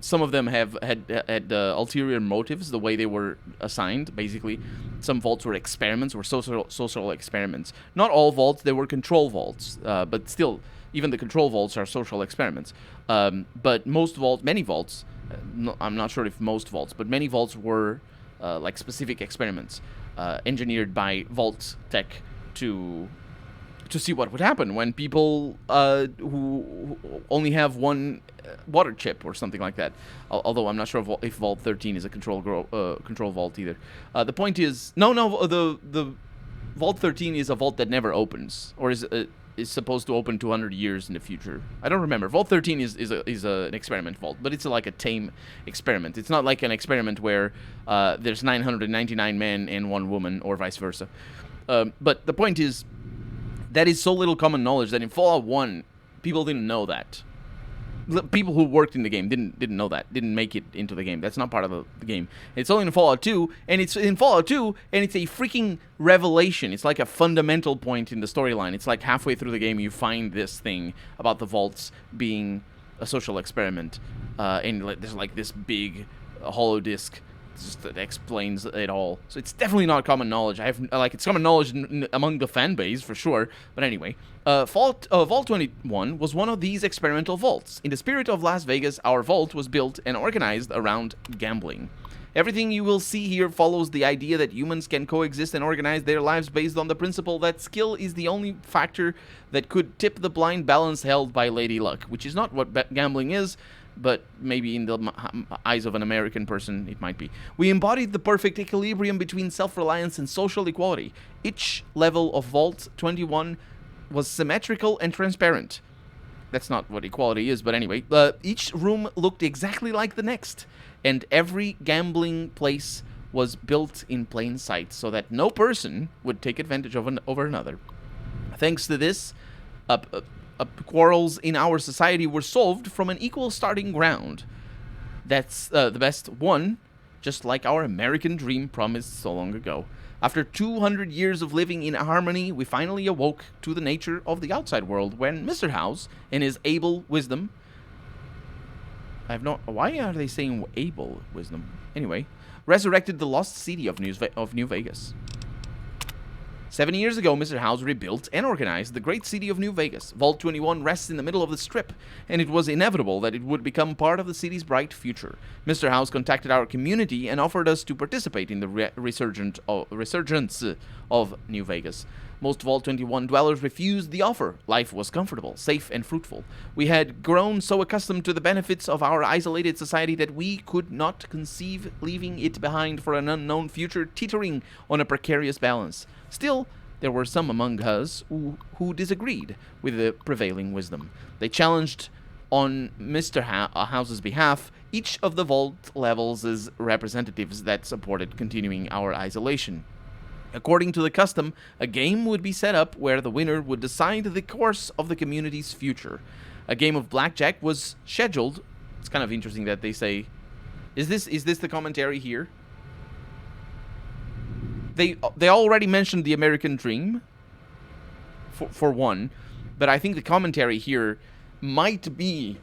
some of them had ulterior motives, the way they were assigned. Basically, some vaults were experiments, were social experiments. Not all vaults, they were control vaults, but still, even the control vaults are social experiments. But many vaults, I'm not sure if most vaults, but many vaults were like specific experiments, engineered by Vault Tech to to see what would happen when people who only have one water chip or something like that. Although I'm not sure if Vault 13 is a control vault either. The point is, the Vault 13 is a vault that never opens, or is supposed to open 200 years in the future. I don't remember. Vault 13 is an experiment vault, but it's like a tame experiment. It's not like an experiment where there's 999 men and one woman, or vice versa. But the point is, that is so little common knowledge that in Fallout 1, people didn't know that. People who worked in the game didn't know that, didn't make it into the game. That's not part of the game. It's only in Fallout 2, and it's in Fallout 2, and it's a freaking revelation. It's like a fundamental point in the storyline. It's like halfway through the game you find this thing about the vaults being a social experiment, and there's like this big hollow disc that explains it all. So it's definitely not common knowledge. It's common knowledge among the fan base for sure. But anyway, Vault 21 was one of these experimental vaults. In the spirit of Las Vegas, our vault was built and organized around gambling. Everything you will see here follows the idea that humans can coexist and organize their lives based on the principle that skill is the only factor that could tip the blind balance held by Lady Luck, which is not what gambling is, but maybe in the eyes of an American person, it might be. We embodied the perfect equilibrium between self-reliance and social equality. Each level of Vault 21 was symmetrical and transparent. That's not what equality is, but anyway. Each room looked exactly like the next, and every gambling place was built in plain sight so that no person would take advantage of over another. Thanks to this, quarrels in our society were solved from an equal starting ground. That's the best one, just like our American dream promised so long ago. After 200 years of living in harmony, we finally awoke to the nature of the outside world when Mr. House, in his able wisdom... Why are they saying able wisdom? Anyway, resurrected the lost city of New Vegas. 7 years ago, Mr. House rebuilt and organized the great city of New Vegas. Vault 21 rests in the middle of the Strip, and it was inevitable that it would become part of the city's bright future. Mr. House contacted our community and offered us to participate in the resurgence of New Vegas. Most Vault 21 dwellers refused the offer. Life was comfortable, safe, and fruitful. We had grown so accustomed to the benefits of our isolated society that we could not conceive leaving it behind for an unknown future teetering on a precarious balance. Still, there were some among us who disagreed with the prevailing wisdom. They challenged, on Mr. House's behalf, each of the Vault levels as representatives that supported continuing our isolation. According to the custom, a game would be set up where the winner would decide the course of the community's future. A game of blackjack was scheduled. It's kind of interesting that they say, is this the commentary here? They already mentioned the American dream, for one, but I think the commentary here might be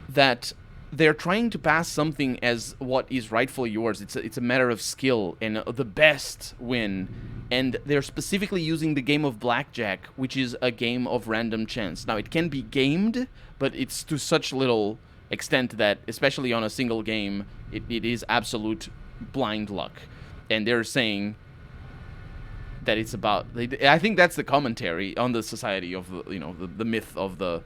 that they're trying to pass something as what is rightfully yours. It's a matter of skill, and the best win. And they're specifically using the game of blackjack, which is a game of random chance. Now, it can be gamed, but it's to such little extent that, especially on a single game, it is absolute blind luck. And they're saying that it's about... I think that's the commentary on the society of the myth of the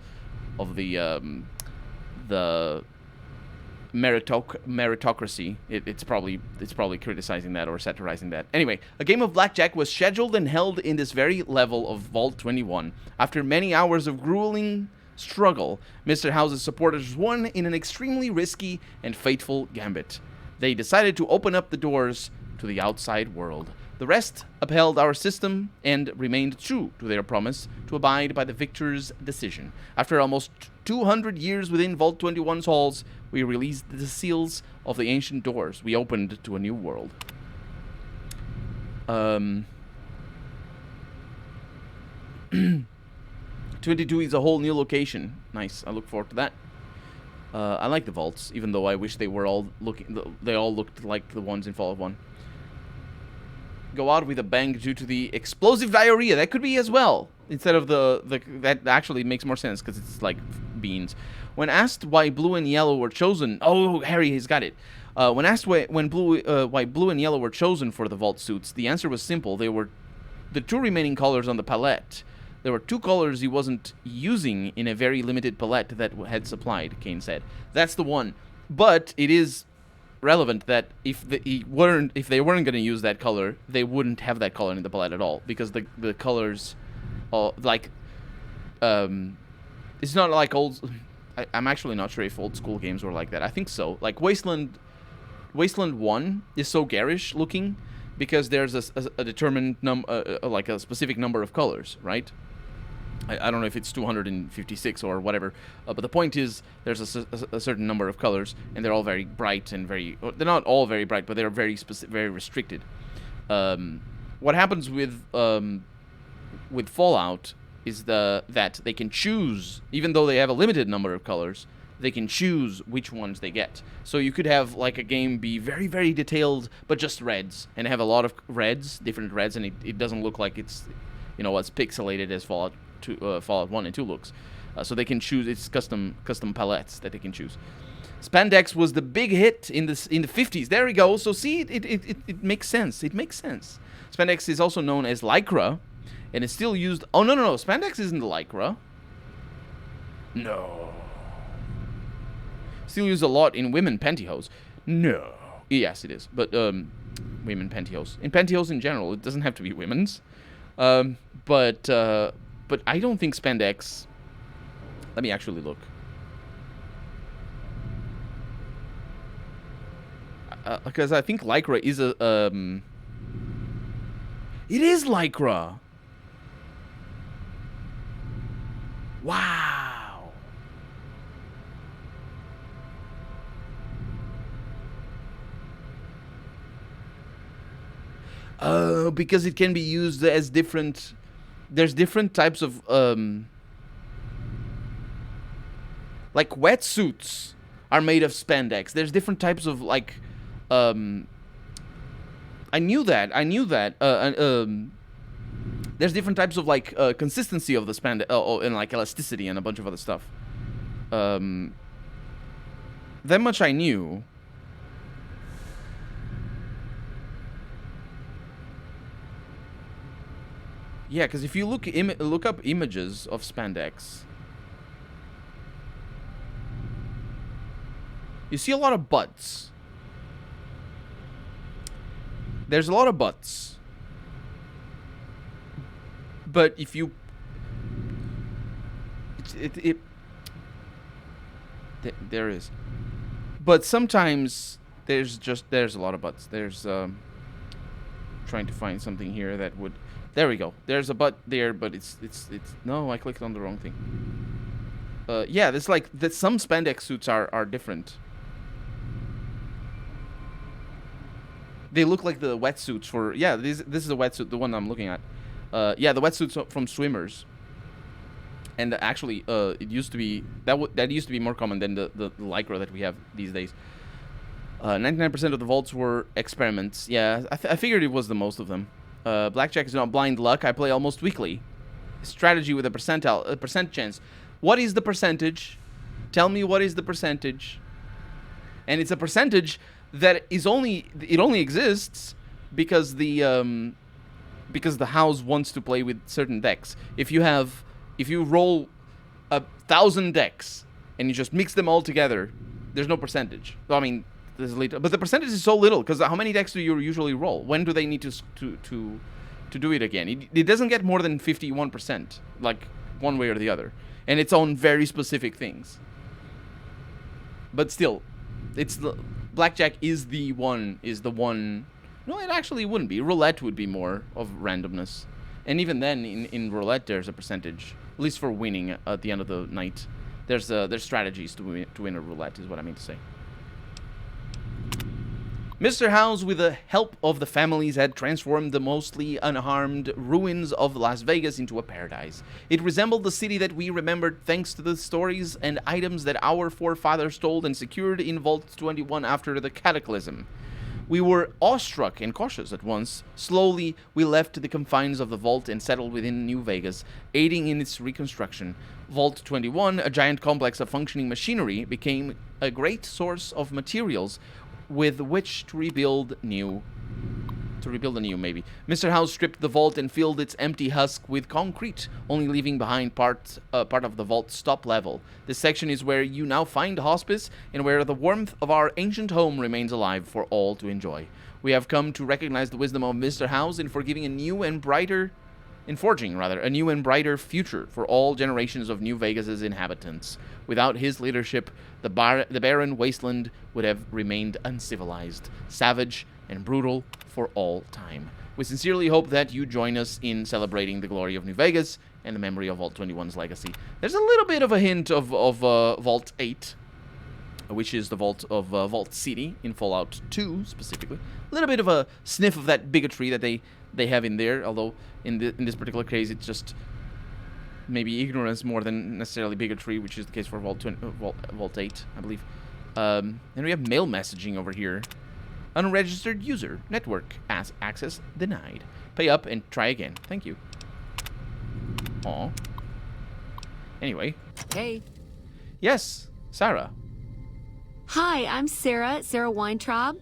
meritocracy. It's probably criticizing that or satirizing that. Anyway, a game of blackjack was scheduled and held in this very level of Vault 21. After many hours of grueling struggle, Mr. House's supporters won in an extremely risky and fateful gambit. They decided to open up the doors to the outside world. The rest upheld our system and remained true to their promise to abide by the victor's decision. After almost 200 years within Vault 21's halls, we released the seals of the ancient doors. We opened to a new world. 22 is a whole new location. Nice. I look forward to that. I like the vaults, even though I wish they all looked like the ones in Fallout 1. Go out with a bang due to the explosive diarrhea. That could be as well. Instead of that actually makes more sense because it's like beans. When asked why blue and yellow were chosen, oh, Harry has got it. When asked why blue and yellow were chosen for the vault suits, the answer was simple. They were the two remaining colors on the palette. There were 2 colors he wasn't using in a very limited palette that had supplied, Kane said. That's the one. But it is relevant that if they weren't going to use that color, they wouldn't have that color in the palette at all, because the colors, like, it's not like old. I'm actually not sure if old school games were like that. I think so. Like Wasteland 1 is so garish looking because there's a determined like a specific number of colors, right? I don't know if it's 256 or whatever, but the point is there's a certain number of colors, and they're all very bright and very. They're not all very bright, but they're very very restricted. What happens with Fallout is that they can choose, even though they have a limited number of colors, they can choose which ones they get. So you could have like a game be very very detailed, but just reds, and have a lot of reds, different reds, and it doesn't look like it's, you know, as pixelated as Fallout 1 and 2 looks. So they can choose. It's custom palettes that they can choose. Spandex was the big hit in the 50s. There we go. So see, it makes sense. It makes sense. Spandex is also known as Lycra, and it's still used. Oh no. Spandex isn't Lycra. No. Still used a lot in women pantyhose. No. Yes, it is. But women pantyhose. In pantyhose in general, it doesn't have to be women's. But I don't think spandex. Let me actually look. Because I think Lycra is a it is Lycra. Wow. Because it can be used as different. There's different types of like wetsuits are made of spandex. There's different types of like I knew that. There's different types of like consistency of the spandex and like elasticity and a bunch of other stuff. That much I knew. Yeah, because if you look up images of spandex, you see a lot of butts. There's a lot of butts. But if you... there is. But sometimes there's a lot of butts. There's... trying to find something here that would... There we go. There's a butt there, but it's no, I clicked on the wrong thing. Yeah, there's like that. Some spandex suits are different. They look like the wetsuits for this is a wetsuit, the one I'm looking at. Yeah, the wetsuits from swimmers. And actually, it used to be that used to be more common than the Lycra that we have these days. 99% of the vaults were experiments. Yeah, I figured it was the most of them. Blackjack is not blind luck. I play almost weekly. Strategy with a percent chance. What is the percentage? Tell me what is the percentage. And it's a percentage that is only exists because the house wants to play with certain decks. If you roll 1,000 decks and you just mix them all together, there's no percentage. I mean, there's little, but the percentage is so little because how many decks do you usually roll? When do they need to do it again? It doesn't get more than 51%, like one way or the other, and it's on very specific things. But still, blackjack is the one. No, it actually wouldn't be. Roulette would be more of randomness, and even then, in roulette, there's a percentage, at least for winning at the end of the night. There's strategies to win a roulette, is what I mean to say. Mr. House, with the help of the families, had transformed the mostly unharmed ruins of Las Vegas into a paradise. It resembled the city that we remembered thanks to the stories and items that our forefathers told and secured in Vault 21 after the cataclysm. We were awestruck and cautious at once. Slowly, we left the confines of the vault and settled within New Vegas, aiding in its reconstruction. Vault 21, a giant complex of functioning machinery, became a great source of materials with which to rebuild new To rebuild anew, maybe. Mr. House stripped the vault and filled its empty husk with concrete, only leaving behind part of the vault's top level. This section is where you now find hospice, and where the warmth of our ancient home remains alive for all to enjoy. We have come to recognize the wisdom of Mr. House in forgiving a new and brighter... in forging, rather, a new and brighter future for all generations of New Vegas's inhabitants. Without his leadership, the barren wasteland would have remained uncivilized, savage, and brutal for all time. We sincerely hope that you join us in celebrating the glory of New Vegas and the memory of Vault 21's legacy. There's a little bit of a hint of Vault 8, which is the vault of Vault City in Fallout 2, specifically. A little bit of a sniff of that bigotry that they have in there, although in this particular case it's just maybe ignorance more than necessarily bigotry, which is the case for Vault 8, I believe. And we have mail messaging over here. Unregistered user. Network access denied. Pay up and try again. Thank you. Aw. Anyway. Hey. Yes, Sarah. Hi, I'm Sarah Weintraub.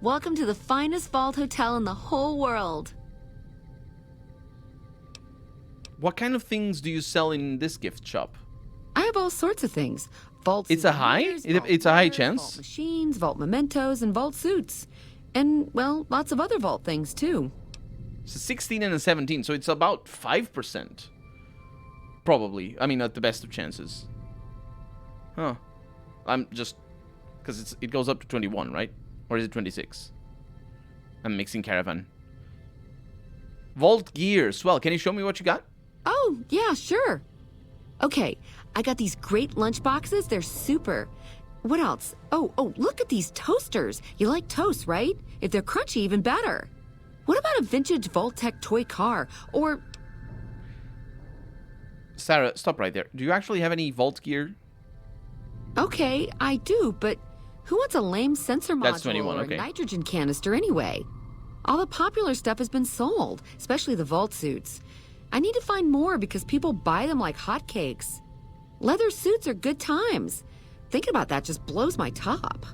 Welcome to the finest vault hotel in the whole world. What kind of things do you sell in this gift shop? I have all sorts of things. Vault It's a high? It's a high chance? Vault machines, vault mementos, and vault suits. And, well, lots of other vault things, too. It's a 16 and a 17, so it's about 5%. Probably. I mean, at the best of chances. Huh. I'm just... because it goes up to 21, right? Or is it 26? I'm mixing caravan. Vault gear. Swell. Can you show me what you got? Oh, yeah, sure. Okay, I got these great lunch boxes. They're super. What else? Oh, look at these toasters. You like toast, right? If they're crunchy, even better. What about a vintage Vault-Tec toy car? Or... Sarah, stop right there. Do you actually have any vault gear? Okay, I do, but who wants a lame sensor module That's 21, or okay. a nitrogen canister anyway? All the popular stuff has been sold, especially the vault suits. I need to find more because people buy them like hotcakes. Leather suits are good times. Thinking about that just blows my top.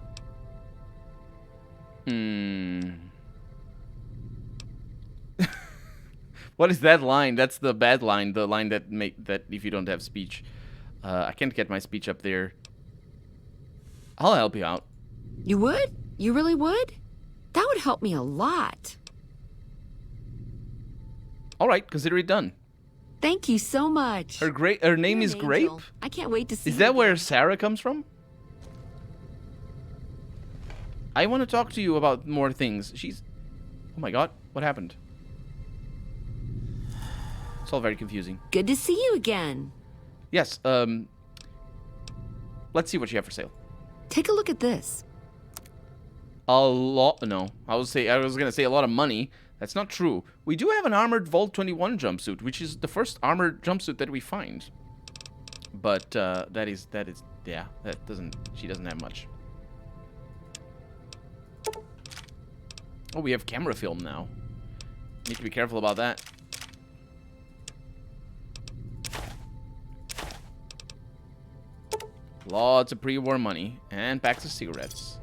What is that line? That's the bad line. The line that if you don't have speech. I can't get my speech up there. I'll help you out. You would? You really would? That would help me a lot. All right, consider it done. Thank you so much. Her name is Grape? Angel. I can't wait to see Is you that again. where Sarah comes from? I want to talk to you about more things. She's... Oh my god, what happened? It's all very confusing. Good to see you again. Yes, let's see what you have for sale. Take a look at this. A lot... No, I was gonna say a lot of money. That's not true. We do have an armored Vault 21 jumpsuit, which is the first armored jumpsuit that we find. But that is yeah, she doesn't have much. Oh, we have camera film now. Need to be careful about that. Lots of pre-war money and packs of cigarettes.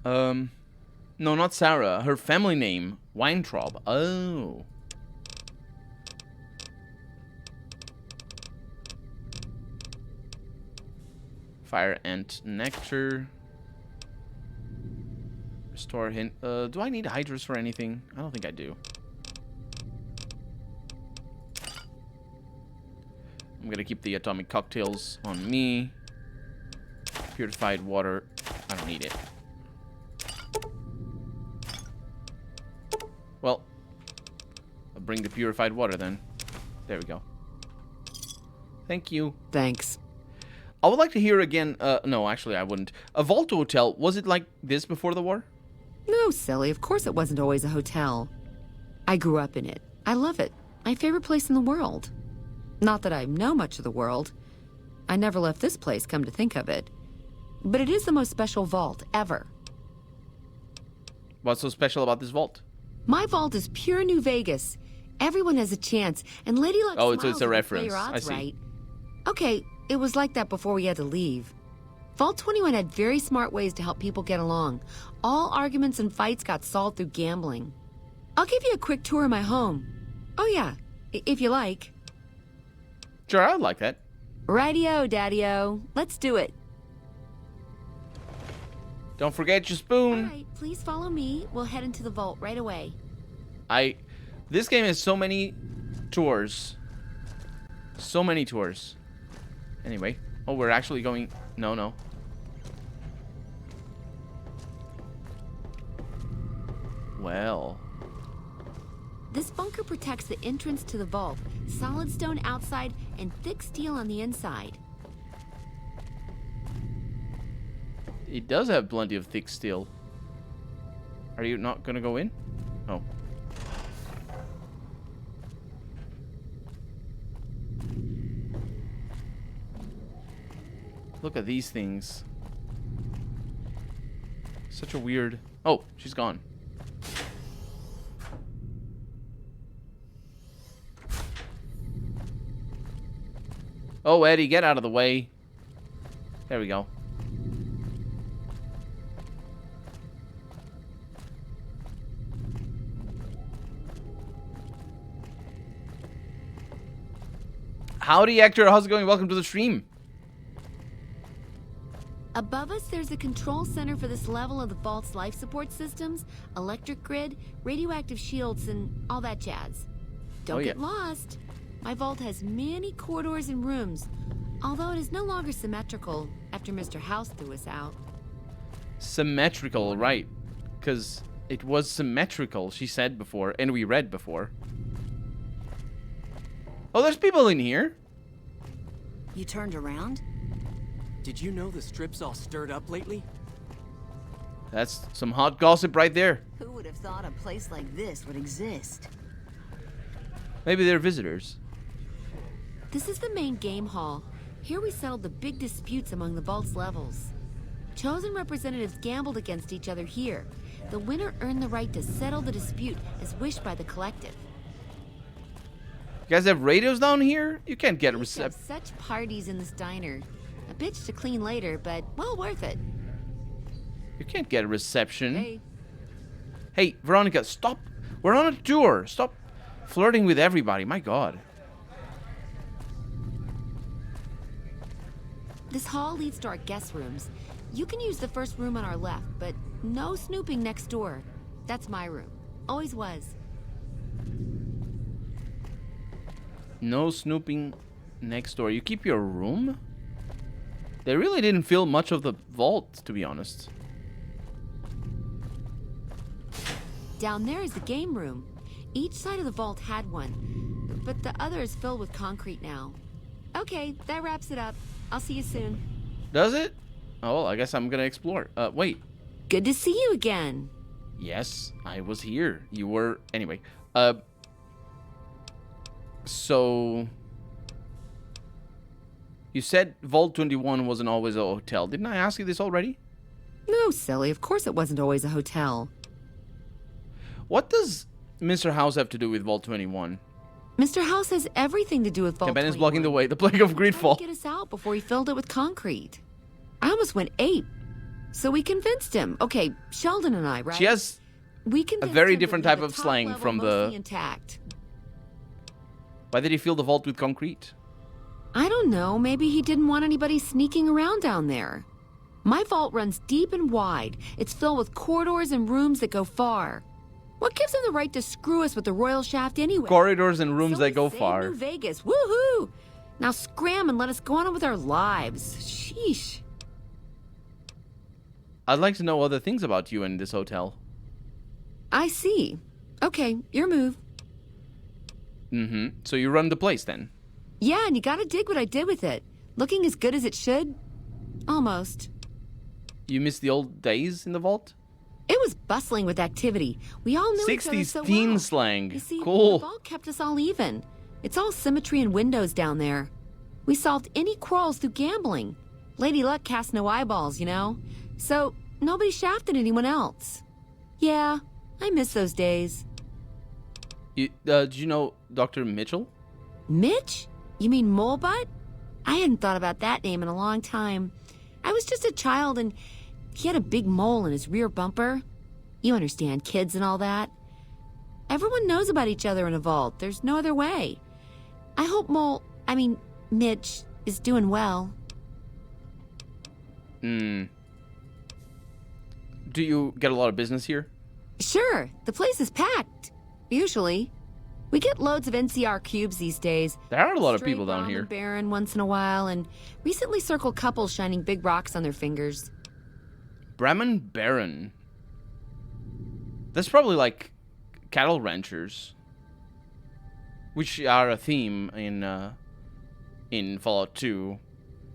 No, not Sarah. Her family name, Weintraub. Oh. Fire Ant Nectar. Restore hint. Do I need hydras for anything? I don't think I do. I'm gonna keep the atomic cocktails on me. Purified water. I don't need it. Well, I'll bring the purified water then. There we go. Thank you. Thanks. I would like to hear again, no, actually I wouldn't. A Vault Hotel, was it like this before the war? No, silly. Of course it wasn't always a hotel. I grew up in it. I love it. My favorite place in the world. Not that I know much of the world. I never left this place, come to think of it. But it is the most special vault ever. What's so special about this vault? My vault is pure New Vegas. Everyone has a chance, and Lady Luck Oh, it's smiles a if you play reference. your odds I see. right. Okay, it was like that before we had to leave. Vault 21 had very smart ways to help people get along. All arguments and fights got solved through gambling. I'll give you a quick tour of my home. Oh yeah, if you like. Sure, I'd like that. Rightio, Daddy-o. Let's do it. Don't forget your spoon. All right, please follow me. We'll head into the vault right away. This game has so many tours. So many tours. Anyway. Oh, we're actually going... No. Well... This bunker protects the entrance to the vault. Solid stone outside and thick steel on the inside. It does have plenty of thick steel. Are you not gonna go in? Oh. Look at these things. Such a weird... Oh, she's gone. Oh, Eddie, get out of the way. There we go. Howdy, Hector. How's it going? Welcome to the stream. Above us, there's a control center for this level of the vault's life support systems, electric grid, radioactive shields, and all that jazz. Don't get lost. My vault has many corridors and rooms, although it is no longer symmetrical after Mr. House threw us out. Symmetrical, right. Because it was symmetrical, she said before, and we read before. Oh, there's people in here. You turned around? Did you know the strip's all stirred up lately? That's some hot gossip right there. Who would have thought a place like this would exist? Maybe they're visitors. This is the main game hall. Here we settled the big disputes among the vault's levels. Chosen representatives gambled against each other here. The winner earned the right to settle the dispute as wished by the collective. You guys have radios down here? You can't get a reception. Such parties in this diner. A bitch to clean later, but well worth it. You can't get a reception. Hey, Veronica, stop. We're on a tour. Stop flirting with everybody. My God. This hall leads to our guest rooms. You can use the first room on our left, but no snooping next door. That's my room. Always was. No snooping next door. You keep your room? They really didn't fill much of the vault, to be honest. Down there is the game room. Each side of the vault had one, but the other is filled with concrete now. Okay, that wraps it up. I'll see you soon. Does it? Oh, well, I guess I'm gonna explore. Wait. Good to see you again. Yes, I was here. You were... Anyway. So... You said Vault 21 wasn't always a hotel. Didn't I ask you this already? No, silly. Of course it wasn't always a hotel. What does Mr. House have to do with Vault 21? Mr. House has everything to do with Vault 21. Ben is blocking the way. The plague of Greedfall. Get us out before he filled it with concrete. I almost went ape. So we convinced him. Okay, Sheldon and I, right? She has a very different type of slang from the... Intact. Why did he fill the vault with concrete? I don't know. Maybe he didn't want anybody sneaking around down there. My vault runs deep and wide. It's filled with corridors and rooms that go far. What gives him the right to screw us with the royal shaft anyway? Corridors and rooms that go far. New Vegas, woohoo! Now scram and let us go on with our lives. Sheesh. I'd like to know other things about you and this hotel. I see. Okay, your move. Mm-hmm. So you run the place then? Yeah, and you gotta dig what I did with it. Looking as good as it should. Almost. You miss the old days in the vault? It was bustling with activity. We all knew each other so well. 60s teen slang. You see, cool. The vault kept us all even. It's all symmetry and windows down there. We solved any quarrels through gambling. Lady Luck cast no eyeballs, you know? So, nobody shafted anyone else. Yeah, I miss those days. Did you know Dr. Mitchell? Mitch? You mean Molebutt? I hadn't thought about that name in a long time. I was just a child and he had a big mole in his rear bumper. You understand, kids and all that. Everyone knows about each other in a vault. There's no other way. I hope Mitch is doing well. Do you get a lot of business here? Sure, the place is packed. Usually. We get loads of NCR cubes these days. There are a lot of people down here. Baron once in a while, and recently circled couples shining big rocks on their fingers. Bremen Baron. That's probably like cattle ranchers, which are a theme in Fallout 2.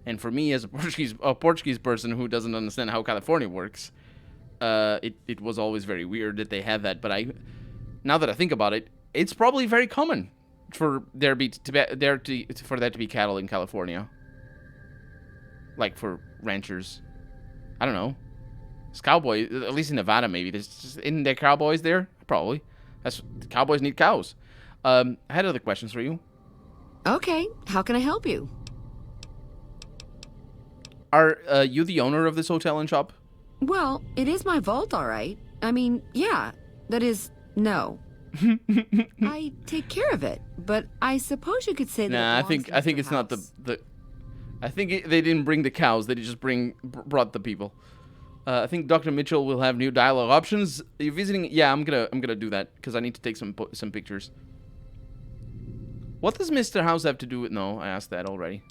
And for me, as a Portuguese person who doesn't understand how California works, it was always very weird that they had that. But now that I think about it, it's probably very common for there to be cattle in California, like for ranchers. I don't know. It's cowboys, at least in Nevada, maybe. Isn't there cowboys there? Probably. Cowboys need cows. I had other questions for you. Okay, how can I help you? Are you the owner of this hotel and shop? Well, it is my vault, all right. Yeah. That is, no. I take care of it, but I suppose you could say that. Nah, I think it's not the. I think they didn't bring the cows. They just brought the people. I think Dr. Mitchell will have new dialogue options. Are you visiting? Yeah, I'm gonna do that because I need to take some pictures. What does Mr. House have to do with? No, I asked that already.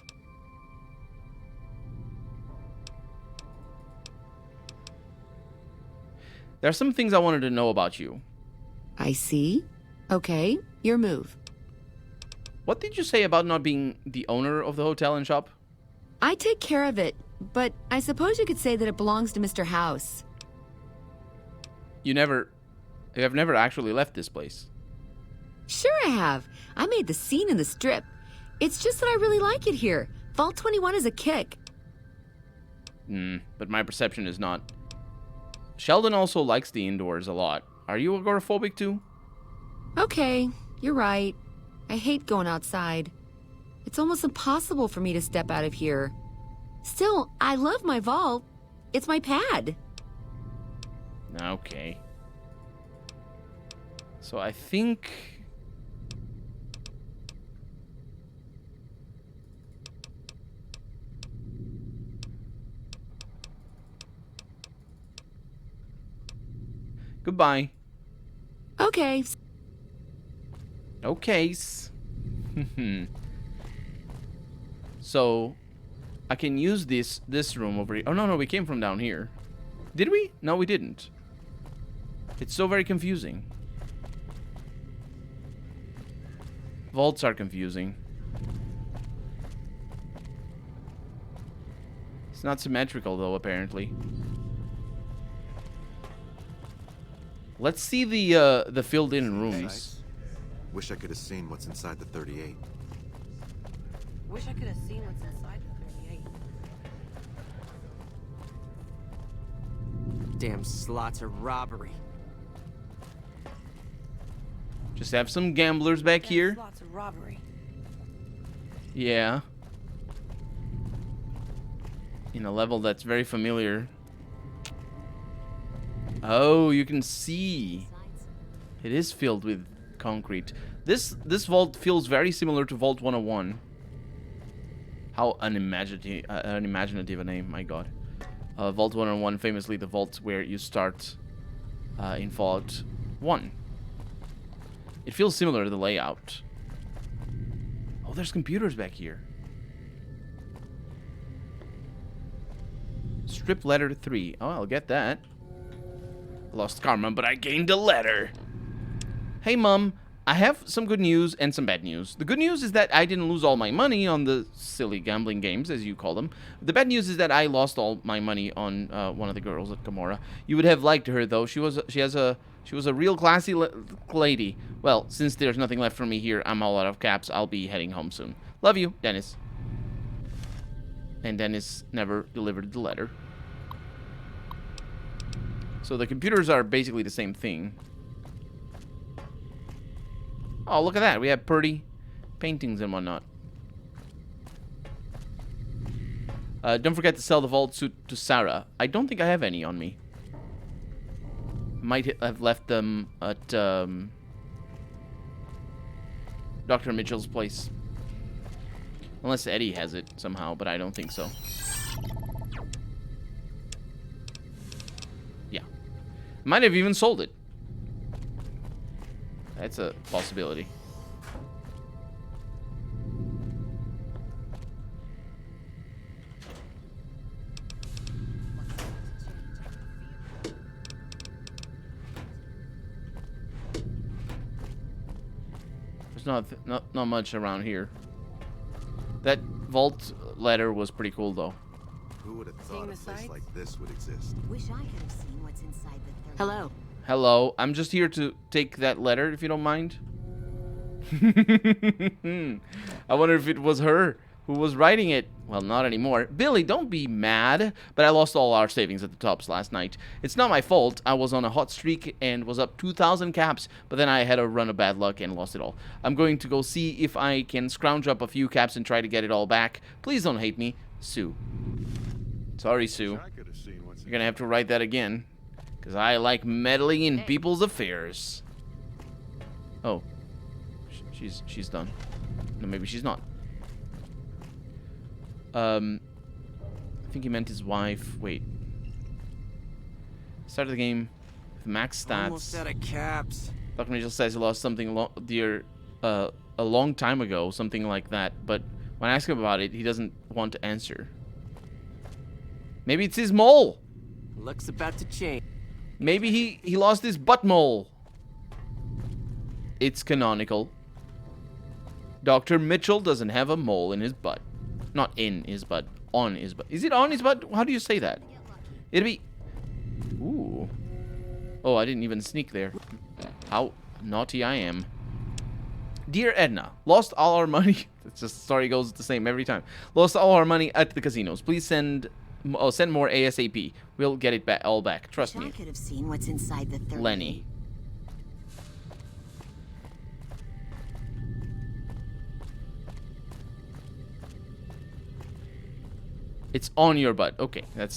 There are some things I wanted to know about you. I see. Okay, your move. What did you say about not being the owner of the hotel and shop? I take care of it, but I suppose you could say that it belongs to Mr. House. You have never actually left this place. Sure I have. I made the scene in the strip. It's just that I really like it here. Vault 21 is a kick. But my perception is not. Sheldon also likes the indoors a lot. Are you agoraphobic too? Okay, you're right. I hate going outside. It's almost impossible for me to step out of here. Still, I love my vault. It's my pad. Okay. So I think... Goodbye. Okay. Okay. So, I can use this room over here. Oh, no, we came from down here. Did we? No, we didn't. It's so very confusing. Vaults are confusing. It's not symmetrical, though, apparently. Let's see the filled-in rooms. Wish I could have seen what's inside the 38. Wish I could have seen what's inside the 38. Damn slots are robbery. Just have some gamblers back here. Slots are robbery. Yeah. In a level that's very familiar. Oh, you can see. It is filled with concrete. This vault feels very similar to Vault 101. How unimaginative a name, my god. Vault 101, famously the vault where you start in Fallout 1. It feels similar to the layout. Oh, there's computers back here. Strip letter 3. Oh, I'll get that. Lost karma, but I gained a letter. Hey, Mom. I have some good news and some bad news. The good news is that I didn't lose all my money on the silly gambling games, as you call them. The bad news is that I lost all my money on one of the girls at Gamora. You would have liked her, though. She was a real classy lady. Well, since there's nothing left for me here, I'm all out of caps. I'll be heading home soon. Love you, Dennis. And Dennis never delivered the letter. So the computers are basically the same thing. Oh, look at that. We have pretty paintings and whatnot. Don't forget to sell the vault suit to Sarah. I don't think I have any on me. Might have left them at Dr. Mitchell's place. Unless Eddie has it somehow, but I don't think so. Yeah. Might have even sold it. That's a possibility. There's not much around here. That vault letter was pretty cool, though. Who would have thought a place like this would exist? Wish I could have seen what's inside the Hello. Hello. I'm just here to take that letter, if you don't mind. I wonder if it was her who was writing it. Well, not anymore. Billy, don't be mad. But I lost all our savings at the tops last night. It's not my fault. I was on a hot streak and was up 2,000 caps. But then I had a run of bad luck and lost it all. I'm going to go see if I can scrounge up a few caps and try to get it all back. Please don't hate me. Sue. Sorry, Sue. You're going to have to write that again. Because I like meddling in people's affairs. Oh. She's done. No, maybe she's not. I think he meant his wife. Wait. Started the game with max stats. Almost out of caps. Dr. Mitchell says he lost something a long time ago, something like that. But when I ask him about it, he doesn't want to answer. Maybe it's his mole. Luck's about to change. Maybe he lost his butt mole. It's canonical. Dr. Mitchell doesn't have a mole in his butt. Not in his butt, on his butt. Is it on his butt? How do you say that? It'd be... Ooh. Oh, I didn't even sneak there. How naughty I am. Dear Edna, lost all our money. It's just, story goes the same every time. Lost all our money at the casinos. Please send more ASAP. We'll get it all back. Trust me. I could have seen what's inside the 30. Lenny. It's on your butt. Okay, that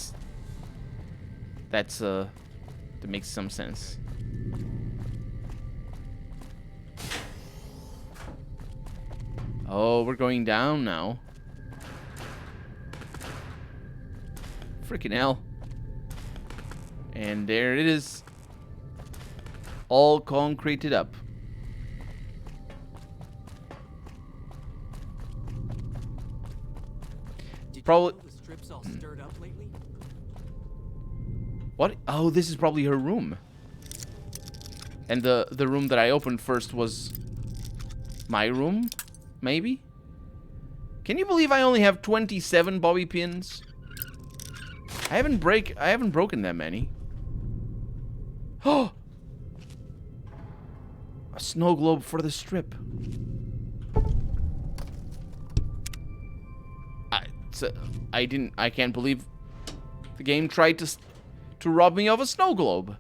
makes some sense. Oh, we're going down now. Freaking hell. And there it is. All concreted up. Probably... All stirred up lately? What? Oh, this is probably her room. And the room that I opened first was my room, maybe? Can you believe I only have 27 bobby pins? I haven't broken that many. Oh! A snow globe for the strip. I can't believe the game tried to rob me of a snow globe.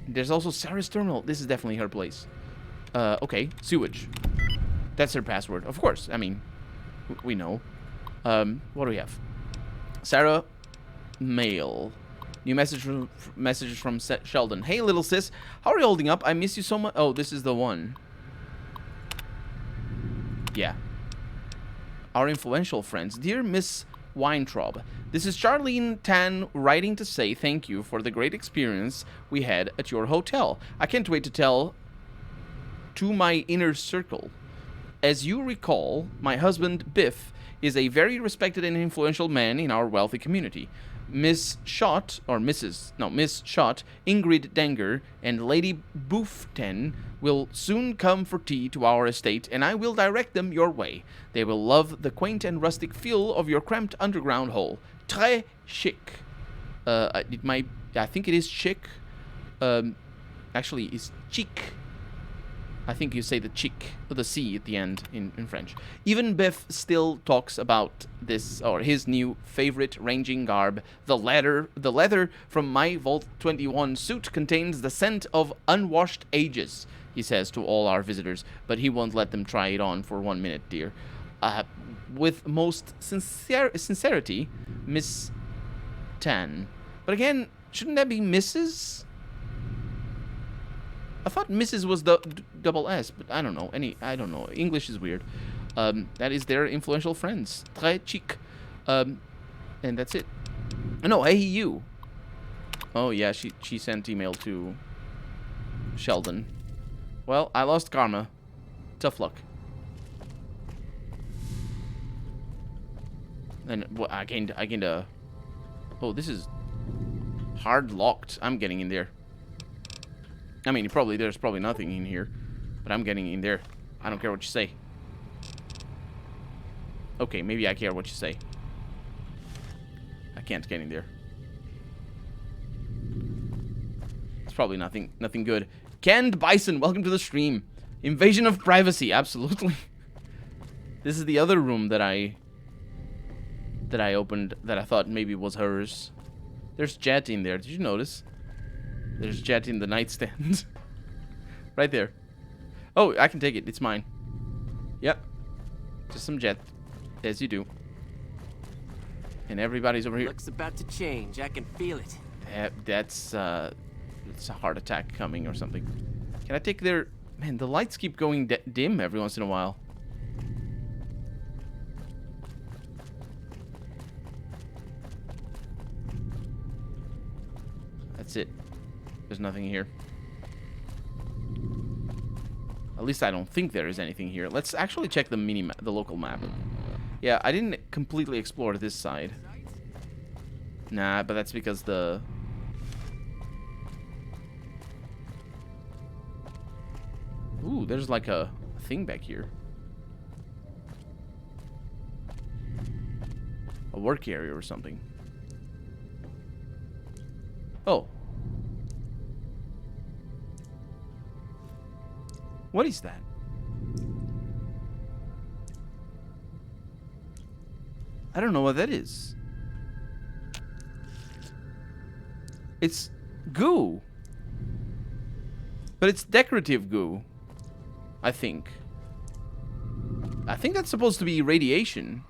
There's also Sarah's terminal. This is definitely her place. Okay, sewage. That's her password. Of course. I mean, we know. What do we have? Sarah, mail. New messages from Sheldon. Hey, little sis. How are you holding up? I miss you so much. Oh, this is the one. Yeah. Our influential friends. Dear Miss Weintraub, this is Charlene Tan writing to say thank you for the great experience we had at your hotel. I can't wait to tell to my inner circle. As you recall, my husband Biff is a very respected and influential man in our wealthy community. Miss Schott, Ingrid Denger, and Lady Booften will soon come for tea to our estate, and I will direct them your way. They will love the quaint and rustic feel of your cramped underground hole. Très chic. I think it is chic. Actually, it's chic. I think you say the chic, with the C at the end in French. Even Biff still talks about this, or his new favorite ranging garb. The leather from my Vault 21 suit contains the scent of unwashed ages, he says to all our visitors, but he won't let them try it on for 1 minute, dear. with most sincerity, Miss Tan. But again, shouldn't that be Mrs.? I thought Mrs. was the double S, but I don't know. I don't know. English is weird. That is their influential friends. Très chic. And that's it. No, hey you. Oh yeah, she sent email to Sheldon. Well, I lost karma. Tough luck. And well, I gained a. Oh, this is hard locked. I'm getting in there. I mean, there's probably nothing in here, but I'm getting in there. I don't care what you say. Okay, maybe I care what you say. I can't get in there. It's probably nothing good. Canned Bison, welcome to the stream. Invasion of privacy, absolutely. This is the other room that I opened that I thought maybe was hers. There's Jet in there. Did you notice? There's Jet in the nightstand. Right there. Oh, I can take it. It's mine. Yep. Just some Jet. As you do. And everybody's over here. Looks about to change. I can feel it. That's it's a heart attack coming or something. Can I take their... Man, the lights keep going dim every once in a while. That's it. There's nothing here. At least I don't think there is anything here. Let's actually check the the local map. Yeah, I didn't completely explore this side. Nah, but that's because the... Ooh, there's like a thing back here. A work area or something. Oh. What is that? I don't know what that is. It's goo. But it's decorative goo. I think. I think that's supposed to be radiation.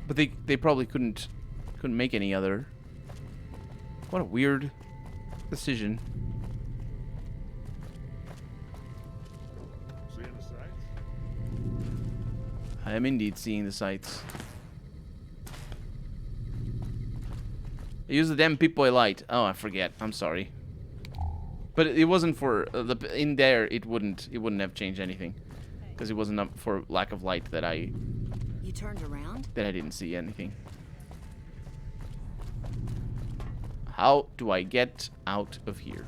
But they probably couldn't make any other. What a weird decision. Seeing the sights? I am indeed seeing the sights. I use the damn Pip-Boy light. Oh, I forget. I'm sorry. But it wasn't for in there. It wouldn't have changed anything, because it wasn't up for lack of light that I. You turned around? That I didn't see anything. How do I get out of here?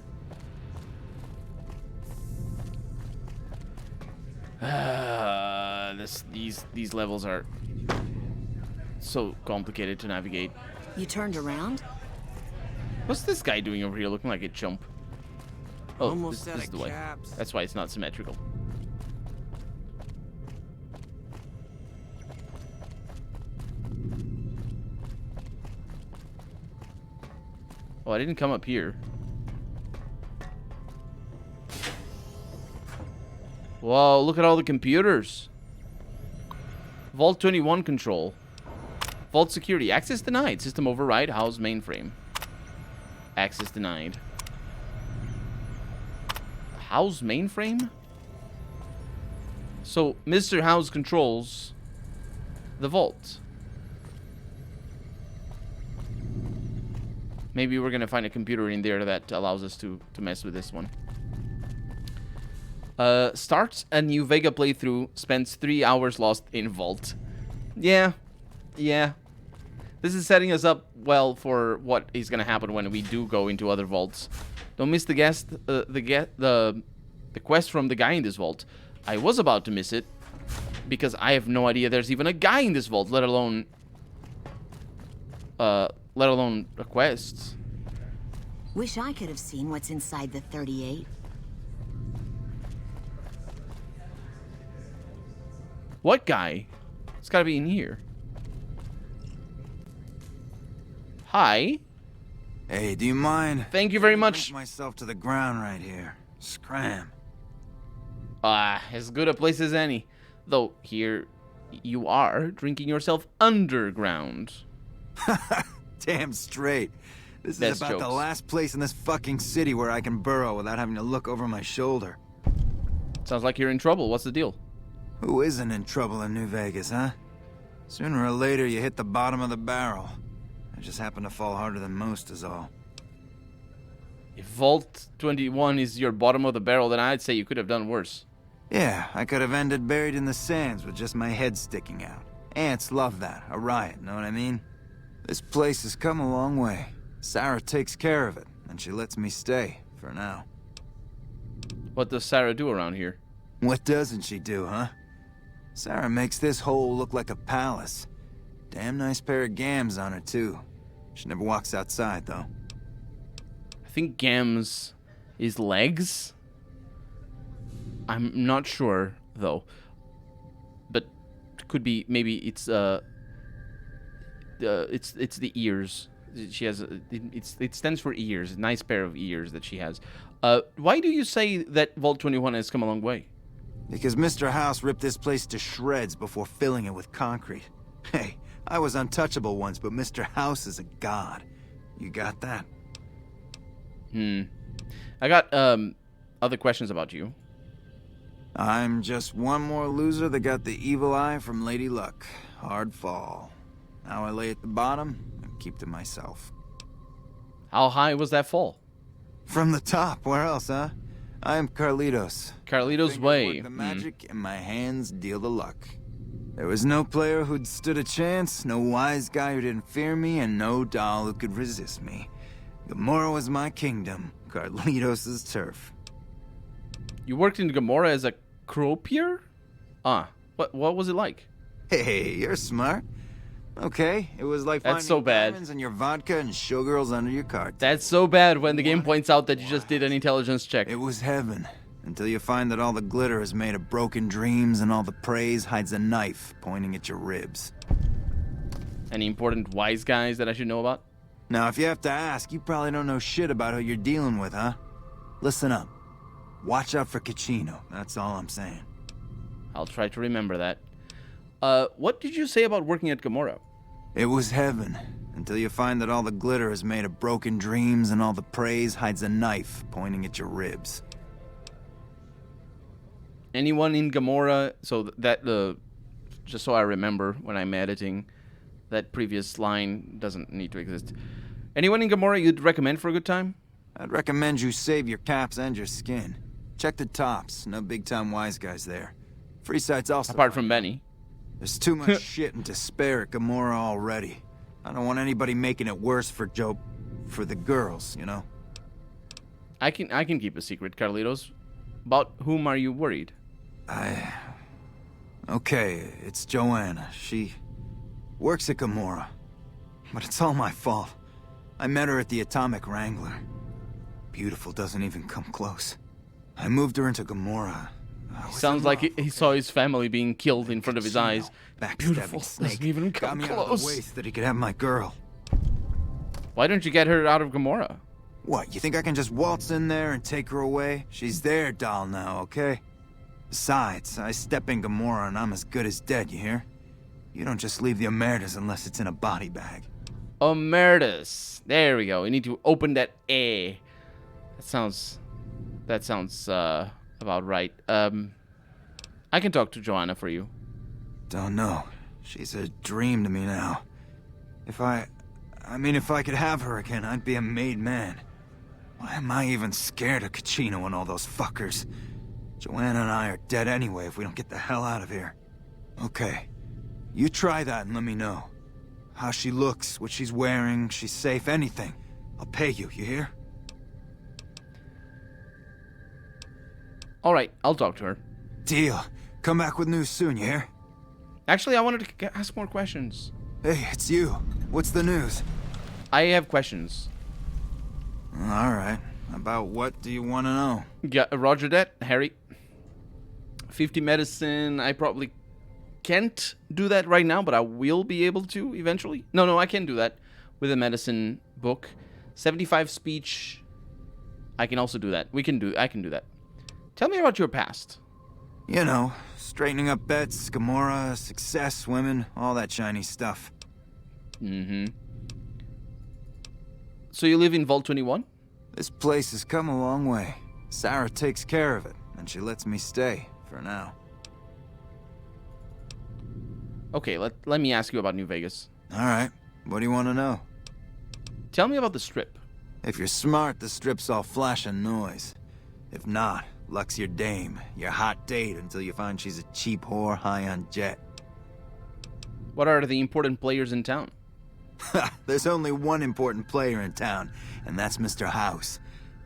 These levels are so complicated to navigate. You turned around? What's this guy doing over here looking like a chump? Oh, Almost this out is of the way. caps. That's why it's not symmetrical. Oh, I didn't come up here. Whoa, look at all the computers. Vault 21 control. Vault security. Access denied. System override. House mainframe. Access denied. House mainframe? So, Mr. House controls the vault. Maybe we're gonna find a computer in there that allows us to mess with this one. Starts a new Vega playthrough. Spends 3 hours lost in vault. Yeah. This is setting us up well for what is gonna happen when we do go into other vaults. Don't miss the quest from the guy in this vault. I was about to miss it because I have no idea there's even a guy in this vault, let alone a quest. Wish I could have seen what's inside the 38. What guy? It's gotta be in here. Hi. Hey, do you mind? Thank you very much. Bring myself to the ground right here. Scram. As good a place as any. Though here you are drinking yourself underground. Damn straight. This That's is about the jokes. last place in this fucking city where I can burrow without having to look over my shoulder. Sounds like you're in trouble. What's the deal? Who isn't in trouble in New Vegas, huh? Sooner or later, you hit the bottom of the barrel. I just happen to fall harder than most is all. If Vault 21 is your bottom of the barrel, then I'd say you could have done worse. Yeah, I could have ended buried in the sands with just my head sticking out. Ants love that. A riot, know what I mean? This place has come a long way. Sarah takes care of it, and she lets me stay, for now. What does Sarah do around here? What doesn't she do, huh? Sarah makes this hole look like a palace. Damn nice pair of gams on her, too. She never walks outside, though. I think gams is legs. I'm not sure though, but could be maybe it's the ears. She has it stands for ears. A nice pair of ears that she has. Why do you say that Vault 21 has come a long way? Because Mr. House ripped this place to shreds before filling it with concrete. Hey, I was untouchable once, but Mr. House is a god. You got that? I got other questions about you. I'm just one more loser that got the evil eye from Lady Luck. Hard fall. Now I lay at the bottom and keep to myself. How high was that fall? From the top. Where else, huh? I am Carlitos. Carlitos Way. The magic and my hands deal the luck. There was no player who'd stood a chance, no wise guy who didn't fear me, and no doll who could resist me. Gomorrah was my kingdom, Carlitos' turf. You worked in Gomorrah as a croupier? What was it like? Hey, you're smart. Okay, it was like That's finding so bad. diamonds in your vodka and showgirls under your cart. That's so bad when the game points out that you just did an intelligence check. It was heaven, until you find that all the glitter is made of broken dreams and all the praise hides a knife pointing at your ribs. Any important wise guys that I should know about? Now, if you have to ask, you probably don't know shit about who you're dealing with, huh? Listen up. Watch out for Caccino, that's all I'm saying. I'll try to remember that. What did you say about working at Gomorrah? It was heaven, until you find that all the glitter is made of broken dreams and all the praise hides a knife pointing at your ribs. Anyone in Gomorrah, so that, just so I remember when I'm editing, that previous line doesn't need to exist. Anyone in Gomorrah you'd recommend for a good time? I'd recommend you save your caps and your skin. Check the tops, no big-time wise guys there. Free sites also. Apart from Benny. There's too much shit and despair at Gomorrah already. I don't want anybody making it worse for for the girls, you know? I can keep a secret, Carlitos. About whom are you worried? Okay, it's Joanna. She works at Gomorrah. But it's all my fault. I met her at the Atomic Wrangler. Beautiful doesn't even come close. I moved her into Gomorrah. Sounds like he saw his family being killed in front of his eyes. Beautiful doesn't even Got come me out of close. the waist that he could have my girl. Why don't you get her out of Gomorrah? What, you think I can just waltz in there and take her away? She's their doll now, okay? Besides, I step in Gomorrah and I'm as good as dead, you hear? You don't just leave the Omertas unless it's in a body bag. Omertas. There we go. We need to open that A. That sounds about right. I can talk to Joanna for you. Don't know. She's a dream to me now. If I could have her again, I'd be a made man. Why am I even scared of Caccino and all those fuckers? Joanna and I are dead anyway if we don't get the hell out of here. Okay. You try that and let me know. How she looks, what she's wearing, she's safe, anything. I'll pay you hear? Alright, I'll talk to her. Deal. Come back with news soon, you hear? Actually, I wanted to ask more questions. Hey, it's you. What's the news? I have questions. Alright. About what do you want to know? Yeah, roger that, Harry. 50 medicine, I probably can't do that right now, but I will be able to eventually. No, I can do that with a medicine book. 75 speech, I can also do that. I can do that. Tell me about your past. You know, straightening up bets, Gamora, success, women, all that shiny stuff. Mm-hmm. So you live in Vault 21? This place has come a long way. Sarah takes care of it, and she lets me stay, for now. Okay, let me ask you about New Vegas. Alright, what do you want to know? Tell me about the Strip. If you're smart, the Strip's all flash and noise. If not, luck's your dame, your hot date until you find she's a cheap whore high on jet. What are the important players in town? There's only one important player in town, and that's Mr. House.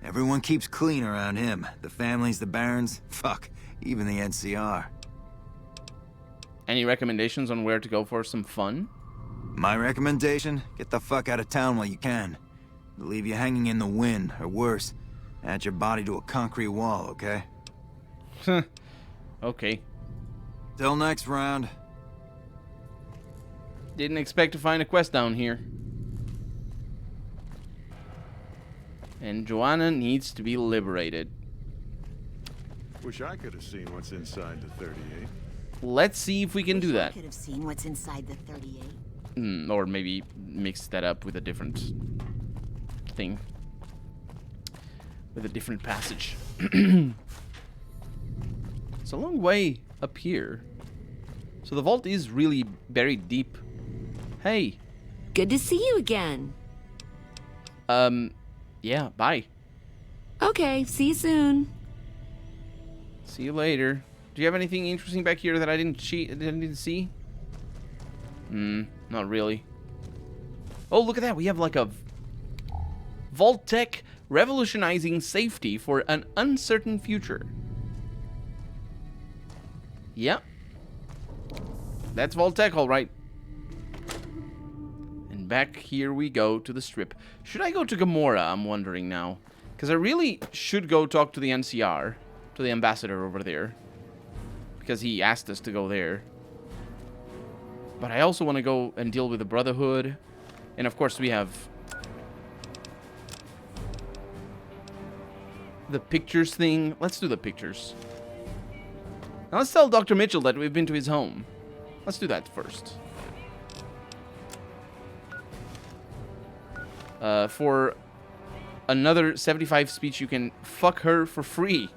Everyone keeps clean around him. The families, the barons, fuck, even the NCR. Any recommendations on where to go for some fun? My recommendation? Get the fuck out of town while you can. They'll leave you hanging in the wind, or worse, add your body to a concrete wall, okay? Okay. Till next round. Didn't expect to find a quest down here. And Joanna needs to be liberated. Wish I could have seen what's inside the 38. Let's see if we can do that. I could have seen what's inside the 38. Or maybe mix that up with a different thing. With a different passage. It's a long way up here. So the vault is really buried deep. Hey. Good to see you again. Yeah, bye. Okay, see you soon. See you later. Do you have anything interesting back here that I didn't see? Not really. Oh, look at that. We have like a Vault Tech revolutionizing safety for an uncertain future. Yep. That's Vault Tech, all right. And back here we go to the Strip. Should I go to Gamora, I'm wondering now. Because I really should go talk to the NCR, to the ambassador over there. Because he asked us to go there. But I also want to go and deal with the Brotherhood. And of course we have the pictures thing. Let's do the pictures. Now let's tell Dr. Mitchell that we've been to his home. Let's do that first. For another 75 speech, you can fuck her for free.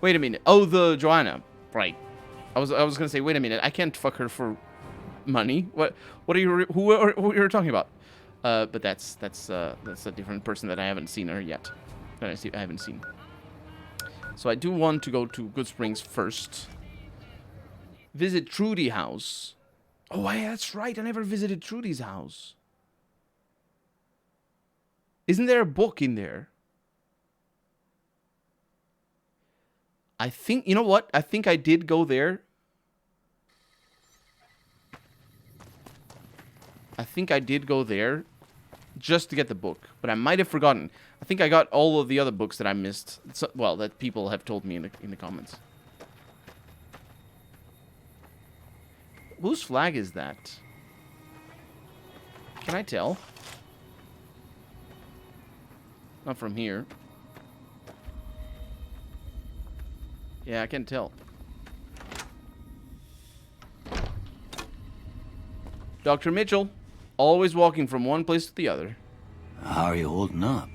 Wait a minute. Oh, the Joanna. Right. I was gonna say, wait a minute. I can't fuck her for money. What are you? Who are talking about? But that's a different person that I haven't seen her yet. That I haven't seen. So I do want to go to Good Springs first. Visit Trudy house. Oh, that's right. I never visited Trudy's house. Isn't there a book in there? I think, you know what? I think I did go there. I think I did go there just to get the book, but I might have forgotten. I think I got all of the other books that I missed. So, well, that people have told me in the comments. Whose flag is that? Can I tell? Not from here. Yeah, I can tell. Dr. Mitchell, always walking from one place to the other. How are you holding up?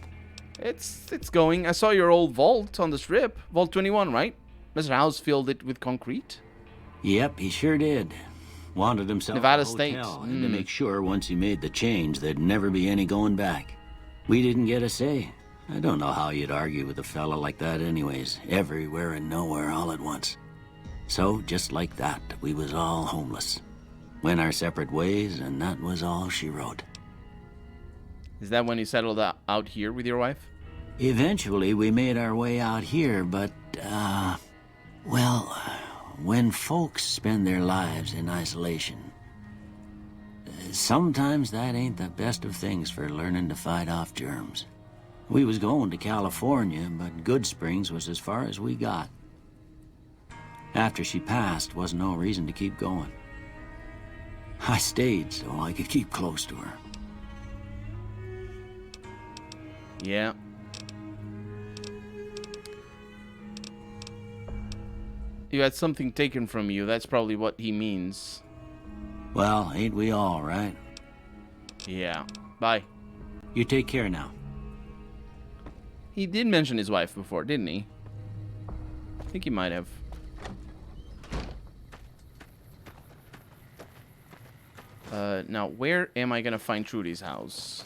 It's going. I saw your old vault on the Strip. Vault 21, right? Mr. House filled it with concrete. Yep, he sure did. Wanted himself Nevada a hotel, State. and to make sure once he made the change, there'd never be any going back. We didn't get a say. I don't know how you'd argue with a fella like that anyways. Everywhere and nowhere all at once. So, just like that, we was all homeless. Went our separate ways, and that was all she wrote. Is that when you settled out here with your wife? Eventually, we made our way out here, but, well, when folks spend their lives in isolation, sometimes that ain't the best of things for learning to fight off germs. We was going to California, but Good Springs was as far as we got. After she passed, wasn't no reason to keep going. I stayed so I could keep close to her. You had something taken from you. That's probably what he means. Well, ain't we all, right? Yeah. Bye. You take care now. He did mention his wife before, didn't he? I think he might have. Now, where am I gonna find Trudy's house?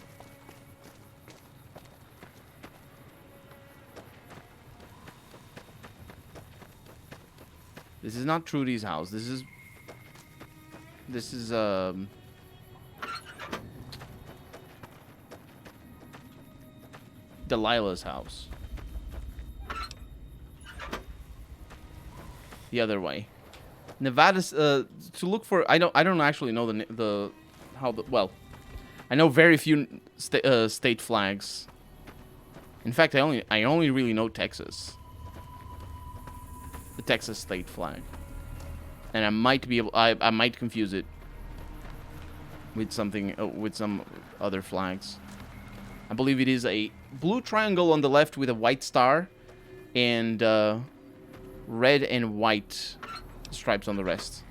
This is not Trudy's house. This is Delilah's house. The other way. Nevada's to look for. I don't actually know well. I know very few state flags. In fact, I only really know Texas. The Texas state flag. And I might be able. I might confuse it with something with some other flags. I believe it is a blue triangle on the left with a white star, and red and white stripes on the rest.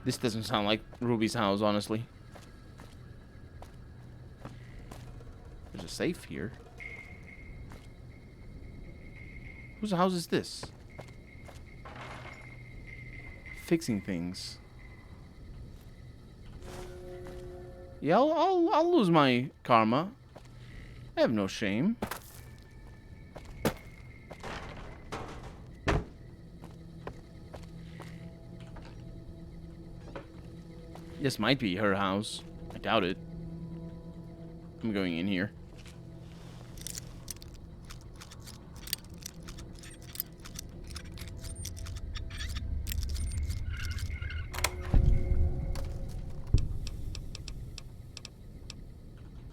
This doesn't sound like Ruby's house, honestly. There's a safe here. Whose house is this? Fixing things. Yeah, I'll lose my karma. I have no shame. This might be her house. I doubt it. I'm going in here.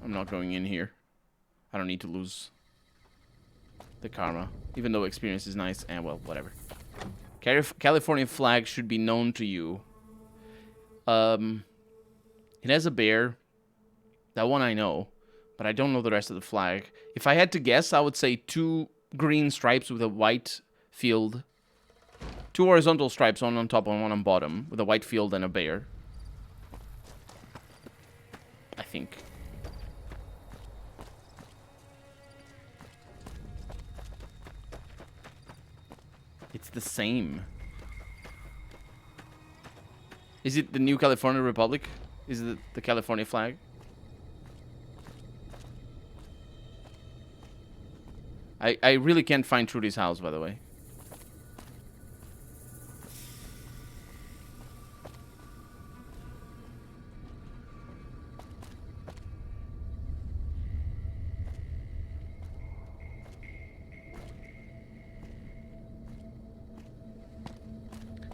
I'm not going in here. I don't need to lose the karma. Even though experience is nice. And well, whatever. California flag should be known to you. It has a bear. That one I know. But I don't know the rest of the flag. If I had to guess, I would say 2 green stripes with a white field. 2 horizontal stripes, one on top and one on bottom. With a white field and a bear. I think. It's the same. Is it the New California Republic? Is it the California flag? I really can't find Trudy's house, by the way.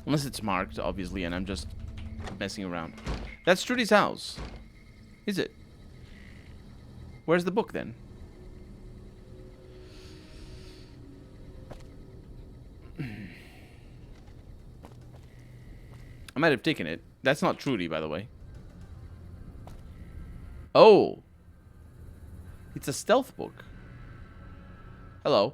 Unless it's marked, obviously, and I'm just messing around. That's Trudy's house. Is it? Where's the book, then? I might have taken it. That's not Trudy, by the way. Oh! It's a stealth book. Hello.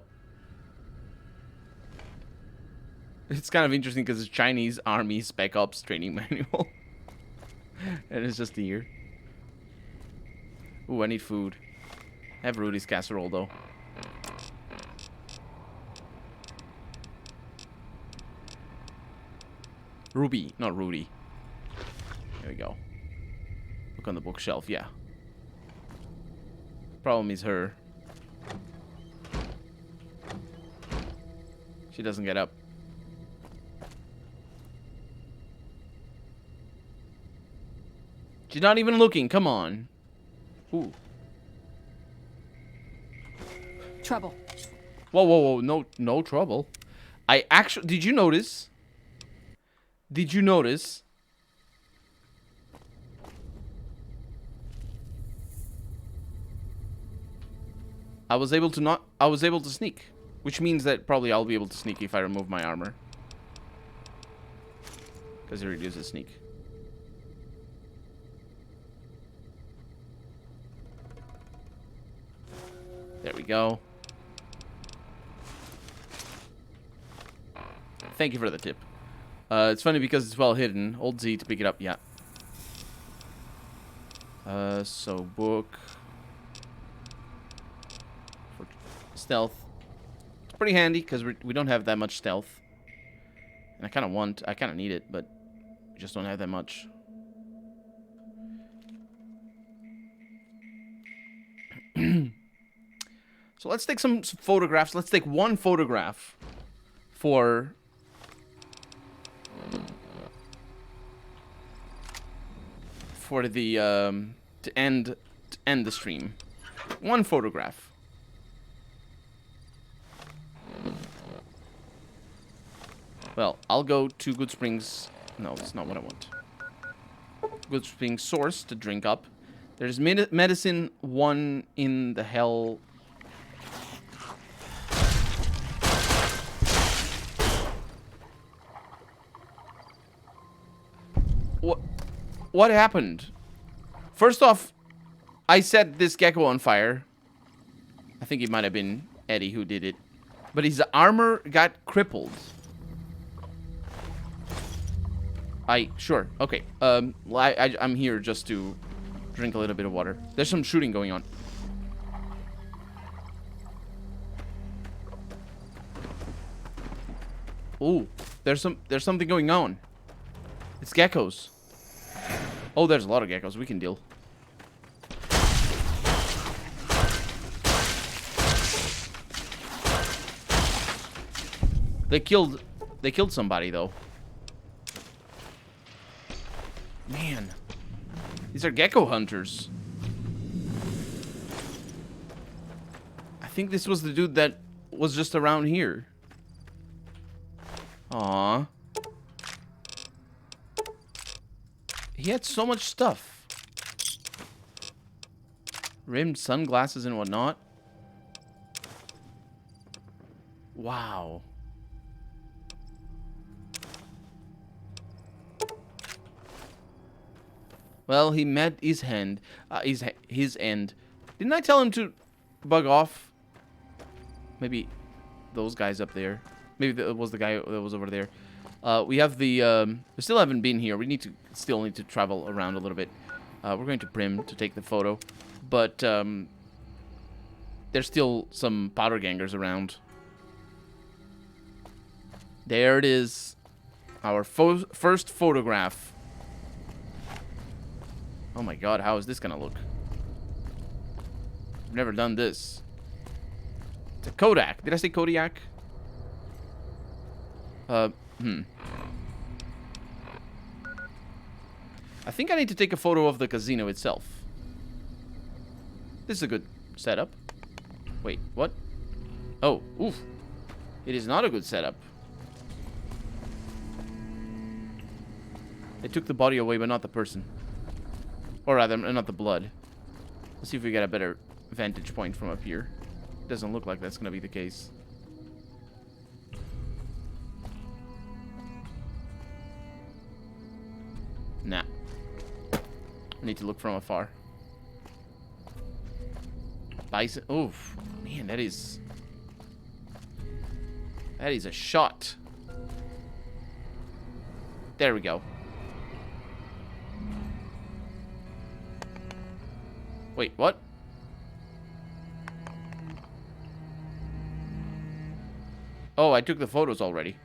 It's kind of interesting because it's Chinese Army Spec Ops training manual. And it's just here. Ooh, I need food. I have Rudy's casserole, though. Ruby, not Rudy. There we go. Look on the bookshelf, yeah. Problem is her. She doesn't get up. She's not even looking, come on. Ooh. Trouble. Whoa, whoa, whoa, no trouble. I actually, did you notice? Did you notice? I was able to sneak. Which means that probably I'll be able to sneak if I remove my armor. Because it reduces sneak. There we go. Thank you for the tip. It's funny because it's well hidden. Hold Z to pick it up. Yeah. So book for stealth. It's pretty handy because we don't have that much stealth, and I kind of need it, but we just don't have that much. So let's take some photographs. Let's take one photograph for the to end the stream. One photograph. Well, I'll go to Good Springs. No, that's not what I want. Good Springs source to drink up. There's medicine 1 in the hell. What happened? First off, I set this gecko on fire. I think it might have been Eddie who did it. But his armor got crippled. Sure. Okay. I'm here just to drink a little bit of water. There's some shooting going on. Ooh, there's something going on. It's geckos. Oh, there's a lot of geckos. We can deal. They killed somebody though. Man, these are gecko hunters. I think this was the dude that was just around here. Aww. He had so much stuff. Rimmed sunglasses and whatnot. Wow. Well, he met his end. His end. Didn't I tell him to bug off? Maybe those guys up there. Maybe that was the guy that was over there. We have the. We still haven't been here. We still need to travel around a little bit. We're going to Prim to take the photo, but there's still some powder gangers around. There it is, our first photograph. Oh my God, how is this gonna look? I've never done this. It's a Kodak. Did I say Kodiak? I think I need to take a photo of the casino itself. This is a good setup. Wait, what? Oh, oof. It is not a good setup. They took the body away, but not the person. Or rather, not the blood. Let's see if we get a better vantage point from up here. Doesn't look like that's gonna be the case. Nah. I need to look from afar. Bison. Oof. Man, that is a shot. There we go. Wait, what? Oh, I took the photos already.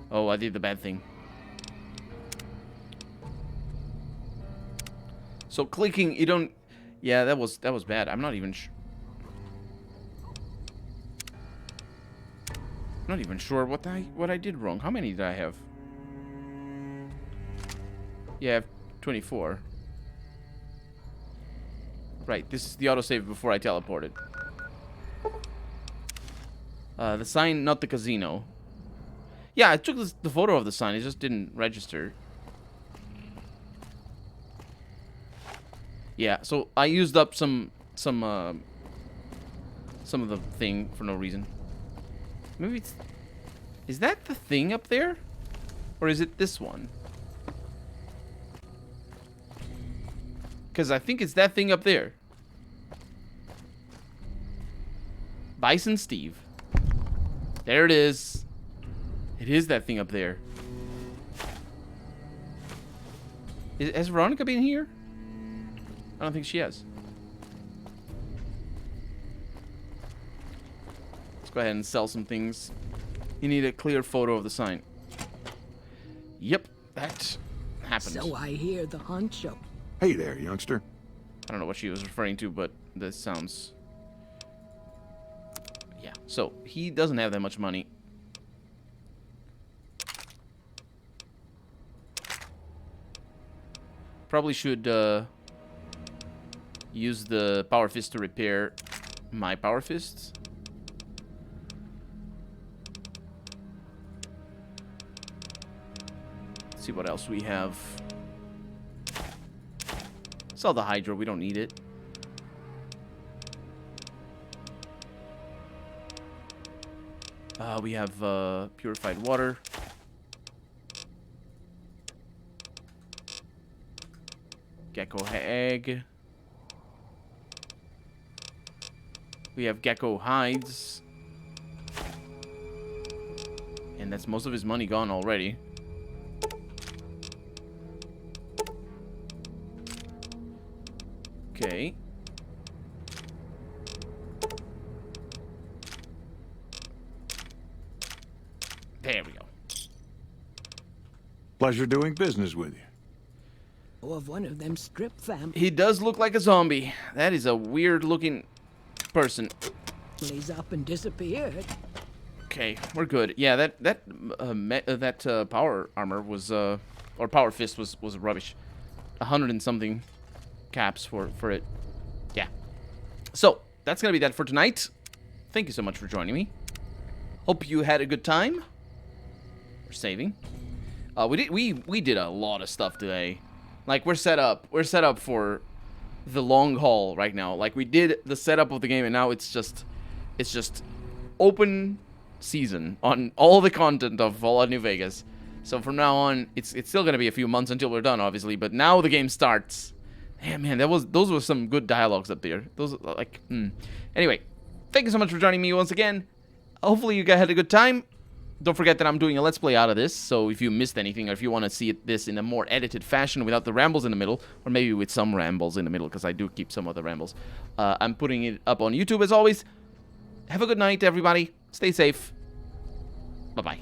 Oh, I did the bad thing. So clicking, you don't. Yeah, that was bad. I'm not even not even sure what I did wrong. How many did I have? Yeah, I have 24. Right, this is the autosave before I teleported. The sign, not the casino. Yeah, I took the photo of the sign. It just didn't register. Yeah, so I used up some of the thing for no reason. Maybe it's... Is that the thing up there? Or is it this one? Because I think it's that thing up there. Bison Steve. There it is. It is that thing up there. Has Veronica been here? I don't think she has. Let's go ahead and sell some things. You need a clear photo of the sign. Yep, that happened. So I hear the honcho. Hey there, youngster. I don't know what she was referring to, but this sounds... Yeah, so he doesn't have that much money. Probably should use the power fist to repair my power fists. Let's see what else we have. Sell the Hydro, we don't need it. We have Purified Water. Gecko Egg. We have Gecko Hides. And that's most of his money gone already. Okay. There we go. Pleasure doing business with you. Or of one of them strip fam. He does look like a zombie. That is a weird looking person. He's up and disappeared. Okay, we're good. Yeah, that power armor was or power fist was rubbish. 100 and something caps for it. Yeah. So that's gonna be that for tonight. Thank you so much for joining me. Hope you had a good time. We're saving. We did a lot of stuff today. Like we're set up for the long haul right now. Like we did the setup of the game, and now it's just open season on all the content of Fallout New Vegas. So from now on, it's still gonna be a few months until we're done, obviously. But now the game starts. Yeah, man, those were some good dialogues up there. Those like, Anyway, thank you so much for joining me once again. Hopefully you guys had a good time. Don't forget that I'm doing a Let's Play out of this, so if you missed anything, or if you want to see this in a more edited fashion without the rambles in the middle, or maybe with some rambles in the middle, because I do keep some of the rambles, I'm putting it up on YouTube as always. Have a good night, everybody. Stay safe. Bye-bye.